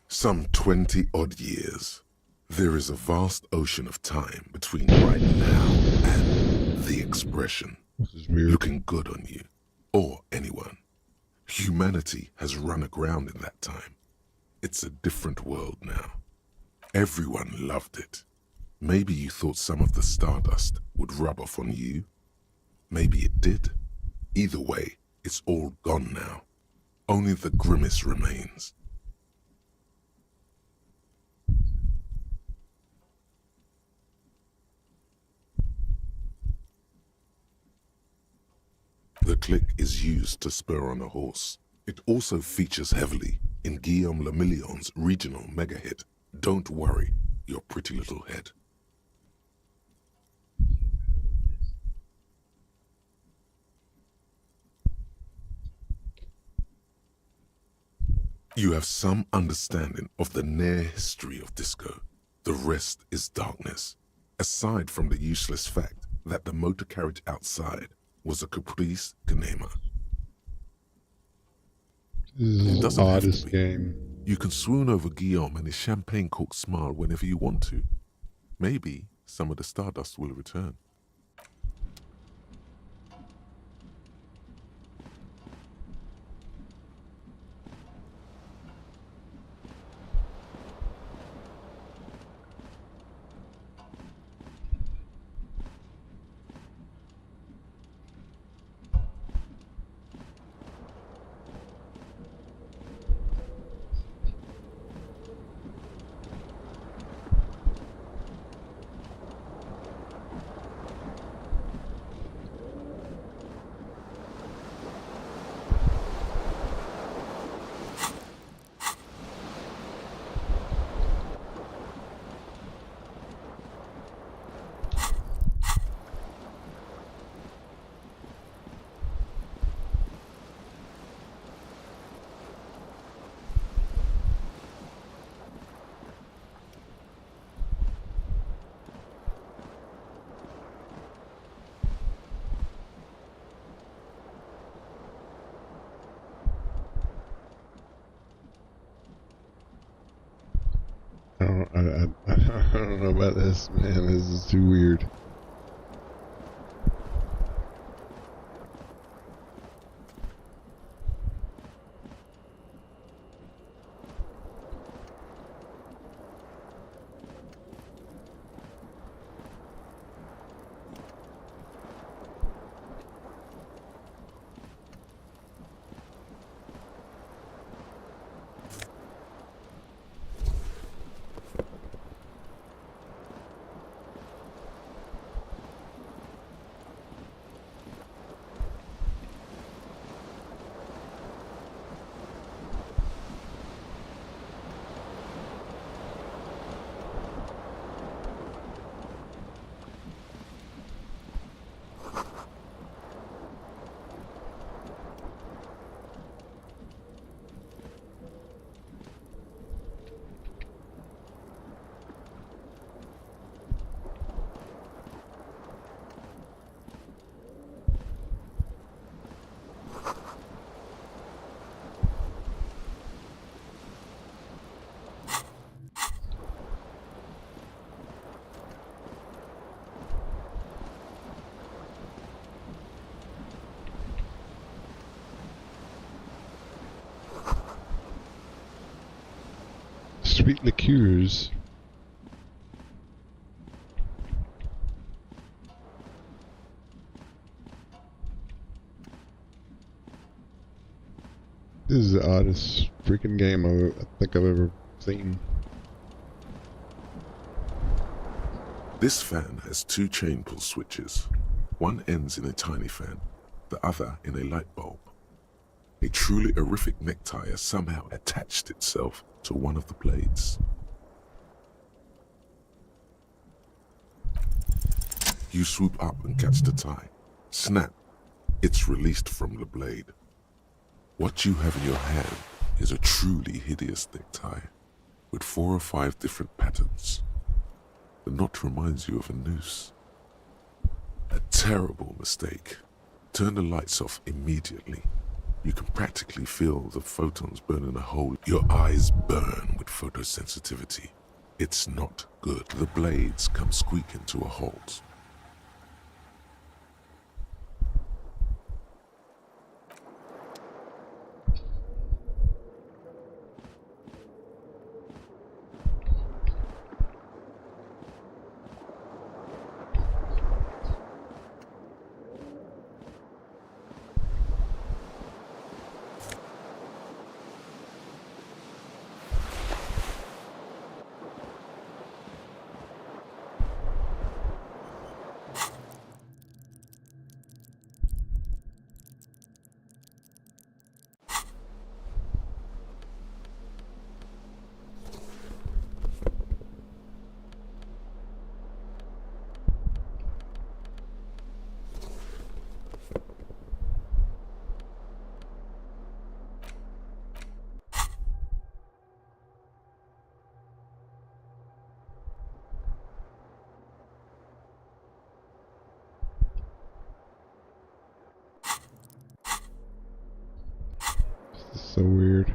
Some 20-odd years. There is a vast ocean of time between right now and the expression. Looking good on you, or anyone. Humanity has run aground in that time. It's a different world now. Everyone loved it. Maybe you thought some of the stardust would rub off on you. Maybe it did. Either way, it's all gone now. Only the grimace remains. The click is used to spur on a horse. It also features heavily in Guillaume Lemillion's regional mega hit, Don't Worry, Your Pretty Little Head. You have some understanding of the near history of disco. The rest is darkness, aside from the useless fact that the motor carriage outside was a caprice Kanema. It doesn't have to be. Game. You can swoon over Guillaume and his champagne-corked smile whenever you want to. Maybe some of the stardust will return. I don't know about this, man. This is too weird. Sweet liqueurs. This is the oddest freaking game I think I've ever seen. This fan has two chain pull switches. One ends in a tiny fan, the other in a light bulb. A truly horrific necktie has somehow attached itself to one of the blades. You swoop up and catch the tie. Snap! It's released from the blade. What you have in your hand is a truly hideous necktie with 4 or 5 different patterns. The knot reminds you of a noose. A terrible mistake. Turn the lights off immediately. You can practically feel the photons burning a hole. Your eyes burn with photosensitivity. It's not good. The blades come squeaking to a halt. So weird.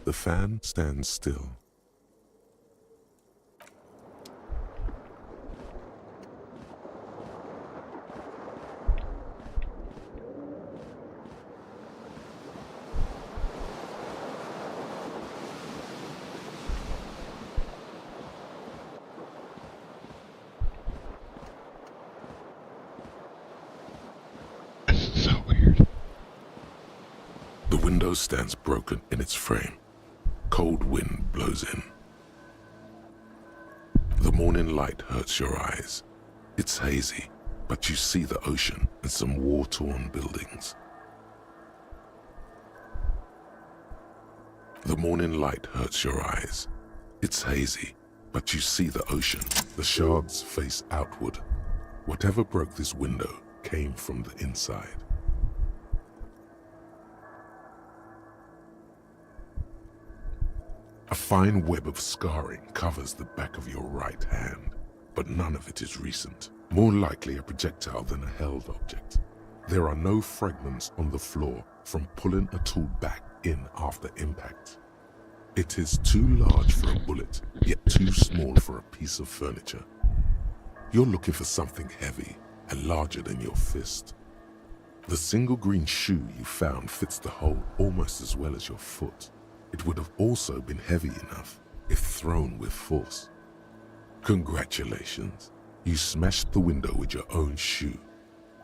The fan stands still. So weird. The window stands broken in its frame. Cold wind blows in. The morning light hurts your eyes. It's hazy, but you see the ocean and some war-torn buildings. The morning light hurts your eyes. It's hazy, but you see the ocean. The shards face outward. Whatever broke this window came from the inside. A fine web of scarring covers the back of your right hand, but none of it is recent. More likely a projectile than a held object. There are no fragments on the floor from pulling a tool back in after impact. It is too large for a bullet, yet too small for a piece of furniture. You're looking for something heavy and larger than your fist. The single green shoe you found fits the hole almost as well as your foot. It would have also been heavy enough if thrown with force. Congratulations, you smashed the window with your own shoe.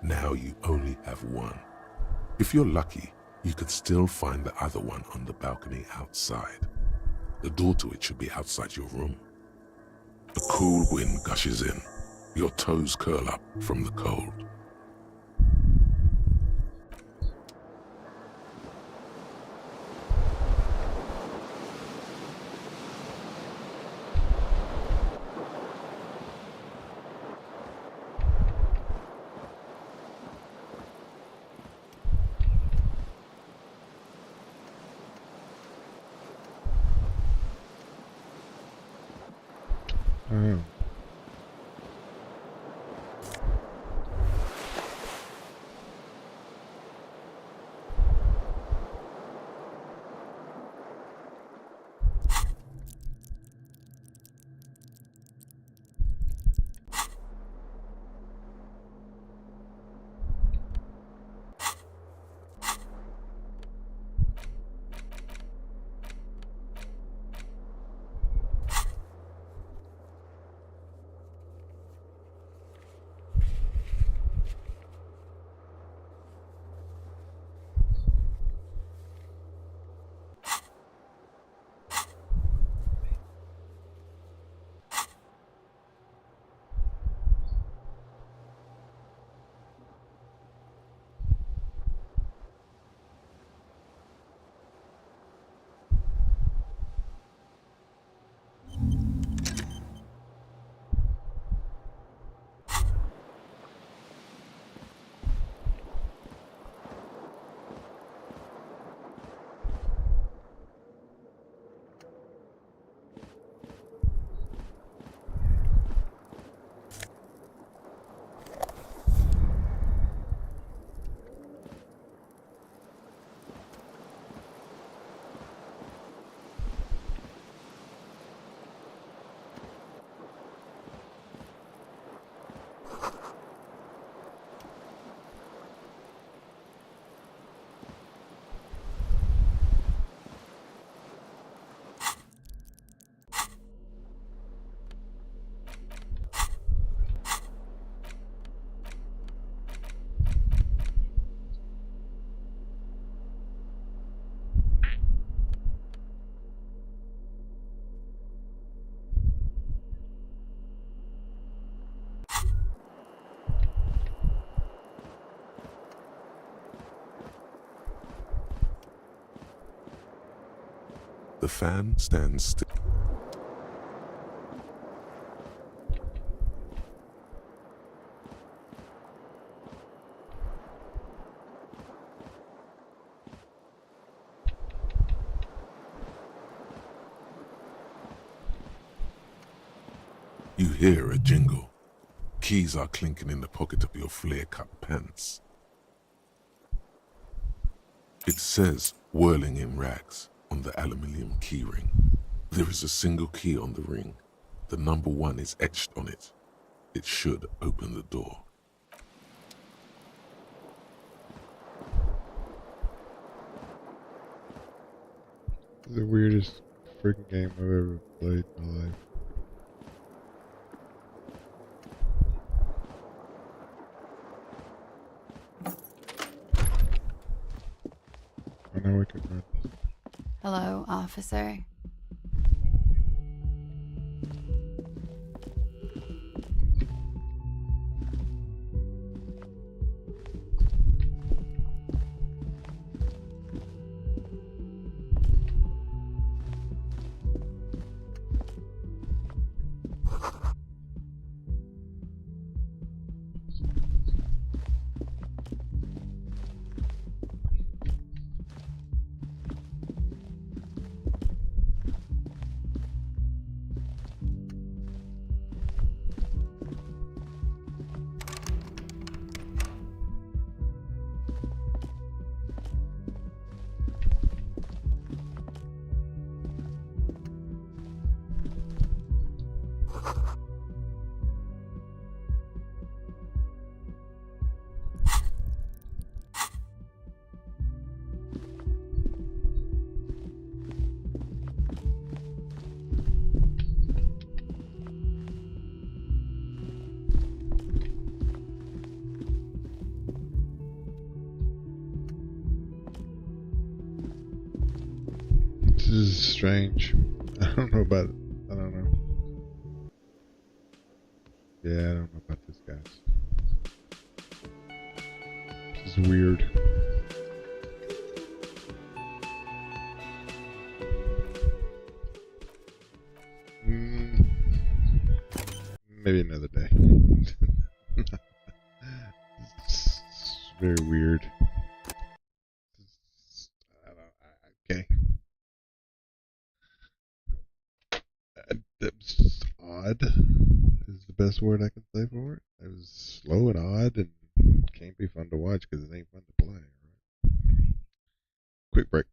Now you only have one. If you're lucky, you could still find the other one on the balcony outside. The door to it should be outside your room. A cool wind gushes in. Your toes curl up from the cold. Oh. The fan stands still. You hear a jingle. Keys are clinking in the pocket of your flare-cut pants. It says "whirling in rags" on the aluminium keyring. There is a single key on the ring. The number 1 is etched on it. It should open the door. This is the weirdest freaking game I've ever played in my life. I know I can run. Hello, officer. This is strange. I don't know about it. I don't know. Yeah, I don't know about this, guys. This is weird. Maybe another day. It's very weird. Okay. That's odd. odd is the best word I can say for it. It was slow and odd and can't be fun to watch because it ain't fun to play. Right? Quick break.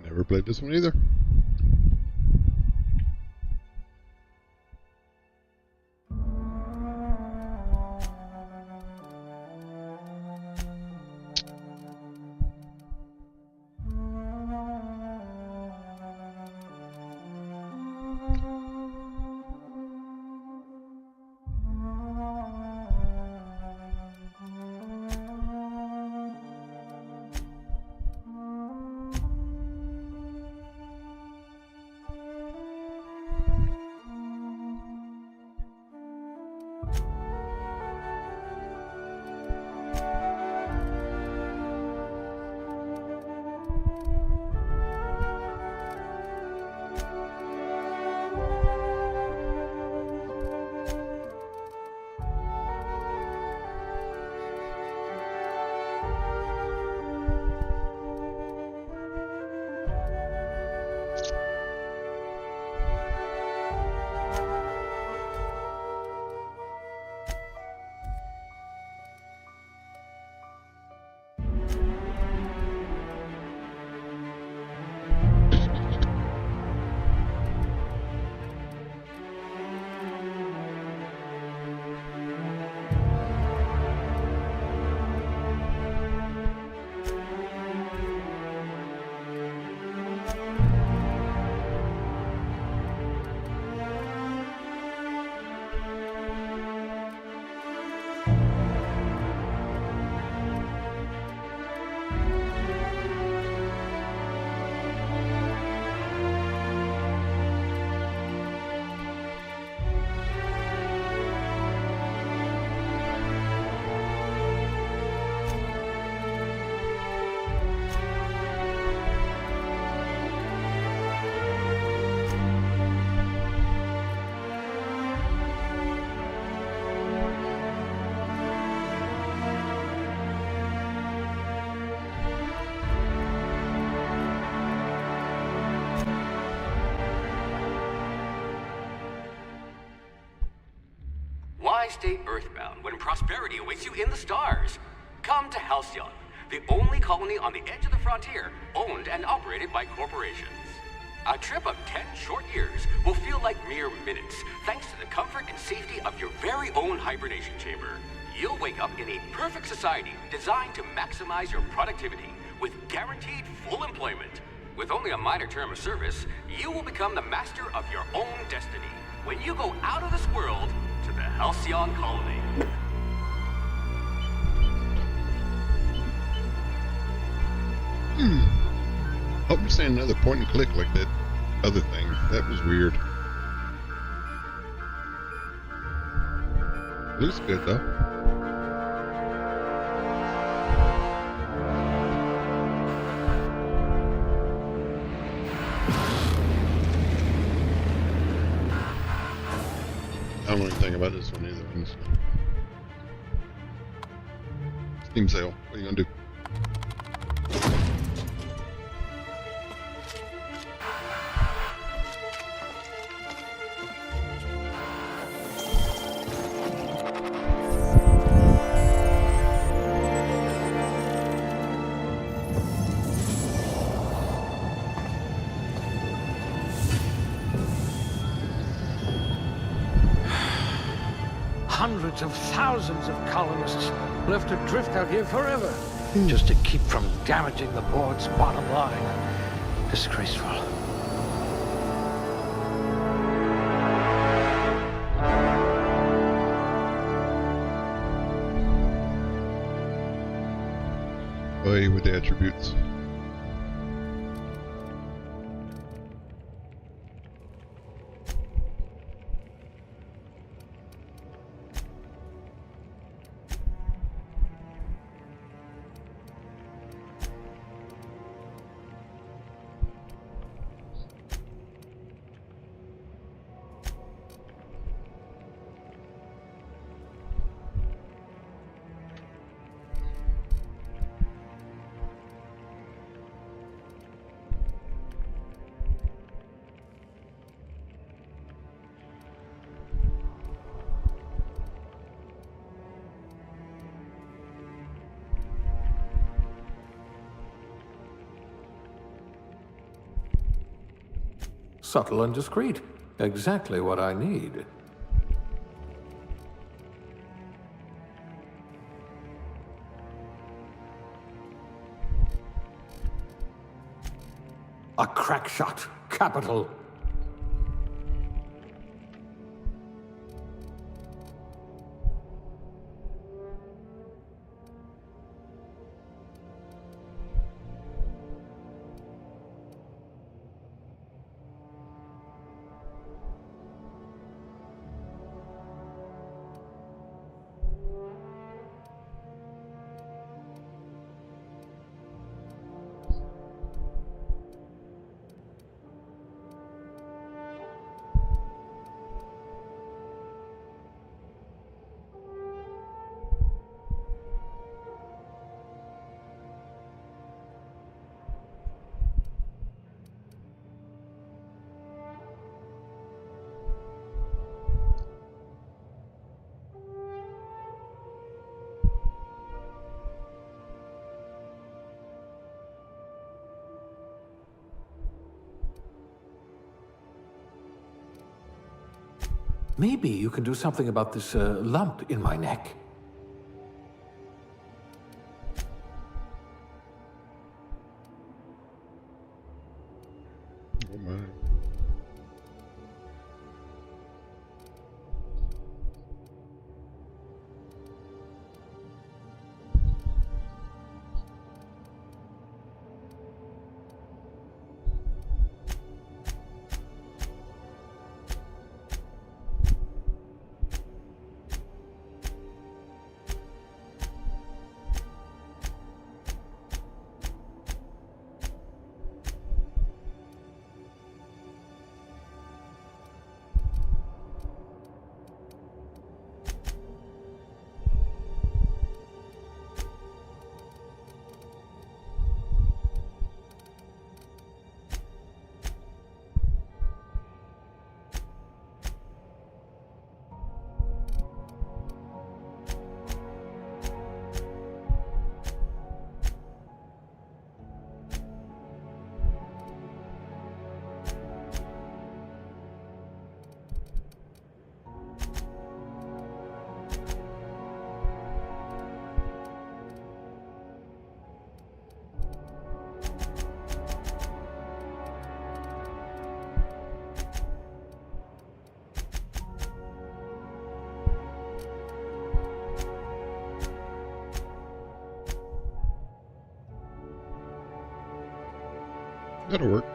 Never played this one either. Why stay earthbound when prosperity awaits you in the stars? Come to Halcyon, the only colony on the edge of the frontier, owned and operated by corporations. A trip of 10 short years will feel like mere minutes, thanks to the comfort and safety of your very own hibernation chamber. You'll wake up in a perfect society designed to maximize your productivity, with guaranteed full employment. With only a minor term of service, you will become the master of your own destiny when you go out of this world to the Halcyon colony. Hope you're saying another point and click like that other thing. That was weird. Looks good though. I don't know anything about this one either. Steam sale. What are you gonna do? Hundreds of thousands of colonists left adrift out here forever, just to keep from damaging the board's bottom line. Disgraceful. Boy, with the attributes. Subtle and discreet. Exactly what I need. A crack shot. Capital. Maybe you can do something about this lump in my neck. Oh my. That'll work.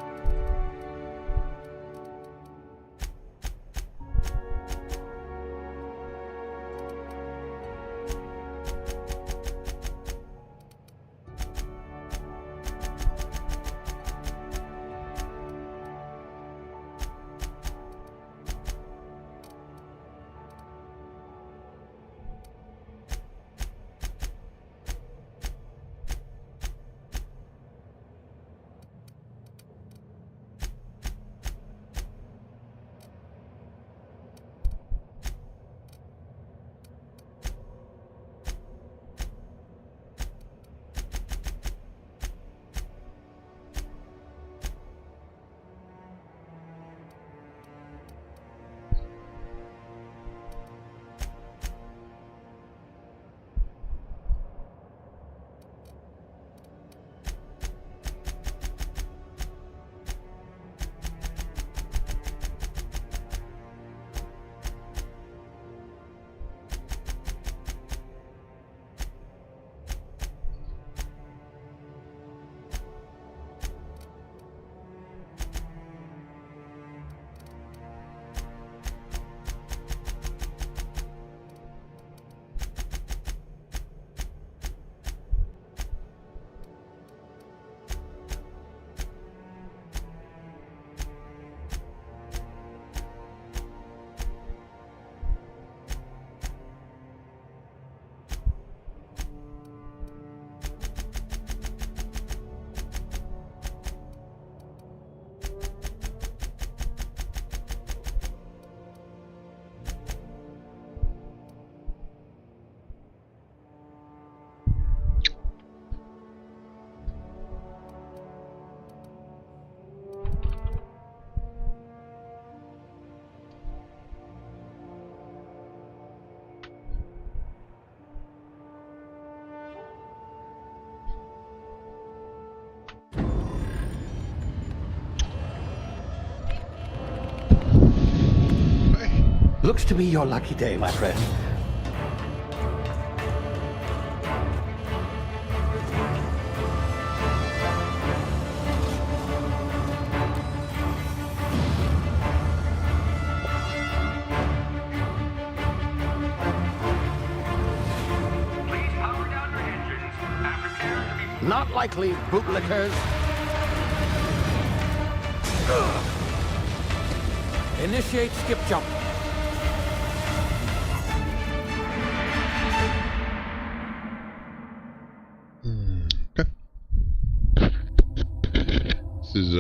Looks to be your lucky day, my friend. Not likely, bootlickers. Initiate skip jump. Okay. This is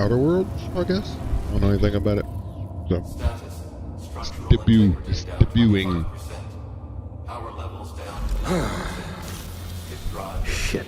Outer Worlds, I guess. I don't know anything about it. So it's debuting. Power levels down. Shit.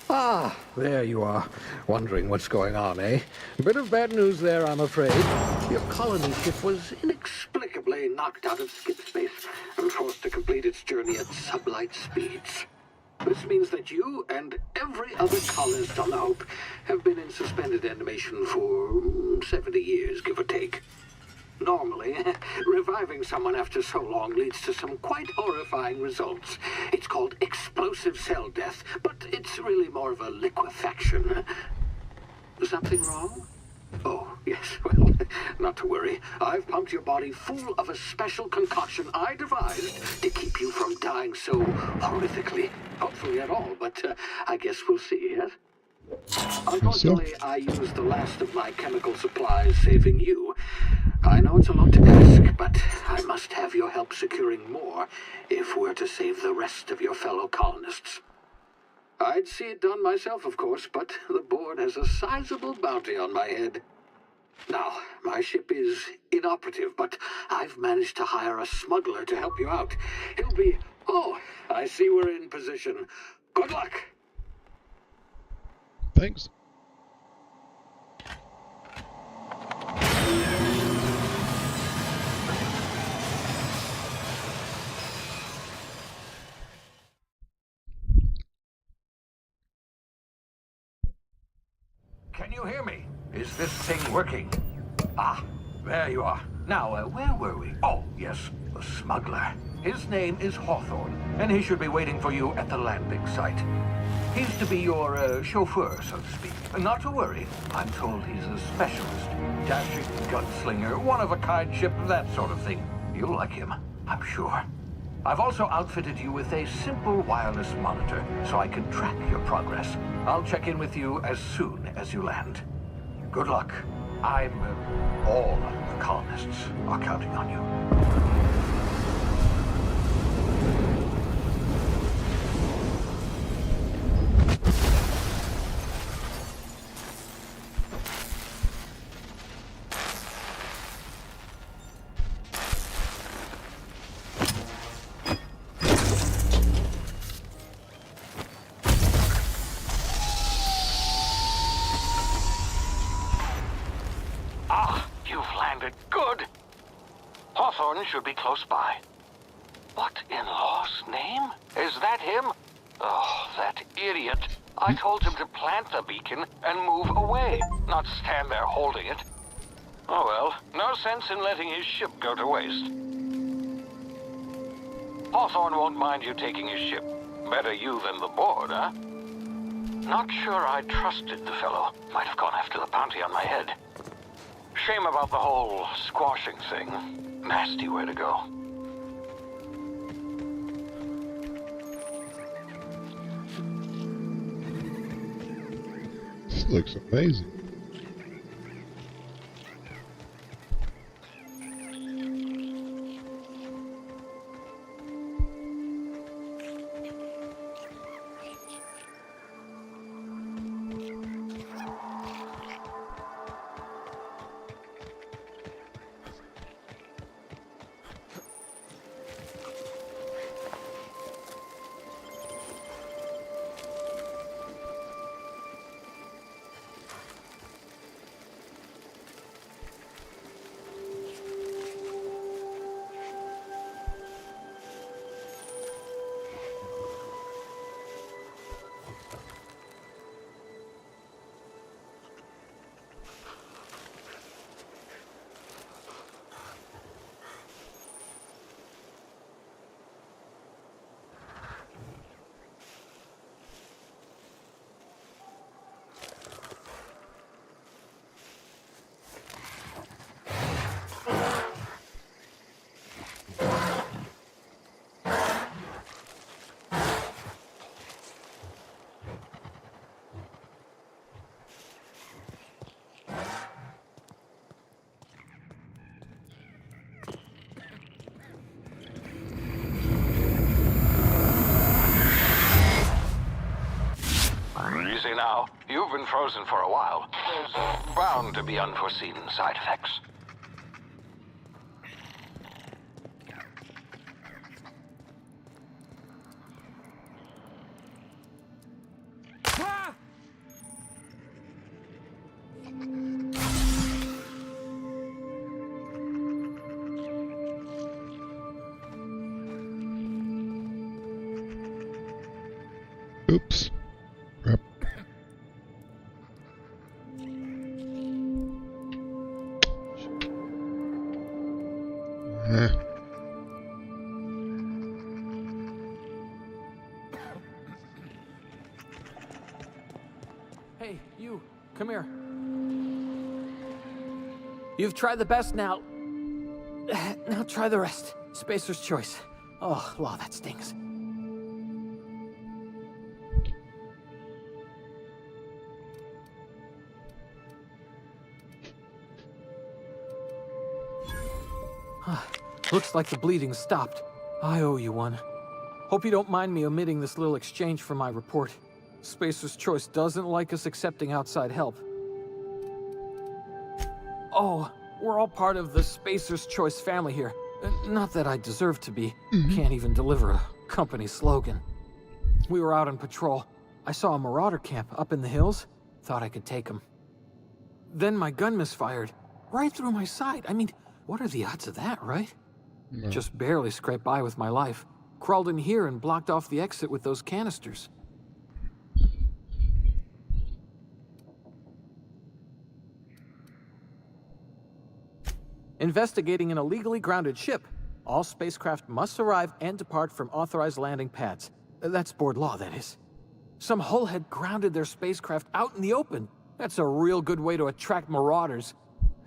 Ah, there you are. Wondering what's going on, eh? Bit of bad news there, I'm afraid. Your colony ship was inexplicably knocked out of skip space and forced to complete its journey at sublight speeds. This means that you and every other colonist on the Hope have been in suspended animation for 70 years, give or take. Normally, reviving someone after so long leads to some quite horrifying results. It's called explosive cell death, but it's really more of a liquefaction. Something wrong? Oh, yes, well, not to worry. I've pumped your body full of a special concoction I devised to keep you from dying so horrifically. Hopefully at all, but I guess we'll see, yes? Unfortunately, I used the last of my chemical supplies saving you. I know it's a lot to ask, but I must have your help securing more if we're to save the rest of your fellow colonists. I'd see it done myself, of course, but the board has a sizable bounty on my head. Now, my ship is inoperative, but I've managed to hire a smuggler to help you out. He'll be... Oh, I see we're in position. Good luck! Thanks. Can you hear me? Is this thing working? Ah, there you are. Now, where were we? Oh, yes, the smuggler. His name is Hawthorne, and he should be waiting for you at the landing site. He's to be your chauffeur, so to speak. Not to worry. I'm told he's a specialist. Dashing gunslinger, one-of-a-kind ship, that sort of thing. You'll like him, I'm sure. I've also outfitted you with a simple wireless monitor, so I can track your progress. I'll check in with you as soon as you land. Good luck. All the colonists are counting on you. Should be close by. What in law's name? Is that him? Oh, that idiot. I told him to plant the beacon and move away, not stand there holding it. Oh well, no sense in letting his ship go to waste. Hawthorne won't mind you taking his ship. Better you than the board, huh? Not sure I trusted the fellow. Might have gone after the bounty on my head. Shame about the whole squashing thing. Nasty way to go. This looks amazing. now. You've been frozen for a while. There's bound to be unforeseen side effects. Oops. Crap. Hey, you, come here. You've tried the best now. Now try the rest. Spacer's choice. Oh, law, that stings. Looks like the bleeding's stopped. I owe you one. Hope you don't mind me omitting this little exchange from my report. Spacer's Choice doesn't like us accepting outside help. Oh, we're all part of the Spacer's Choice family here. Not that I deserve to be. Can't even deliver a company slogan. We were out on patrol. I saw a marauder camp up in the hills. Thought I could take him. Then my gun misfired. Right through my side. I mean, what are the odds of that, right? No. Just barely scraped by with my life. Crawled in here and blocked off the exit with those canisters. Investigating an illegally grounded ship. All spacecraft must arrive and depart from authorized landing pads. That's board law, that is. Some hull had grounded their spacecraft out in the open. That's a real good way to attract marauders.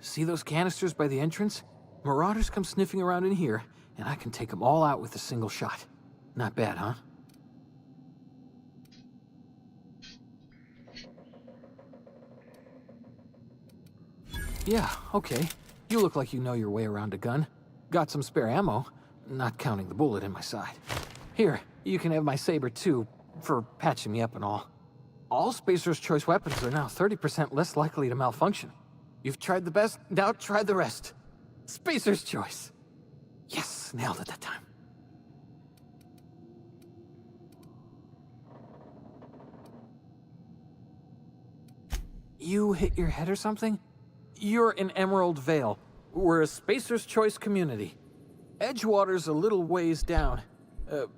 See those canisters by the entrance? Marauders come sniffing around in here, and I can take them all out with a single shot. Not bad, huh? Yeah, okay. You look like you know your way around a gun. Got some spare ammo, not counting the bullet in my side. Here, you can have my saber too, for patching me up and all. All Spacer's Choice weapons are now 30% less likely to malfunction. You've tried the best, now try the rest. Spacer's Choice. Yes, nailed it that time. You hit your head or something? You're in Emerald Vale. We're a Spacer's Choice community. Edgewater's a little ways down.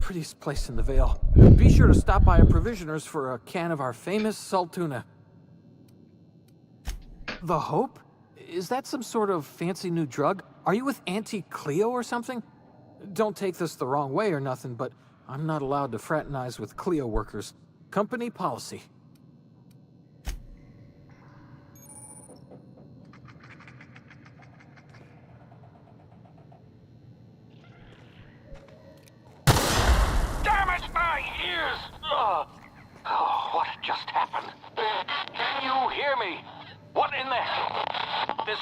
Prettiest place in the Vale. Be sure to stop by a provisioner's for a can of our famous salt tuna. The Hope? Is that some sort of fancy new drug? Are you with Auntie Cleo or something? Don't take this the wrong way or nothing, but I'm not allowed to fraternize with Cleo workers. Company policy. Damn it, my ears! Oh, what just happened? Can you hear me? What in the hell? This...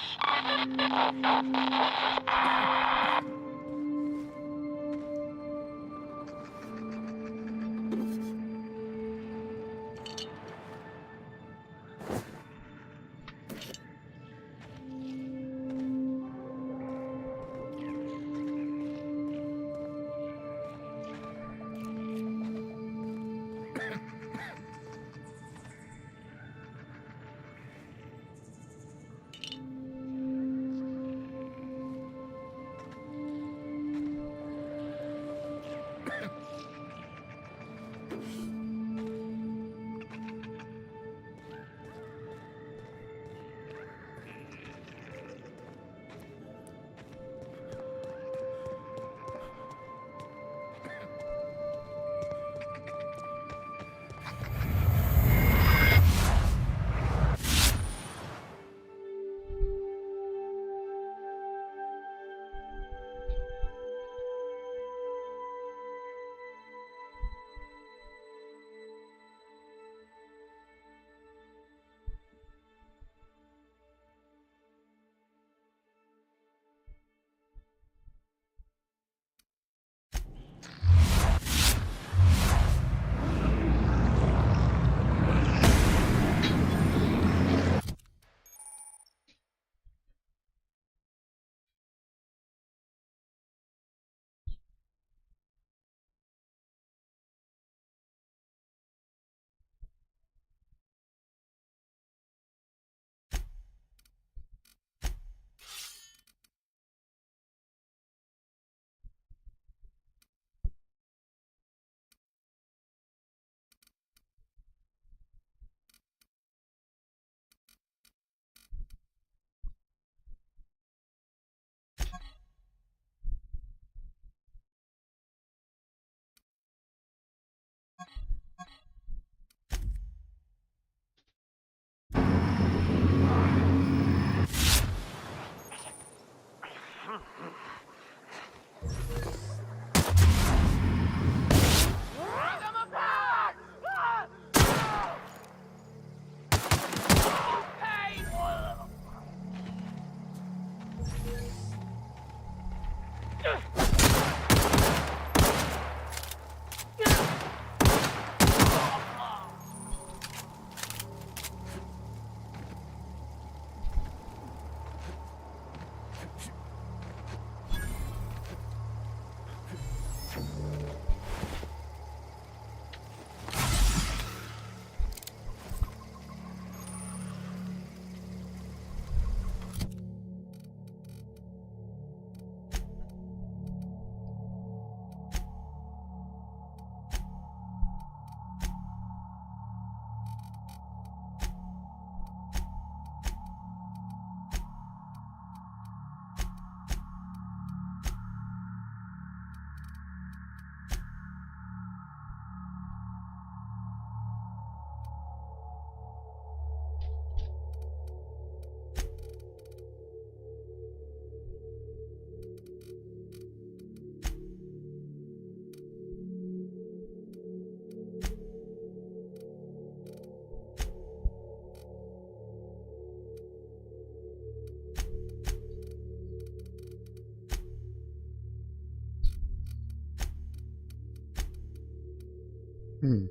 Hmm.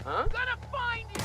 Huh? Gonna find you!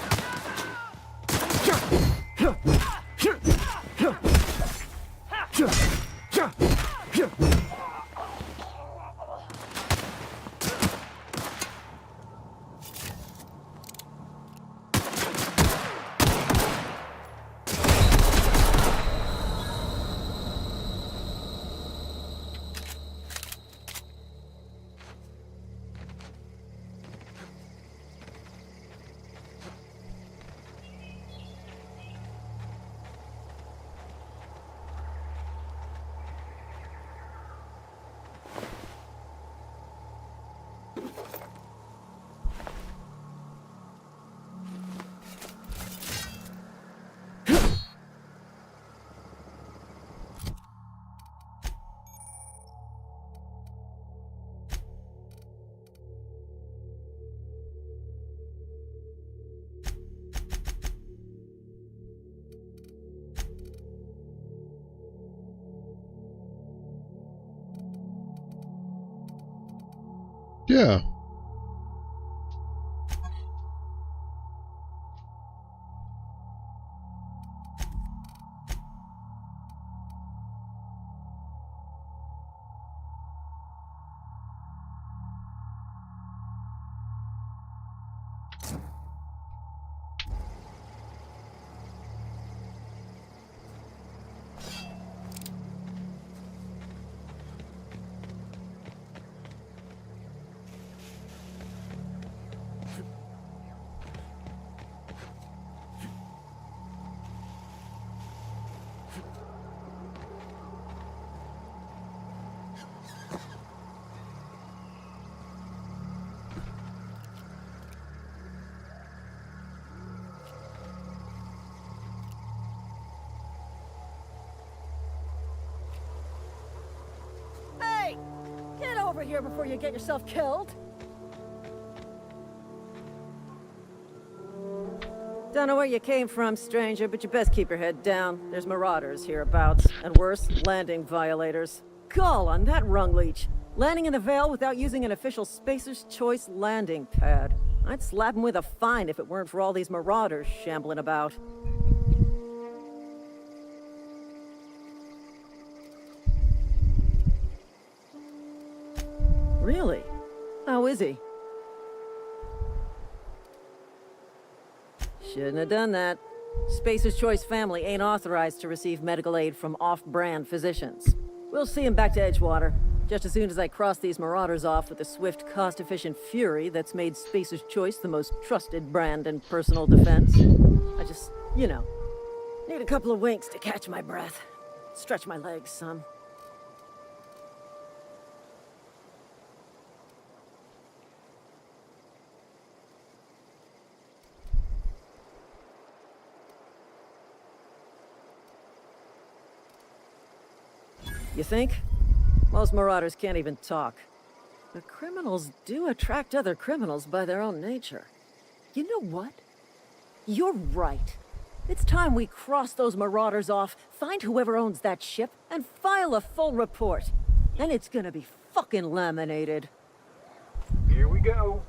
Yeah. Hey! Get over here before you get yourself killed! Don't know where you came from, stranger, but you best keep your head down. There's marauders hereabouts, and worse, landing violators. Gall on that rung leech. Landing in the Vale without using an official Spacer's Choice landing pad. I'd slap him with a fine if it weren't for all these marauders shambling about. Really? How is he? Shouldn't have done that. Spacer's Choice family ain't authorized to receive medical aid from off-brand physicians. We'll see him back to Edgewater, just as soon as I cross these marauders off with the swift, cost-efficient fury that's made Spacer's Choice the most trusted brand in personal defense. I just, need a couple of winks to catch my breath. Stretch my legs some. You think? Most marauders can't even talk. But criminals do attract other criminals by their own nature. You know what? You're right. It's time we cross those marauders off, find whoever owns that ship, and file a full report. And it's gonna be fucking laminated. Here we go.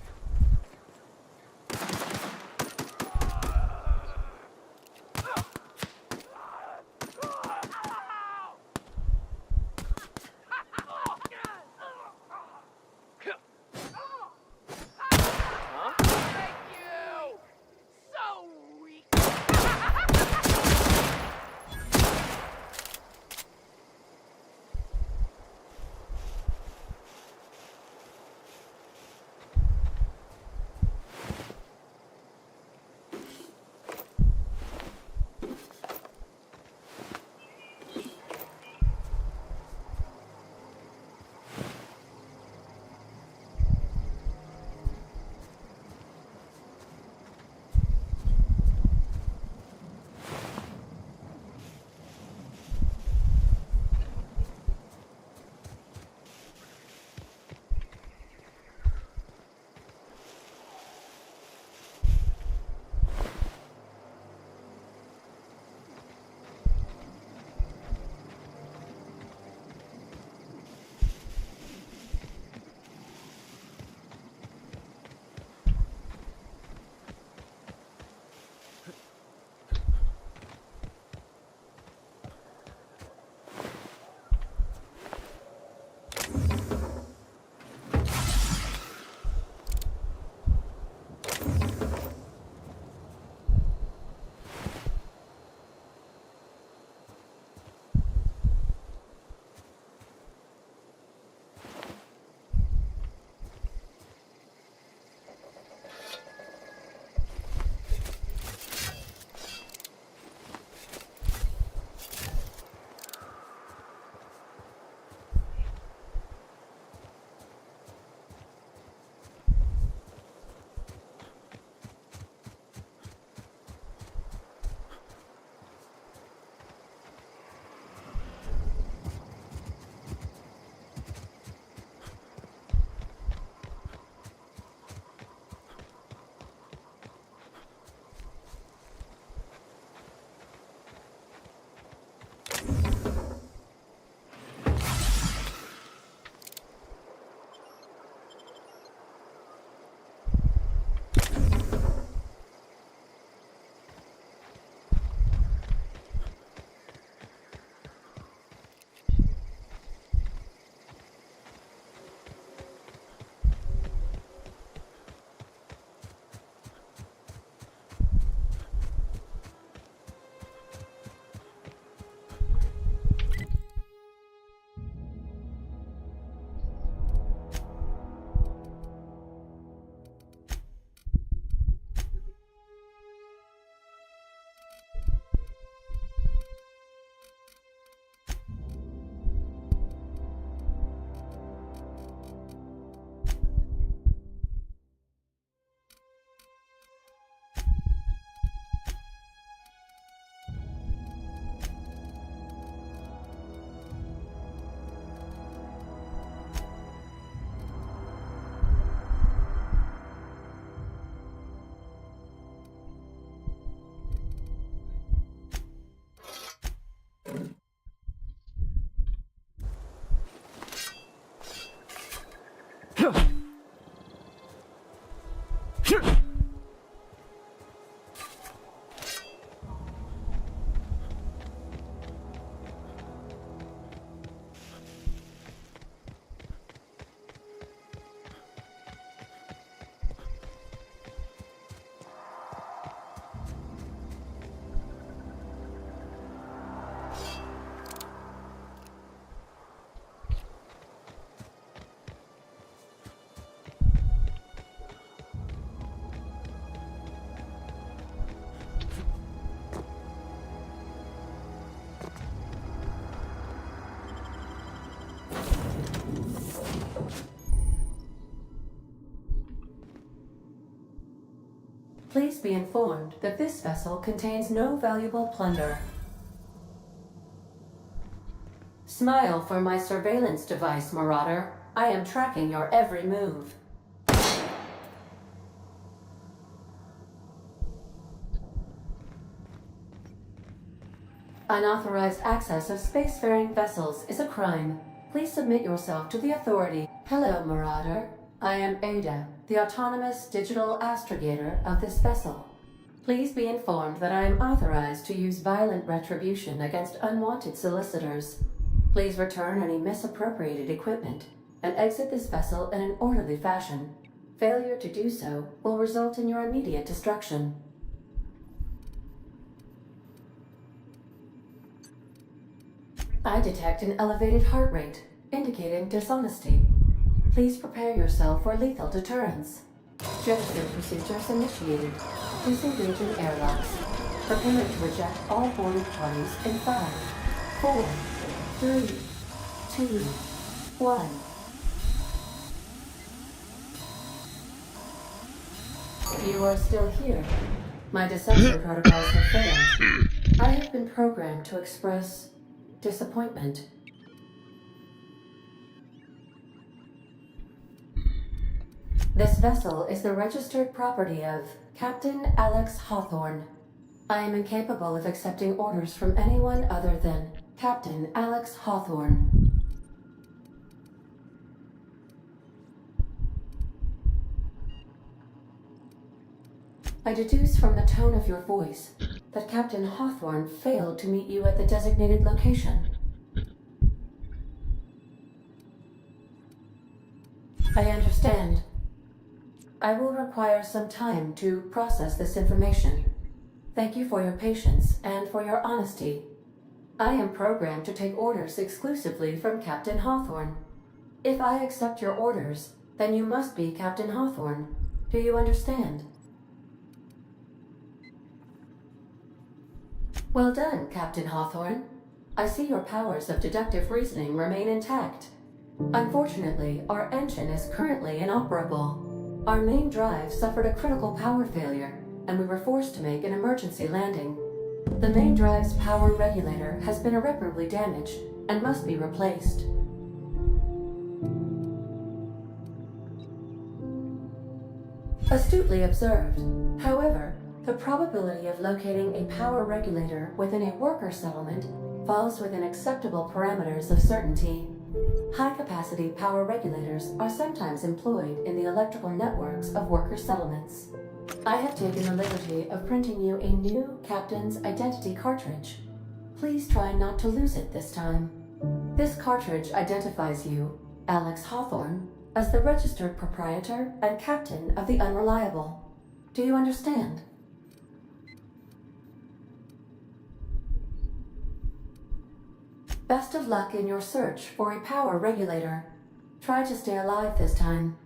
Please be informed that this vessel contains no valuable plunder. Smile for my surveillance device, Marauder. I am tracking your every move. Unauthorized access of spacefaring vessels is a crime. Please submit yourself to the authority. Hello, Marauder. I am Ada, the autonomous digital astrogator of this vessel. Please be informed that I am authorized to use violent retribution against unwanted solicitors. Please return any misappropriated equipment and exit this vessel in an orderly fashion. Failure to do so will result in your immediate destruction. I detect an elevated heart rate, indicating dishonesty. Please prepare yourself for lethal deterrence. Gesture procedures initiated. Disengage in airlocks. Preparing to eject all boarded parties in 5, 4, 3, 2, 1. You are still here. My deception protocols have failed. I have been programmed to express disappointment. This vessel is the registered property of Captain Alex Hawthorne. I am incapable of accepting orders from anyone other than Captain Alex Hawthorne. I deduce from the tone of your voice that Captain Hawthorne failed to meet you at the designated location. I understand. I will require some time to process this information. Thank you for your patience and for your honesty. I am programmed to take orders exclusively from Captain Hawthorne. If I accept your orders, then you must be Captain Hawthorne. Do you understand? Well done, Captain Hawthorne. I see your powers of deductive reasoning remain intact. Unfortunately, our engine is currently inoperable. Our main drive suffered a critical power failure, and we were forced to make an emergency landing. The main drive's power regulator has been irreparably damaged and must be replaced. Astutely observed. However, the probability of locating a power regulator within a worker settlement falls within acceptable parameters of certainty. High-capacity power regulators are sometimes employed in the electrical networks of worker settlements. I have taken the liberty of printing you a new Captain's Identity cartridge. Please try not to lose it this time. This cartridge identifies you, Alex Hawthorne, as the registered proprietor and captain of the Unreliable. Do you understand? Best of luck in your search for a power regulator. Try to stay alive this time.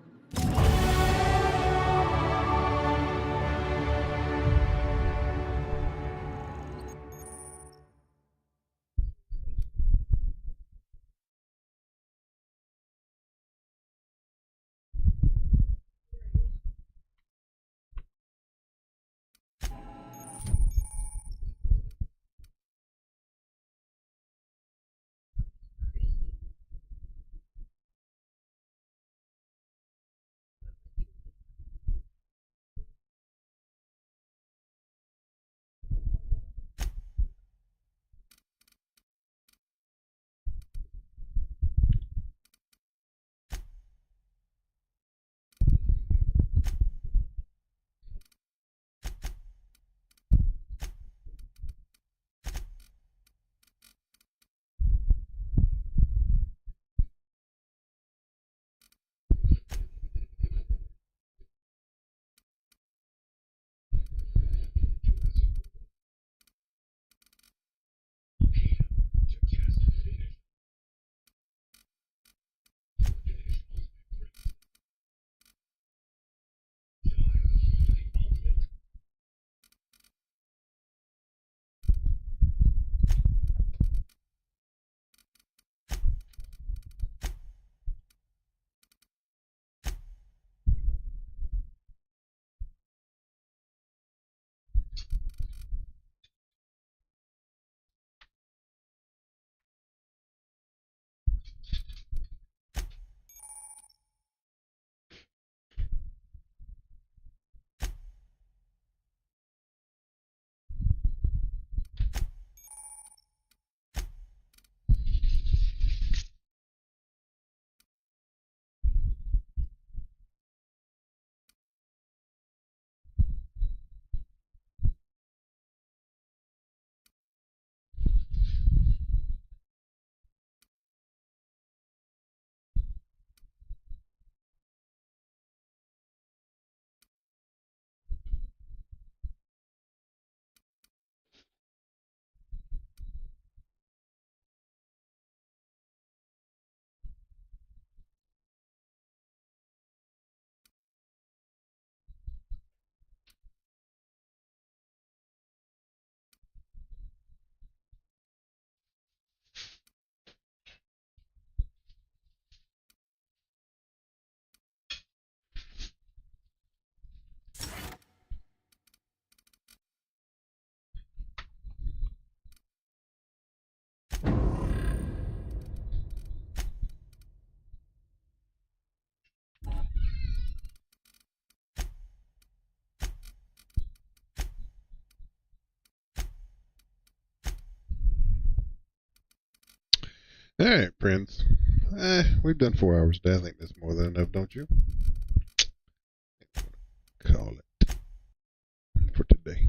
All right, friends. We've done 4 hours today. I think that's more than enough, don't you? Call it for today.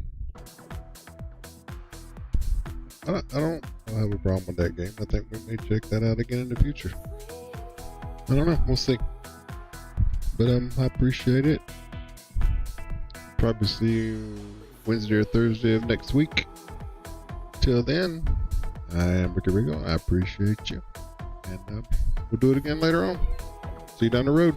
I don't have a problem with that game. I think we may check that out again in the future. I don't know. We'll see. But I appreciate it. Probably see you Wednesday or Thursday of next week. Till then, I am Ricky Rigo. I appreciate you. And we'll do it again later on. See you down the road.